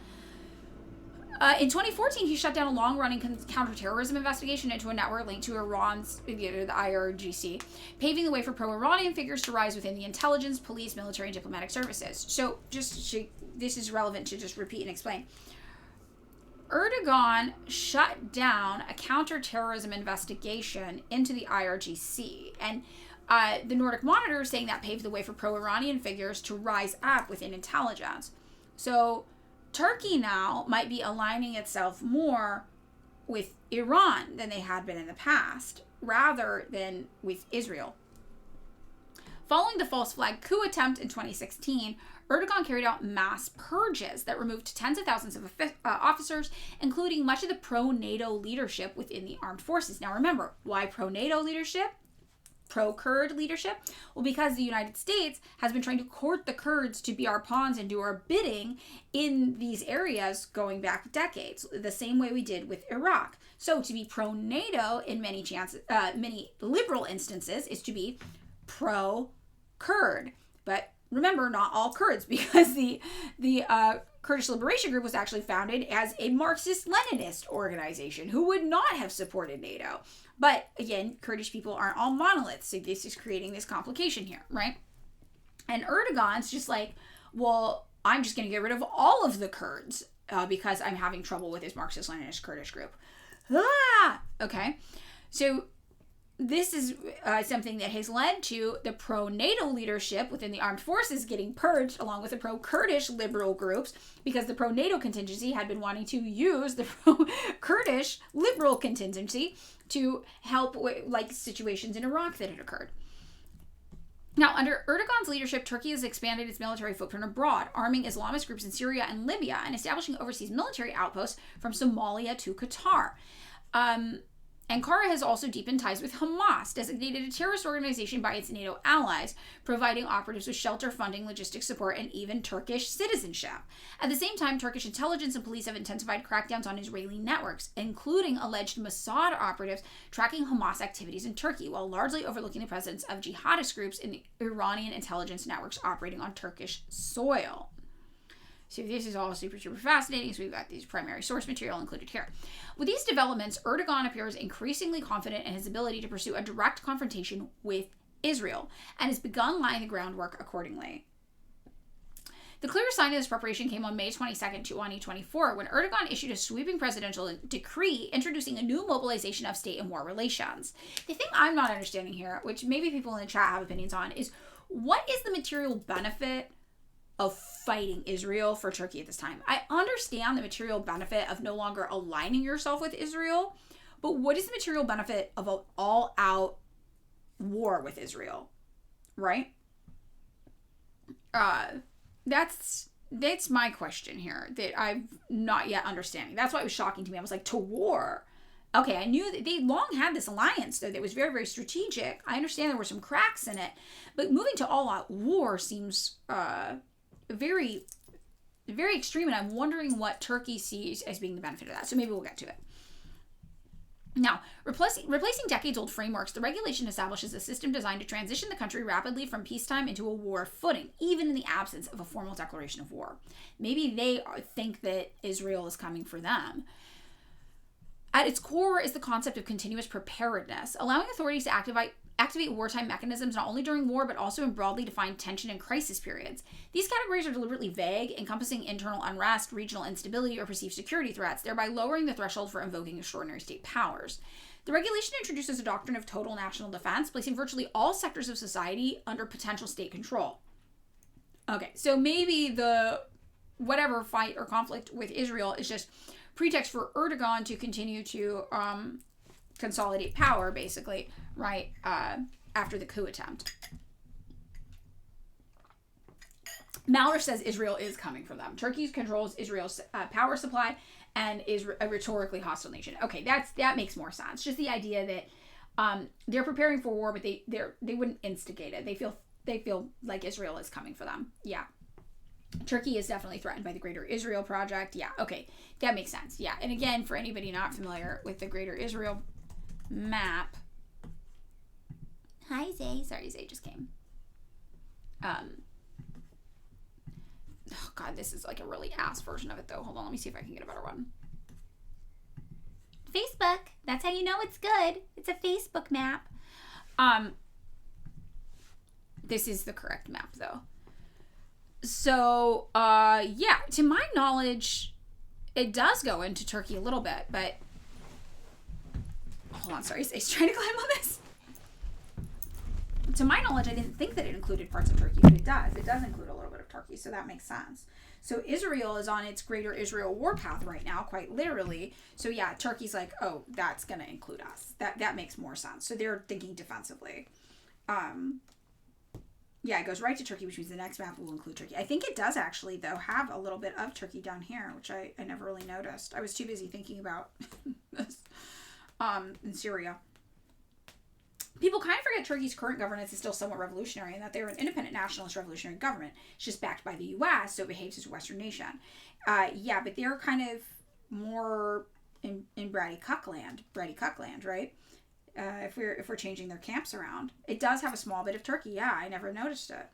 In 2014, he shut down a long-running counterterrorism investigation into a network linked to Iran's, the IRGC, paving the way for pro-Iranian figures to rise within the intelligence, police, military, and diplomatic services. So, this is relevant to just repeat and explain. Erdogan shut down a counterterrorism investigation into the IRGC, and the Nordic Monitor is saying that paved the way for pro-Iranian figures to rise up within intelligence. So, Turkey now might be aligning itself more with Iran than they had been in the past, rather than with Israel. Following the false flag coup attempt in 2016, Erdogan carried out mass purges that removed tens of thousands of officers, including much of the pro-NATO leadership within the armed forces. Now remember, why pro-NATO leadership? Pro-Kurd leadership? Well, because the United States has been trying to court the Kurds to be our pawns and do our bidding in these areas going back decades, the same way we did with Iraq. So to be pro-NATO in many liberal instances is to be pro-Kurd. But remember, not all Kurds, because the Kurdish Liberation Group was actually founded as a Marxist-Leninist organization who would not have supported NATO. But again, Kurdish people aren't all monoliths, so this is creating this complication here, right? And Erdogan's just like, well, I'm just going to get rid of all of the Kurds because I'm having trouble with this Marxist-Leninist Kurdish group. Okay, so this is something that has led to the pro-NATO leadership within the armed forces getting purged, along with the pro-Kurdish liberal groups, because the pro-NATO contingency had been wanting to use the pro-Kurdish liberal contingency to help with situations in Iraq that had occurred. Now, under Erdogan's leadership, Turkey has expanded its military footprint abroad, arming Islamist groups in Syria and Libya, and establishing overseas military outposts from Somalia to Qatar. Ankara has also deepened ties with Hamas, designated a terrorist organization by its NATO allies, providing operatives with shelter, funding, logistics support, and even Turkish citizenship. At the same time, Turkish intelligence and police have intensified crackdowns on Israeli networks, including alleged Mossad operatives tracking Hamas activities in Turkey, while largely overlooking the presence of jihadist groups in the Iranian intelligence networks operating on Turkish soil. So this is all super, super fascinating. So we've got these primary source material included here. With these developments, Erdogan appears increasingly confident in his ability to pursue a direct confrontation with Israel and has begun laying the groundwork accordingly. The clearest sign of this preparation came on May 22nd, 2024, when Erdogan issued a sweeping presidential decree introducing a new mobilization of state and war relations. The thing I'm not understanding here, which maybe people in the chat have opinions on, is what is the material benefit of fighting Israel for Turkey at this time? I understand the material benefit of no longer aligning yourself with Israel, but what is the material benefit of an all-out war with Israel, right? That's my question here that I'm not yet understanding. That's why it was shocking to me. I was like, to war? Okay, I knew that they long had this alliance, though, that was very, very strategic. I understand there were some cracks in it, but moving to all-out war seems very, very extreme, and I'm wondering what Turkey sees as being the benefit of that. So maybe we'll get to it. Now, replacing decades-old frameworks, the regulation establishes a system designed to transition the country rapidly from peacetime into a war footing, even in the absence of a formal declaration of war. Maybe they think that Israel is coming for them. At its core is the concept of continuous preparedness, allowing authorities to activate wartime mechanisms not only during war, but also in broadly defined tension and crisis periods. These categories are deliberately vague, encompassing internal unrest, regional instability, or perceived security threats, thereby lowering the threshold for invoking extraordinary state powers. The regulation introduces a doctrine of total national defense, placing virtually all sectors of society under potential state control. Okay, so maybe the whatever fight or conflict with Israel is just pretext for Erdogan to continue to consolidate power, basically, right, after the coup attempt. Mallor says Israel is coming for them. Turkey controls Israel's power supply and is a rhetorically hostile nation. Okay, that makes more sense. Just the idea that they're preparing for war, but they wouldn't instigate it. They feel like Israel is coming for them. Yeah. Turkey is definitely threatened by the Greater Israel Project. Yeah, okay. That makes sense. Yeah. And again, for anybody not familiar with the Greater Israel map. Hi, Zay. Sorry, Zay just came. Oh, God, this is like a really ass version of it, though. Hold on, let me see if I can get a better one. Facebook. That's how you know it's good. It's a Facebook map. This is the correct map, though. So, yeah, to my knowledge, it does go into Turkey a little bit, but hold on, sorry, he's trying to climb on this. To my knowledge, I didn't think that it included parts of Turkey, but it does. It does include a little bit of Turkey, so that makes sense. So Israel is on its Greater Israel warpath right now, quite literally. So yeah, Turkey's like, oh, that's going to include us. That makes more sense. So they're thinking defensively. Yeah, it goes right to Turkey, which means the next map will include Turkey. I think it does actually, though, have a little bit of Turkey down here, which I never really noticed. I was too busy thinking about this in Syria. People kind of forget Turkey's current governance is still somewhat revolutionary and that they're an independent nationalist revolutionary government. It's just backed by the U.S., so it behaves as a Western nation. Yeah, but they're kind of more in Bratty Cuckland, right? If we're changing their camps around. It does have a small bit of Turkey. Yeah, I never noticed it.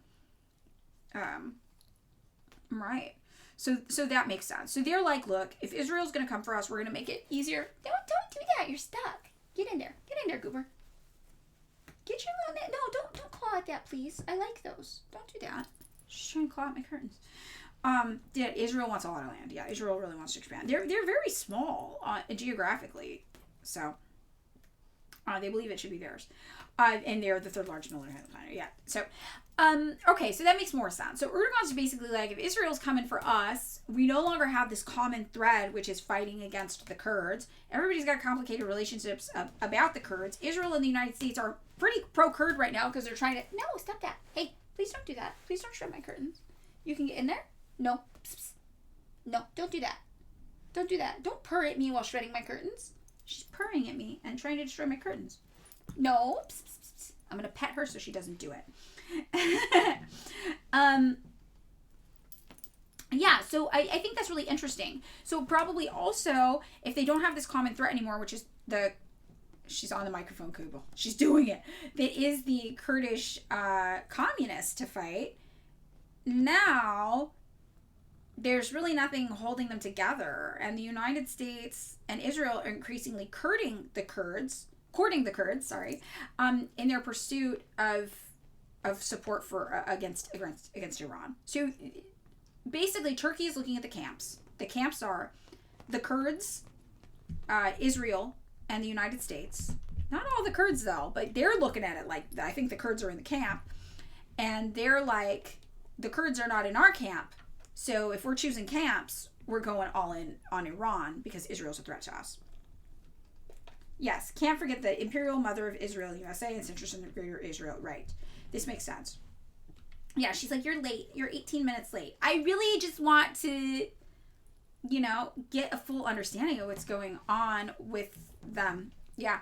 Right. So that makes sense. So they're like, look, if Israel's going to come for us, we're going to make it easier. Don't do that. You're stuck. Get in there. Get in there, Goober. Get your little... No, don't claw at that, please. I like those. Don't do that. Just trying to claw at my curtains. Yeah, Israel wants a lot of land. Yeah, Israel really wants to expand. They're very small geographically. So... they believe it should be theirs. And they're the third largest military on the planet. Yeah. So, okay, so that makes more sense. So Erdogan's basically like, if Israel's coming for us, we no longer have this common thread, which is fighting against the Kurds. Everybody's got complicated relationships about the Kurds. Israel and the United States are pretty pro-Kurd right now because they're trying to... No, stop that. Hey, please don't do that. Please don't shred my curtains. You can get in there? No. Psst, psst. No, don't do that. Don't do that. Don't purr at me while shredding my curtains. She's purring at me and trying to destroy my curtains. No. Psst, psst, psst. I'm going to pet her so she doesn't do it. Yeah, so I think that's really interesting. So probably also, if they don't have this common threat anymore, which is the... She's on the microphone, Kubel. She's doing it. That is the Kurdish communists to fight. Now... there's really nothing holding them together, and the United States and Israel are increasingly courting the Kurds, in their pursuit of support for against Iran. So basically, Turkey is looking at the camps. The camps are the Kurds, Israel, and the United States. Not all the Kurds though, but they're looking at it like, I think the Kurds are in the camp, and they're like, the Kurds are not in our camp. So if we're choosing camps, we're going all in on Iran because Israel's a threat to us. Yes, can't forget the imperial mother of Israel, USA, and its interest in the Greater Israel. Right. This makes sense. Yeah, she's like, you're late. You're 18 minutes late. I really just want to, get a full understanding of what's going on with them. Yeah.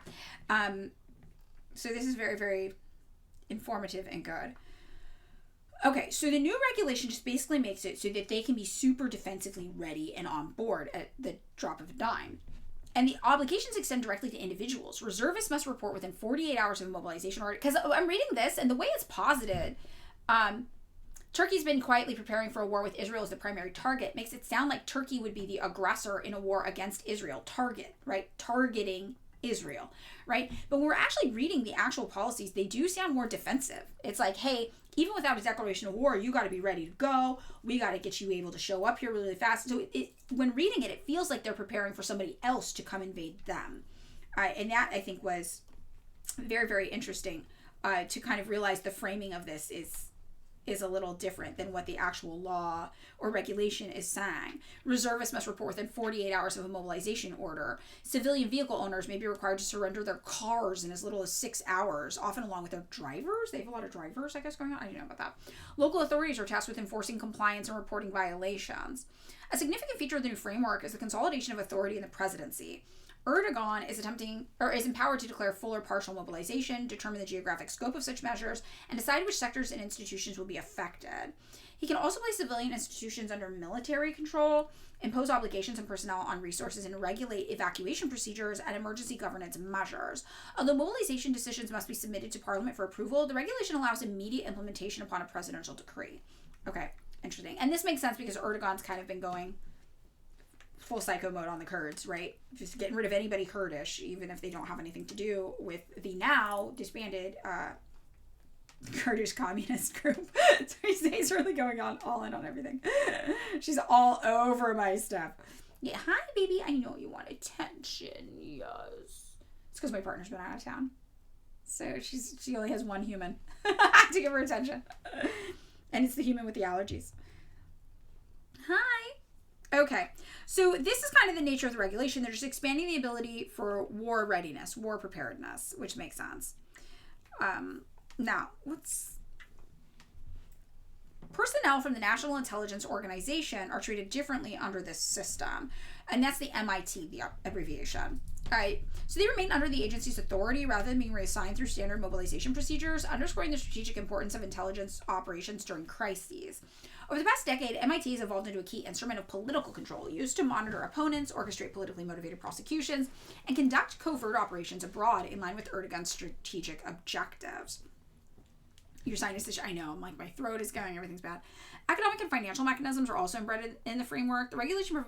So this is very, very informative and good. Okay, so the new regulation just basically makes it so that they can be super defensively ready and on board at the drop of a dime. And the obligations extend directly to individuals. Reservists must report within 48 hours of a mobilization order. Because I'm reading this, and the way it's posited, Turkey's been quietly preparing for a war with Israel as the primary target. Makes it sound like Turkey would be the aggressor in a war against Israel. Target, right? Targeting Israel, right? But when we're actually reading the actual policies, they do sound more defensive. It's like, hey, even without a declaration of war, you got to be ready to go. We got to get you able to show up here really fast. So when reading it, it feels like they're preparing for somebody else to come invade them. And that, I think, was very, very interesting to kind of realize the framing of this is is a little different than what the actual law or regulation is saying. Reservists must report within 48 hours of a mobilization order. Civilian vehicle owners may be required to surrender their cars in as little as 6 hours, often along with their drivers. They have a lot of drivers, I guess, going on. I didn't know about that. Local authorities are tasked with enforcing compliance and reporting violations. A significant feature of the new framework is the consolidation of authority in the presidency. Erdogan is empowered to declare full or partial mobilization, determine the geographic scope of such measures, and decide which sectors and institutions will be affected. He can also place civilian institutions under military control, impose obligations and personnel on resources, and regulate evacuation procedures and emergency governance measures. Although mobilization decisions must be submitted to Parliament for approval, the regulation allows immediate implementation upon a presidential decree. Okay, interesting. And this makes sense because Erdogan's kind of been going full psycho mode on the Kurds, right? Just getting rid of anybody Kurdish, even if they don't have anything to do with the now disbanded Kurdish communist group. So he's really going all in on everything. She's all over my stuff. Yeah, hi baby, I know you want attention. Yes. It's because my partner's been out of town. So she only has one human to give her attention. And it's the human with the allergies. Hi. Okay, so this is kind of the nature of the regulation. They're just expanding the ability for war readiness, war preparedness, which makes sense. Now, personnel from the National Intelligence Organization are treated differently under this system, and that's the MIT, the abbreviation. Right. So they remain under the agency's authority rather than being reassigned through standard mobilization procedures, underscoring the strategic importance of intelligence operations during crises. Over the past decade, MIT has evolved into a key instrument of political control, used to monitor opponents, orchestrate politically motivated prosecutions, and conduct covert operations abroad in line with Erdogan's strategic objectives. Your sinus is, I know, I'm like, my throat is going, everything's bad. Economic and financial mechanisms are also embedded in the framework. The regulation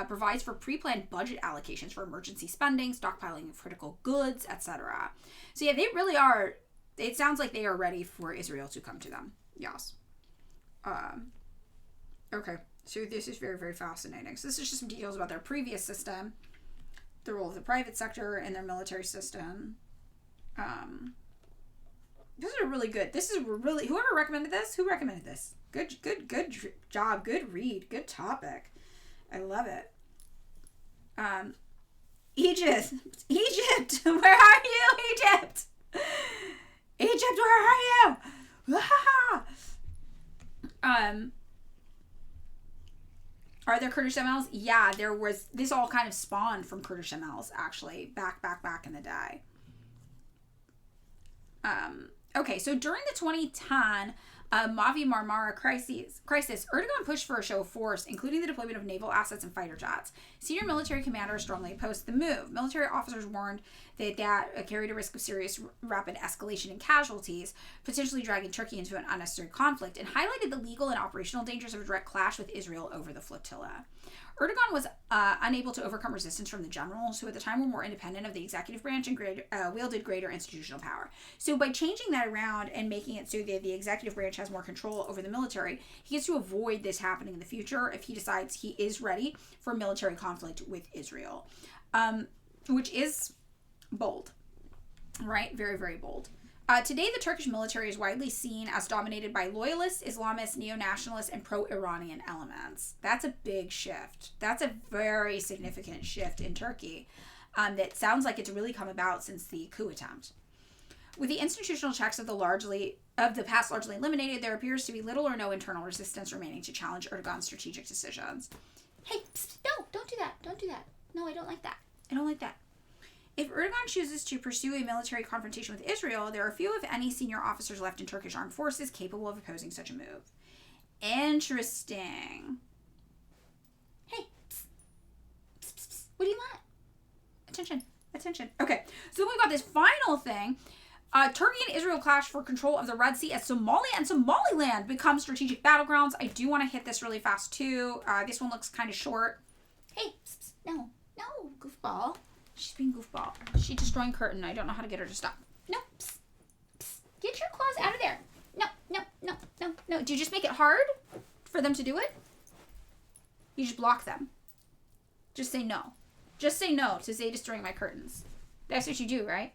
provides for pre-planned budget allocations for emergency spending, stockpiling of critical goods, etc. So yeah, they really are, it sounds like they are ready for Israel to come to them. Yes. Okay, so this is very, very fascinating. So this is just some details about their previous system, the role of the private sector in their military system. This is really, whoever recommended this, who recommended this? Good job, good read, good topic. I love it. Egypt, where are you, Egypt? Egypt, where are you? Are there Kurdish MLs? Yeah, there was. This all kind of spawned from Kurdish MLs, actually, back in the day. Okay, so during the 2010 Mavi Marmara crisis, Erdogan pushed for a show of force, including the deployment of naval assets and fighter jets. Senior military commanders strongly opposed the move. Military officers warned that carried a risk of serious rapid escalation and casualties, potentially dragging Turkey into an unnecessary conflict, and highlighted the legal and operational dangers of a direct clash with Israel over the flotilla. Erdogan was unable to overcome resistance from the generals, who at the time were more independent of the executive branch and wielded greater institutional power. So by changing that around and making it so that the executive branch has more control over the military, he gets to avoid this happening in the future if he decides he is ready for military conflict with Israel, which is bold, right? Very, very bold. Today, the Turkish military is widely seen as dominated by loyalists, Islamists, neo-nationalists, and pro-Iranian elements. That's a big shift. That's a very significant shift in Turkey that sounds like it's really come about since the coup attempt. With the institutional checks of the past largely eliminated, there appears to be little or no internal resistance remaining to challenge Erdogan's strategic decisions. Hey, psst, no, don't do that. Don't do that. No, I don't like that. I don't like that. If Erdogan chooses to pursue a military confrontation with Israel, there are few, if any, senior officers left in Turkish armed forces capable of opposing such a move. Interesting. Hey, psst, psst, psst, psst. What do you want? Attention. Okay, so we've got this final thing. Turkey and Israel clash for control of the Red Sea as Somalia and Somaliland become strategic battlegrounds. I do want to hit this really fast, too. This one looks kind of short. Hey, psst, psst. No, goofball. She's being goofball. She's destroying curtain. I don't know how to get her to stop. No. Psst. Psst. Get your claws out of there. No. Do you just make it hard for them to do it? You just block them. Just say no. Just say no to Zay destroying my curtains. That's what you do, right?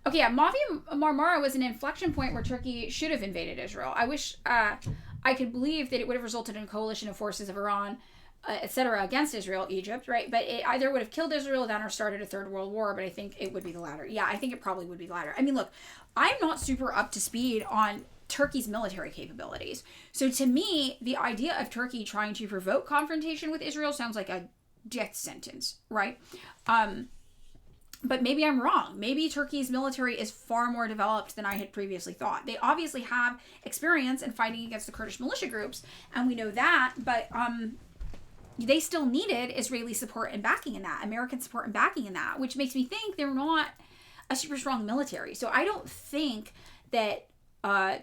Okay, yeah, Mavi Marmara was an inflection point where Turkey should have invaded Israel. I wish I could believe that it would have resulted in a coalition of forces of Iran, etc., against Israel, Egypt, right? But it either would have killed Israel then or started a third world war, but I think it would be the latter. Yeah, I think it probably would be the latter. I mean, look, I'm not super up to speed on Turkey's military capabilities. So to me, the idea of Turkey trying to provoke confrontation with Israel sounds like a death sentence, right? But maybe I'm wrong. Maybe Turkey's military is far more developed than I had previously thought. They obviously have experience in fighting against the Kurdish militia groups, and we know that, but they still needed Israeli support and backing in that, American support and backing in that, which makes me think they're not a super strong military. So I don't think that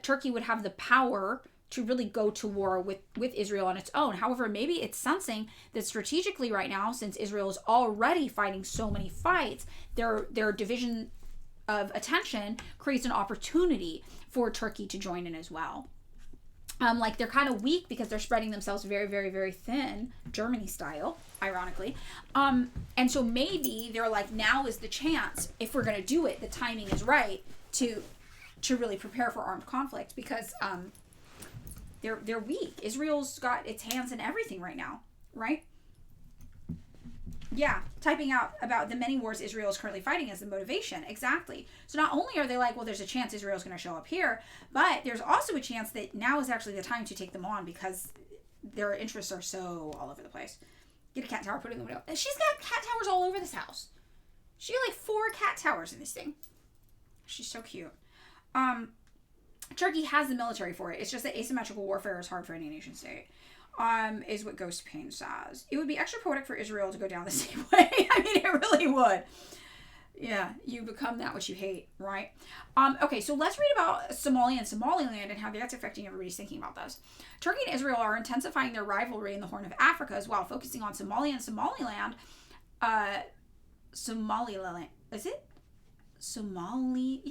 Turkey would have the power to really go to war with Israel on its own. However, maybe it's sensing that strategically right now, since Israel is already fighting so many fights, their division of attention creates an opportunity for Turkey to join in as well. Like they're kind of weak because they're spreading themselves very, very, very thin, Germany style, ironically. And so maybe they're like, now is the chance, if we're going to do it, the timing is right to really prepare for armed conflict, because they're weak. Israel's got its hands in everything right now, right? Yeah, typing out about the many wars Israel is currently fighting as the motivation. Exactly. So not only are they like, well, there's a chance Israel's going to show up here, but there's also a chance that now is actually the time to take them on because their interests are so all over the place. Get a cat tower, put it in the window. And she's got cat towers all over this house. She got like 4 cat towers in this thing. She's so cute. Turkey has the military for it. It's just that asymmetrical warfare is hard for any nation state. Is what Ghost Pain says. It would be extra poetic for Israel to go down the same way. I mean, it really would. Yeah, you become that which you hate, right? Okay, so let's read about Somalia and Somaliland and how that's affecting everybody's thinking about this. Turkey and Israel are intensifying their rivalry in the Horn of Africa as well, focusing on Somalia and Somaliland. Somaliland, is it? Somaliland.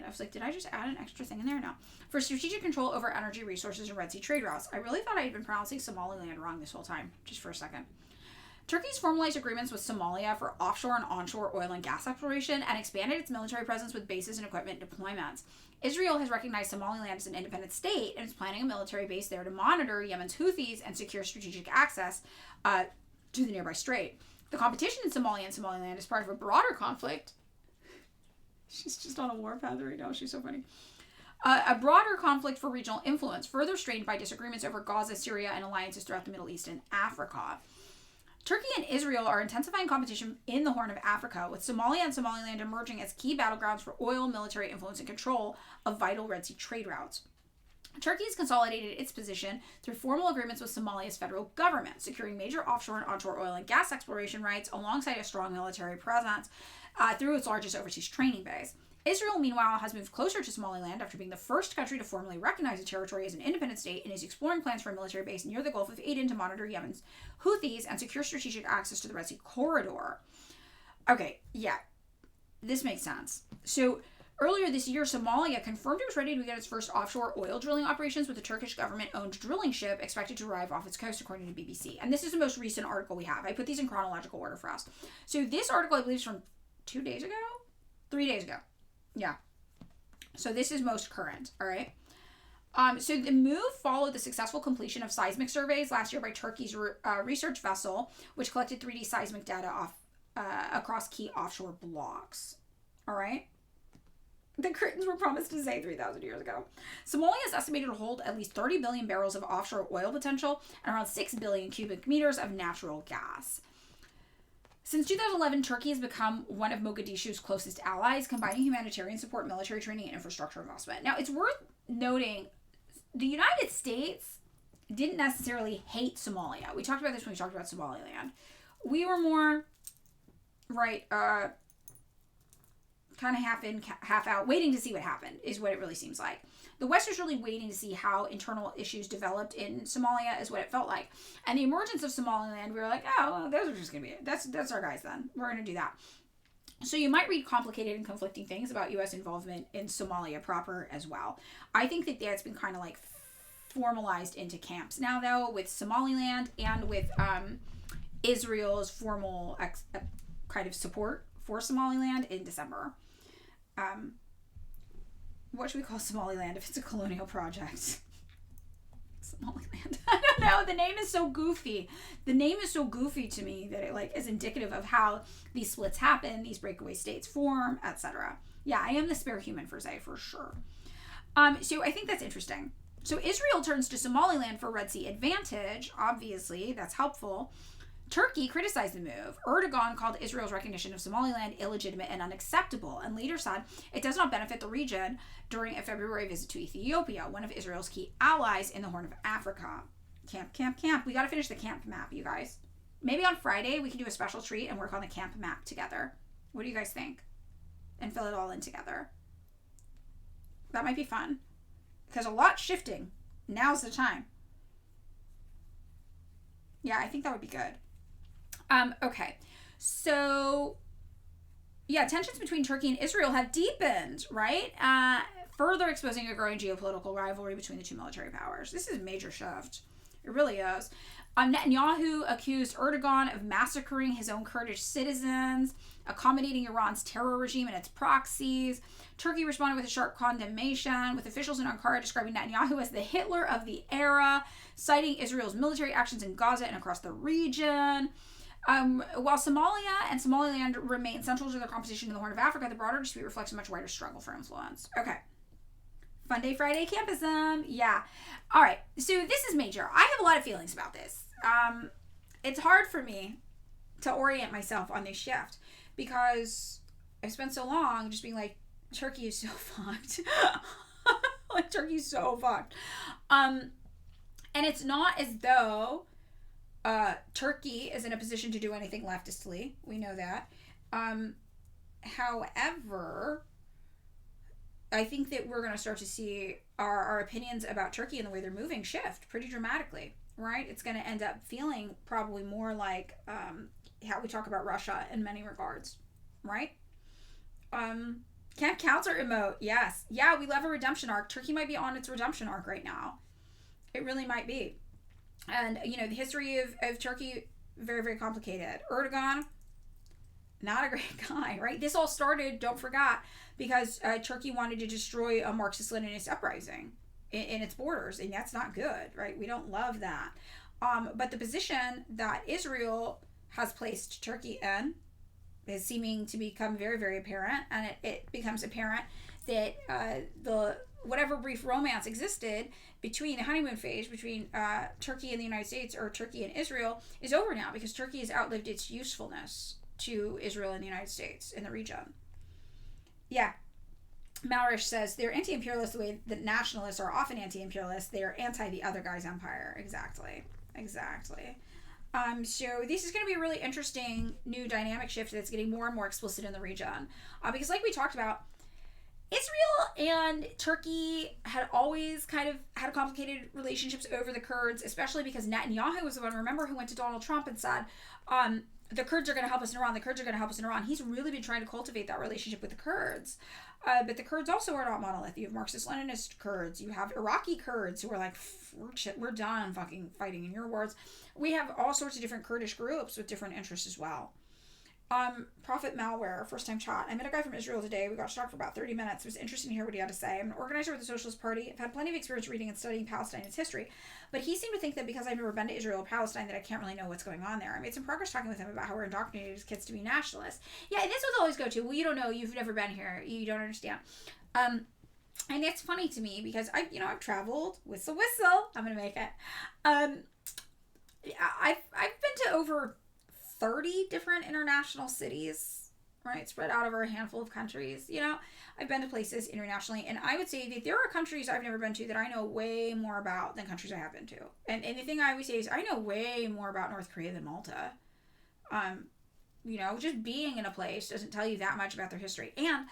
I was like, did I just add an extra thing in there? No. For strategic control over energy resources and Red Sea trade routes. I really thought I had been pronouncing Somaliland wrong this whole time, just for a second. Turkey's formalized agreements with Somalia for offshore and onshore oil and gas exploration and expanded its military presence with bases and equipment deployments. Israel has recognized Somaliland as an independent state and is planning a military base there to monitor Yemen's Houthis and secure strategic access to the nearby strait. The competition in Somalia and Somaliland is part of a broader conflict. She's just on a warpath right now. She's so funny. A broader conflict for regional influence, further strained by disagreements over Gaza, Syria, and alliances throughout the Middle East and Africa. Turkey and Israel are intensifying competition in the Horn of Africa, with Somalia and Somaliland emerging as key battlegrounds for oil, military influence, and control of vital Red Sea trade routes. Turkey has consolidated its position through formal agreements with Somalia's federal government, securing major offshore and onshore oil and gas exploration rights alongside a strong military presence through its largest overseas training base. Israel, meanwhile, has moved closer to Somaliland after being the first country to formally recognize the territory as an independent state and is exploring plans for a military base near the Gulf of Aden to monitor Yemen's Houthis and secure strategic access to the Red Sea corridor. Okay, yeah, this makes sense. So, earlier this year, Somalia confirmed it was ready to begin its first offshore oil drilling operations with a Turkish government-owned drilling ship expected to arrive off its coast, according to BBC. And this is the most recent article we have. I put these in chronological order for us. So this article, I believe, is from 3 days ago. Yeah. So this is most current, all right? So the move followed the successful completion of seismic surveys last year by Turkey's research vessel, which collected 3D seismic data across key offshore blocks, all right? The curtains were promised to say 3,000 years ago. Somalia is estimated to hold at least 30 billion barrels of offshore oil potential and around 6 billion cubic meters of natural gas. Since 2011, Turkey has become one of Mogadishu's closest allies, combining humanitarian support, military training, and infrastructure investment. Now, it's worth noting the United States didn't necessarily hate Somalia. We talked about this when we talked about Somaliland. We were more, right, kind of half in, half out, waiting to see what happened, is what it really seems like. The West was really waiting to see how internal issues developed in Somalia, is what it felt like. And the emergence of Somaliland, we were like, oh, well, those are just going to be it. That's our guys then. We're going to do that. So you might read complicated and conflicting things about U.S. involvement in Somalia proper as well. I think that that's been kind of like formalized into camps now, though, with Somaliland and with Israel's formal kind of support for Somaliland in December. What should we call Somaliland if it's a colonial project? Somaliland. I don't know. The name is so goofy. The name is so goofy to me that it like is indicative of how these splits happen, these breakaway states form, etc. Yeah, I am the spare human for Zay for sure. So I think that's interesting. So Israel turns to Somaliland for Red Sea advantage. Obviously, that's helpful. Turkey criticized the move. Erdogan called Israel's recognition of Somaliland illegitimate and unacceptable, and later said it does not benefit the region during a February visit to Ethiopia, one of Israel's key allies in the Horn of Africa. Camp. We got to finish the camp map, you guys. Maybe on Friday we can do a special treat and work on the camp map together. What do you guys think? And fill it all in together. That might be fun. Because a lot's shifting. Now's the time. Yeah, I think that would be good. Okay. So, yeah, tensions between Turkey and Israel have deepened, right? Further exposing a growing geopolitical rivalry between the two military powers. This is a major shift. It really is. Netanyahu accused Erdogan of massacring his own Kurdish citizens, accommodating Iran's terror regime and its proxies. Turkey responded with a sharp condemnation, with officials in Ankara describing Netanyahu as the Hitler of the era, citing Israel's military actions in Gaza and across the region. While Somalia and Somaliland remain central to their composition in the Horn of Africa, the broader dispute reflects a much wider struggle for influence. Okay. Fun Day Friday campism. Yeah. All right. So this is major. I have a lot of feelings about this. It's hard for me to orient myself on this shift because I've spent so long just being like, Turkey is so fucked. Like, Turkey's so fucked. And it's not as though Turkey is in a position to do anything leftistly. We know that. However, I think that we're going to start to see our opinions about Turkey and the way they're moving shift pretty dramatically, right? It's going to end up feeling probably more like how we talk about Russia in many regards, right? Camp Counter emote, yes. Yeah, we love a redemption arc. Turkey might be on its redemption arc right now. It really might be. And, you know, the history of Turkey, very, very complicated. Erdogan, not a great guy, right? This all started, don't forget, because Turkey wanted to destroy a Marxist-Leninist uprising in its borders, and that's not good, right? We don't love that. But the position that Israel has placed Turkey in is seeming to become very, very apparent, and it becomes apparent that the whatever brief romance existed between the honeymoon phase between Turkey and the United States, or Turkey and Israel, is over now because Turkey has outlived its usefulness to Israel and the United States in the region. Yeah. Malrish says they're anti-imperialist the way that nationalists are often anti-imperialist. They are anti the other guy's empire. Exactly. So this is going to be a really interesting new dynamic shift that's getting more and more explicit in the region. Because like we talked about, Israel and Turkey had always kind of had complicated relationships over the Kurds, especially because Netanyahu was the one, remember, who went to Donald Trump and said, the Kurds are going to help us in Iran. The Kurds are going to help us in Iran. He's really been trying to cultivate that relationship with the Kurds. But the Kurds also are not monolith. You have Marxist-Leninist Kurds. You have Iraqi Kurds who are like, we're done fucking fighting, in your words. We have all sorts of different Kurdish groups with different interests as well. Prophet Malware, first time chat. I met a guy from Israel today. We got to talk for about 30 minutes. It was interesting to hear what he had to say. I'm an organizer with the Socialist Party. I've had plenty of experience reading and studying Palestine and its history. But he seemed to think that because I've never been to Israel or Palestine that I can't really know what's going on there. I made some progress talking with him about how we're indoctrinated as kids to be nationalists. Yeah, this was always go to. Well, you don't know. You've never been here. You don't understand. And it's funny to me because I've traveled. Whistle, whistle. I'm going to make it. I've been to over 30 different international cities, right, spread out over a handful of countries. I've been to places internationally, and I would say that there are countries I've never been to that I know way more about than countries I have been to. And the thing I always say is I know way more about North Korea than Malta. Just being in a place doesn't tell you that much about their history. And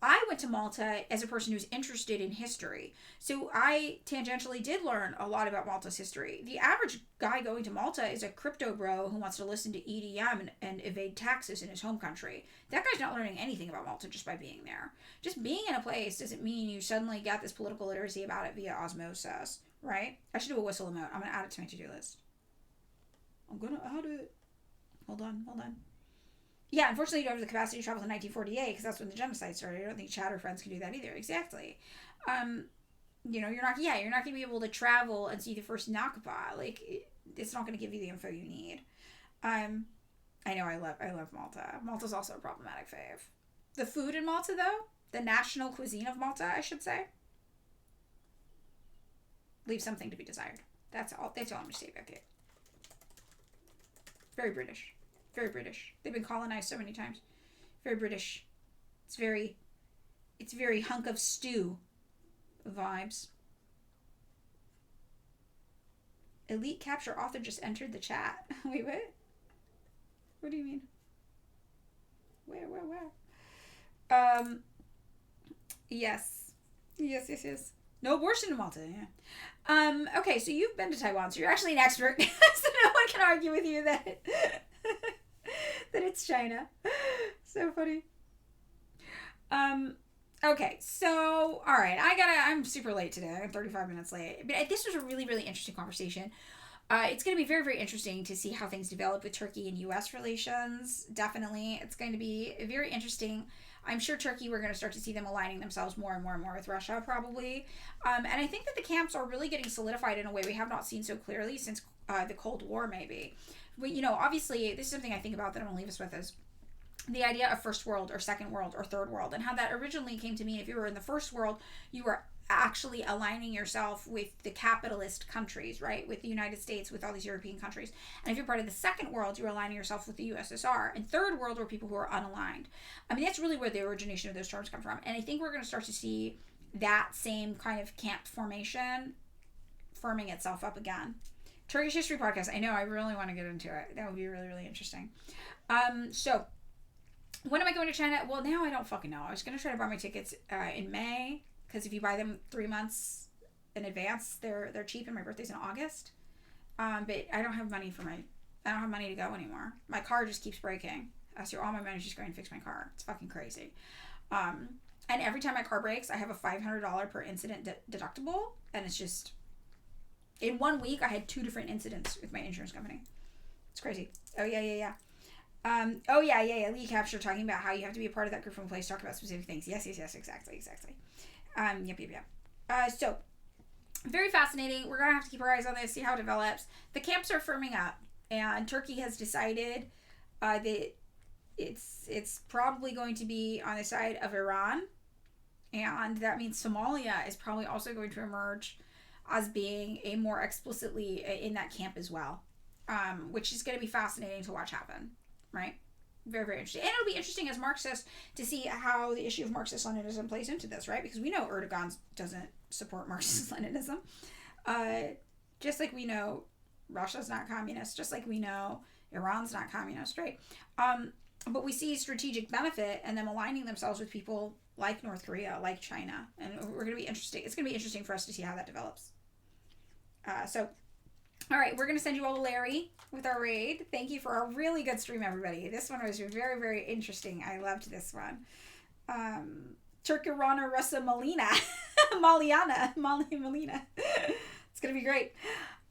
I went to Malta as a person who's interested in history. So I tangentially did learn a lot about Malta's history. The average guy going to Malta is a crypto bro who wants to listen to EDM and evade taxes in his home country. That guy's not learning anything about Malta just by being there. Just being in a place doesn't mean you suddenly get this political literacy about it via osmosis, right? I should do a whistle emote. I'm going to add it to my to-do list. I'm going to add it. Hold on. Yeah, unfortunately, you don't have the capacity to travel to 1948 because that's when the genocide started. I don't think Chad or friends can do that either. Exactly. You're not going to be able to travel and see the first Nakba. Like, it's not going to give you the info you need. I know I love Malta. Malta's also a problematic fave. The food in Malta, though, the national cuisine of Malta, I should say, leaves something to be desired. That's all I'm going to say about it. Very British. Very British. They've been colonized so many times. Very British. It's very hunk of stew vibes. Elite capture author just entered the chat. Wait, what? What do you mean? Where? Yes. No abortion in Malta, yeah. Okay, so you've been to Taiwan, so you're actually an expert. So no one can argue with you that that it's China. So funny. Okay, so all right, I'm super late today. I'm 35 minutes late. But this was a really, really interesting conversation. It's going to be very, very interesting to see how things develop with Turkey and U.S. relations. Definitely. It's going to be very interesting. I'm sure Turkey, we're going to start to see them aligning themselves more and more and more with Russia, probably. And I think that the camps are really getting solidified in a way we have not seen so clearly since the Cold War, maybe. But, obviously, this is something I think about that I'm going to leave us with is the idea of first world or second world or third world, and how that originally came to mean if you were in the first world, you were actually aligning yourself with the capitalist countries, right? With the United States, with all these European countries. And if you're part of the second world, you're aligning yourself with the USSR. And third world were people who are unaligned. I mean, that's really where the origination of those terms come from. And I think we're going to start to see that same kind of camp formation firming itself up again. Turkish history podcast. I know, I really want to get into it. That would be really, really interesting. So when am I going to China? Well, now I don't fucking know. I was going to try to buy my tickets in May, because if you buy them 3 months in advance, they're cheap, and my birthday's in August. But I don't have money to go anymore. My car just keeps breaking. So all my money's just going to fix my car. It's fucking crazy. And every time my car breaks, I have a $500 per incident deductible, and it's just, in 1 week, I had 2 different incidents with my insurance company. It's crazy. Oh, yeah. Lee Capture talking about how you have to be a part of that group from a place, talk about specific things. Yes, exactly. Yep. So, very fascinating. We're going to have to keep our eyes on this, see how it develops. The camps are firming up, and Turkey has decided that it's probably going to be on the side of Iran, and that means Somalia is probably also going to emerge as being a more explicitly in that camp as well, which is going to be fascinating to watch happen, right? Very, very interesting. And it'll be interesting as Marxists to see how the issue of Marxist-Leninism plays into this, right? Because we know Erdogan doesn't support Marxist-Leninism. Just like we know Russia's not communist, just like we know Iran's not communist, right? But we see strategic benefit in them aligning themselves with people like North Korea, like China. And we're going to be interesting. It's going to be interesting for us to see how that develops. All right, we're going to send you all to Larry with our raid. Thank you for a really good stream, everybody. This one was very, very interesting. I loved this one. Turkirana Russa Molina. Molina. It's going to be great.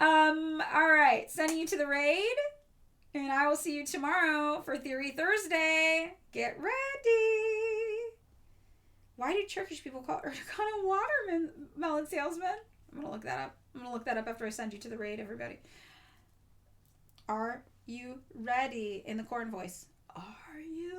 All right, sending you to the raid. And I will see you tomorrow for Theory Thursday. Get ready. Why do Turkish people call Erdogan a watermelon salesman? I'm going to look that up after I send you to the raid, everybody. Are you ready? In the corn voice. Are you